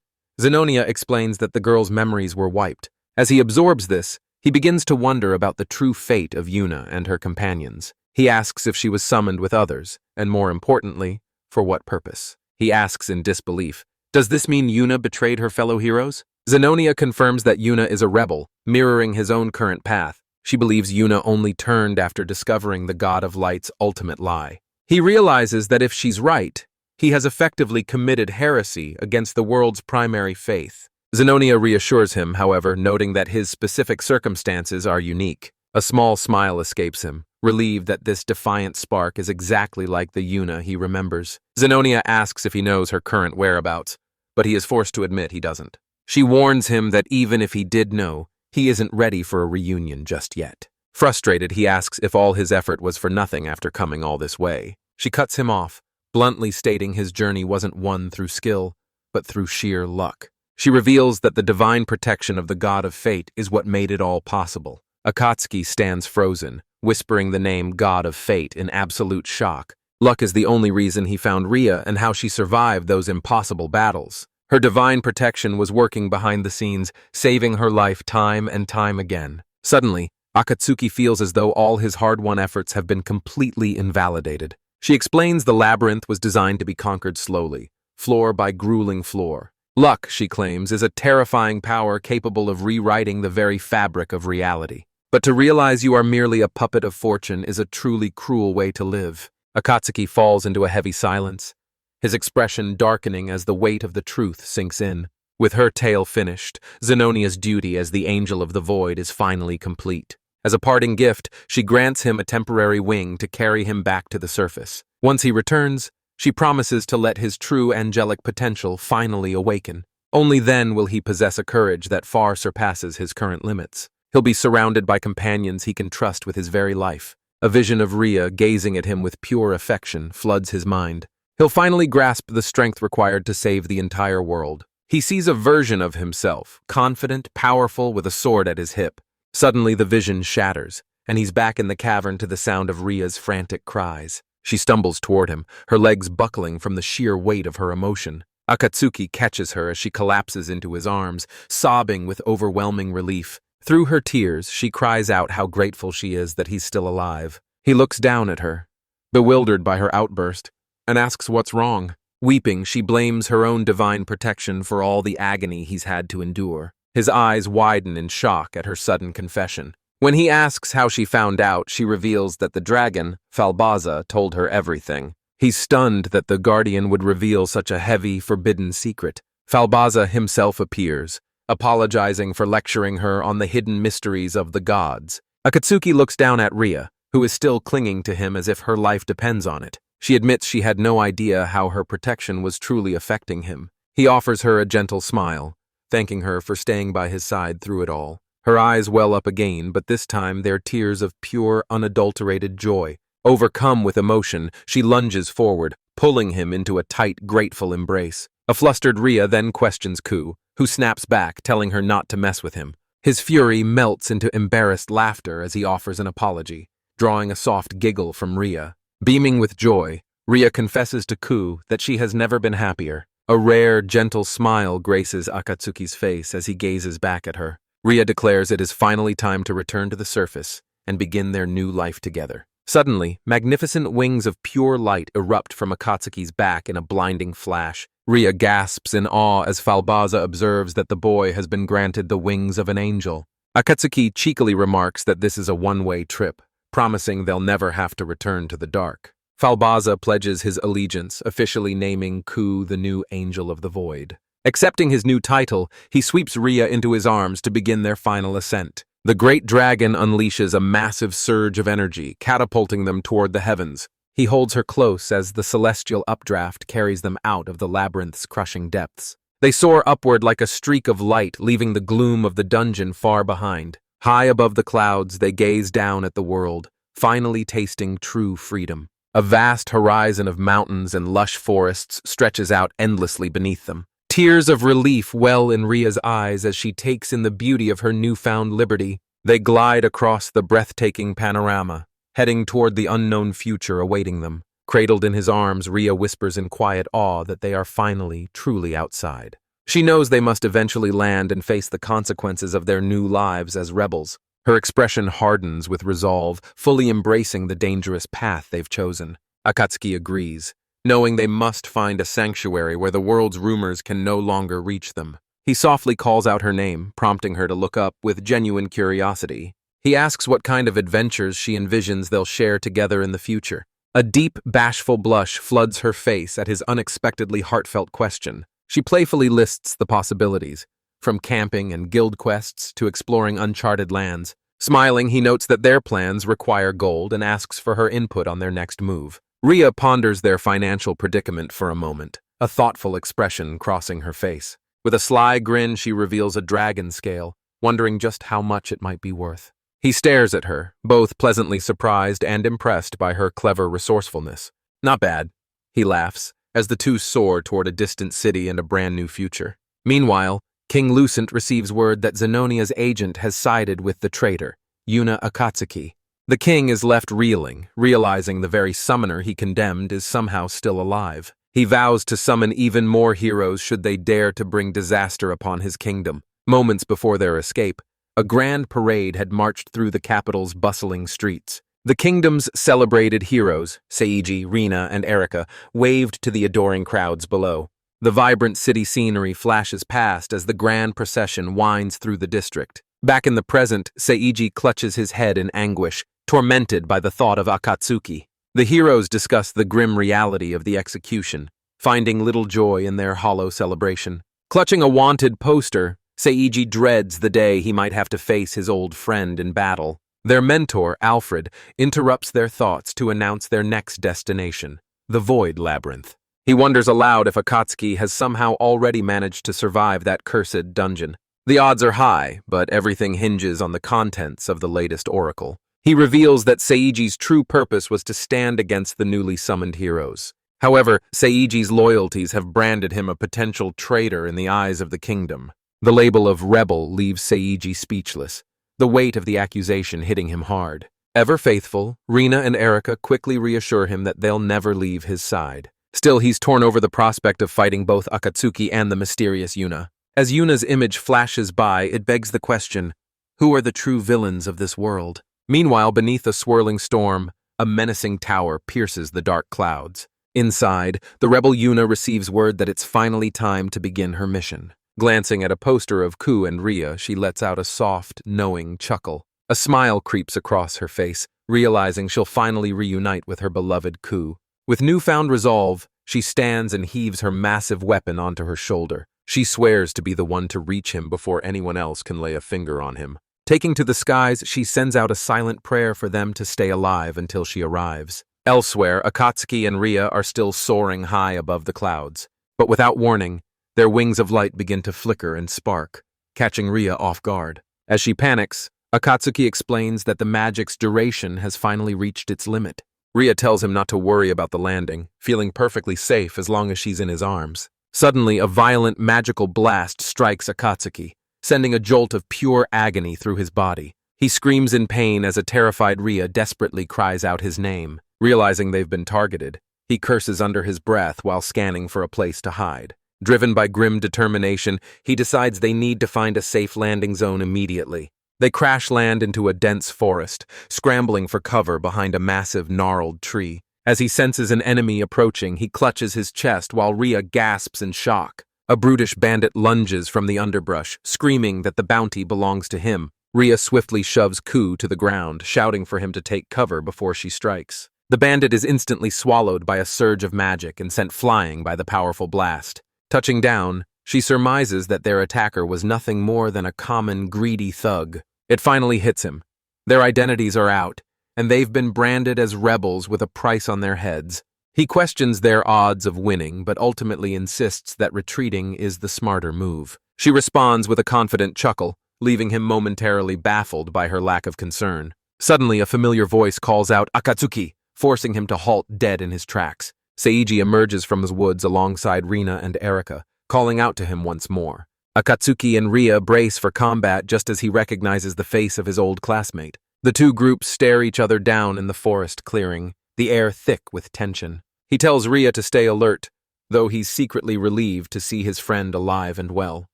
Zenonia explains that the girl's memories were wiped. As he absorbs this, he begins to wonder about the true fate of Yuna and her companions. He asks if she was summoned with others, and more importantly, for what purpose. He asks in disbelief, does this mean Yuna betrayed her fellow heroes? Zenonia confirms that Yuna is a rebel, mirroring his own current path. She believes Yuna only turned after discovering the God of Light's ultimate lie. He realizes that if she's right, he has effectively committed heresy against the world's primary faith. Zenonia reassures him, however, noting that his specific circumstances are unique. A small smile escapes him, relieved that this defiant spark is exactly like the Yuna he remembers. Zenonia asks if he knows her current whereabouts, but he is forced to admit he doesn't. She warns him that even if he did know, he isn't ready for a reunion just yet. Frustrated, he asks if all his effort was for nothing after coming all this way. She cuts him off, bluntly stating his journey wasn't won through skill, but through sheer luck. She reveals that the divine protection of the god of fate is what made it all possible. Akatsuki stands frozen, whispering the name God of Fate in absolute shock. Luck is the only reason he found Ria and how she survived those impossible battles. Her divine protection was working behind the scenes, saving her life time and time again. Suddenly, Akatsuki feels as though all his hard-won efforts have been completely invalidated. She explains the labyrinth was designed to be conquered slowly, floor by grueling floor. Luck, she claims, is a terrifying power capable of rewriting the very fabric of reality. But to realize you are merely a puppet of fortune is a truly cruel way to live. Akatsuki falls into a heavy silence, his expression darkening as the weight of the truth sinks in. With her tale finished, Zenonia's duty as the Angel of the Void is finally complete. As a parting gift, she grants him a temporary wing to carry him back to the surface. Once he returns, she promises to let his true angelic potential finally awaken. Only then will he possess a courage that far surpasses his current limits. He'll be surrounded by companions he can trust with his very life. A vision of Ria gazing at him with pure affection floods his mind. He'll finally grasp the strength required to save the entire world. He sees a version of himself, confident, powerful, with a sword at his hip. Suddenly the vision shatters, and he's back in the cavern to the sound of Ria's frantic cries. She stumbles toward him, her legs buckling from the sheer weight of her emotion. Akatsuki catches her as she collapses into his arms, sobbing with overwhelming relief. Through her tears, she cries out how grateful she is that he's still alive. He looks down at her, bewildered by her outburst, and asks what's wrong. Weeping, she blames her own divine protection for all the agony he's had to endure. His eyes widen in shock at her sudden confession. When he asks how she found out, she reveals that the dragon, Falbaza, told her everything. He's stunned that the guardian would reveal such a heavy, forbidden secret. Falbaza himself appears, apologizing for lecturing her on the hidden mysteries of the gods. Akatsuki looks down at Ria, who is still clinging to him as if her life depends on it. She admits she had no idea how her protection was truly affecting him. He offers her a gentle smile, thanking her for staying by his side through it all. Her eyes well up again, but this time they're tears of pure, unadulterated joy. Overcome with emotion, she lunges forward, pulling him into a tight, grateful embrace. A flustered Ria then questions Ku, who snaps back, telling her not to mess with him. His fury melts into embarrassed laughter as he offers an apology, drawing a soft giggle from Ria. Beaming with joy, Ria confesses to Ku that she has never been happier. A rare, gentle smile graces Akatsuki's face as he gazes back at her. Ria declares it is finally time to return to the surface and begin their new life together. Suddenly, magnificent wings of pure light erupt from Akatsuki's back in a blinding flash. Ria gasps in awe as Falbaza observes that the boy has been granted the wings of an angel. Akatsuki cheekily remarks that this is a one-way trip, promising they'll never have to return to the dark. Falbaza pledges his allegiance, officially naming Ku the new Angel of the Void. Accepting his new title, he sweeps Ria into his arms to begin their final ascent. The great dragon unleashes a massive surge of energy, catapulting them toward the heavens. He holds her close as the celestial updraft carries them out of the labyrinth's crushing depths. They soar upward like a streak of light, leaving the gloom of the dungeon far behind. High above the clouds, they gaze down at the world, finally tasting true freedom. A vast horizon of mountains and lush forests stretches out endlessly beneath them. Tears of relief well in Ria's eyes as she takes in the beauty of her newfound liberty. They glide across the breathtaking panorama, heading toward the unknown future awaiting them. Cradled in his arms, Ria whispers in quiet awe that they are finally, truly outside. She knows they must eventually land and face the consequences of their new lives as rebels. Her expression hardens with resolve, fully embracing the dangerous path they've chosen. Akatsuki agrees, knowing they must find a sanctuary where the world's rumors can no longer reach them. He softly calls out her name, prompting her to look up with genuine curiosity. He asks what kind of adventures she envisions they'll share together in the future. A deep, bashful blush floods her face at his unexpectedly heartfelt question. She playfully lists the possibilities, from camping and guild quests to exploring uncharted lands. Smiling, he notes that their plans require gold and asks for her input on their next move. Ria ponders their financial predicament for a moment, a thoughtful expression crossing her face. With a sly grin, she reveals a dragon scale, wondering just how much it might be worth. He stares at her, both pleasantly surprised and impressed by her clever resourcefulness. Not bad, he laughs, as the two soar toward a distant city and a brand new future. Meanwhile, King Lucent receives word that Zenonia's agent has sided with the traitor, Yuna Akatsuki. The king is left reeling, realizing the very summoner he condemned is somehow still alive. He vows to summon even more heroes should they dare to bring disaster upon his kingdom. Moments before their escape, a grand parade had marched through the capital's bustling streets. The kingdom's celebrated heroes, Seiji, Rina, and Erika, waved to the adoring crowds below. The vibrant city scenery flashes past as the grand procession winds through the district. Back in the present, Seiji clutches his head in anguish, tormented by the thought of Akatsuki. The heroes discuss the grim reality of the execution, finding little joy in their hollow celebration. Clutching a wanted poster, Seiji dreads the day he might have to face his old friend in battle. Their mentor, Alfred, interrupts their thoughts to announce their next destination, the Void Labyrinth. He wonders aloud if Akatsuki has somehow already managed to survive that cursed dungeon. The odds are high, but everything hinges on the contents of the latest oracle. He reveals that Seiji's true purpose was to stand against the newly summoned heroes. However, Seiji's loyalties have branded him a potential traitor in the eyes of the kingdom. The label of rebel leaves Seiji speechless, the weight of the accusation hitting him hard. Ever faithful, Rina and Erika quickly reassure him that they'll never leave his side. Still, he's torn over the prospect of fighting both Akatsuki and the mysterious Yuna. As Yuna's image flashes by, it begs the question, who are the true villains of this world? Meanwhile, beneath a swirling storm, a menacing tower pierces the dark clouds. Inside, the rebel Yuna receives word that it's finally time to begin her mission. Glancing at a poster of Ku and Ria, she lets out a soft, knowing chuckle. A smile creeps across her face, realizing she'll finally reunite with her beloved Ku. With newfound resolve, she stands and heaves her massive weapon onto her shoulder. She swears to be the one to reach him before anyone else can lay a finger on him. Taking to the skies, she sends out a silent prayer for them to stay alive until she arrives. Elsewhere, Akatsuki and Ria are still soaring high above the clouds. But without warning, their wings of light begin to flicker and spark, catching Ria off guard. As she panics, Akatsuki explains that the magic's duration has finally reached its limit. Ria tells him not to worry about the landing, feeling perfectly safe as long as she's in his arms. Suddenly, a violent magical blast strikes Akatsuki, sending a jolt of pure agony through his body. He screams in pain as a terrified Ria desperately cries out his name. Realizing they've been targeted, he curses under his breath while scanning for a place to hide. Driven by grim determination, he decides they need to find a safe landing zone immediately. They crash land into a dense forest, scrambling for cover behind a massive, gnarled tree. As he senses an enemy approaching, he clutches his chest while Ria gasps in shock. A brutish bandit lunges from the underbrush, screaming that the bounty belongs to him. Ria swiftly shoves Ku to the ground, shouting for him to take cover before she strikes. The bandit is instantly swallowed by a surge of magic and sent flying by the powerful blast. Touching down, she surmises that their attacker was nothing more than a common, greedy thug. It finally hits him. Their identities are out, and they've been branded as rebels with a price on their heads. He questions their odds of winning, but ultimately insists that retreating is the smarter move. She responds with a confident chuckle, leaving him momentarily baffled by her lack of concern. Suddenly, a familiar voice calls out Akatsuki, forcing him to halt dead in his tracks. Seiji emerges from his woods alongside Rina and Erika, calling out to him once more. Akatsuki and Ria brace for combat just as he recognizes the face of his old classmate. The two groups stare each other down in the forest clearing, the air thick with tension. He tells Ria to stay alert, though he's secretly relieved to see his friend alive and well.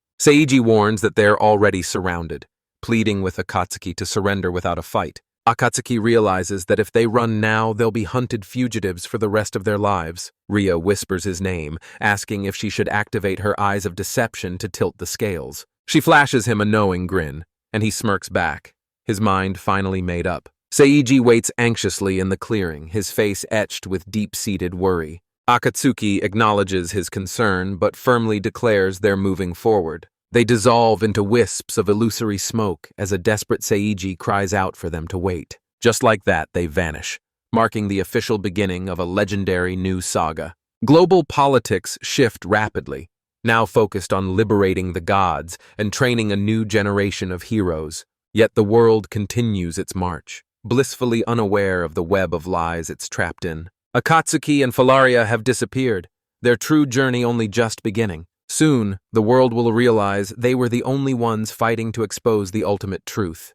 Seiji warns that they're already surrounded, pleading with Akatsuki to surrender without a fight. Akatsuki realizes that if they run now, they'll be hunted fugitives for the rest of their lives. Ria whispers his name, asking if she should activate her eyes of deception to tilt the scales. She flashes him a knowing grin, and he smirks back, his mind finally made up. Seiji waits anxiously in the clearing, his face etched with deep-seated worry. Akatsuki acknowledges his concern, but firmly declares they're moving forward. They dissolve into wisps of illusory smoke as a desperate Seiji cries out for them to wait. Just like that, they vanish, marking the official beginning of a legendary new saga. Global politics shift rapidly, now focused on liberating the gods and training a new generation of heroes. Yet the world continues its march, blissfully unaware of the web of lies it's trapped in. Akatsuki and Falaria have disappeared, their true journey only just beginning. Soon, the world will realize they were the only ones fighting to expose the ultimate truth.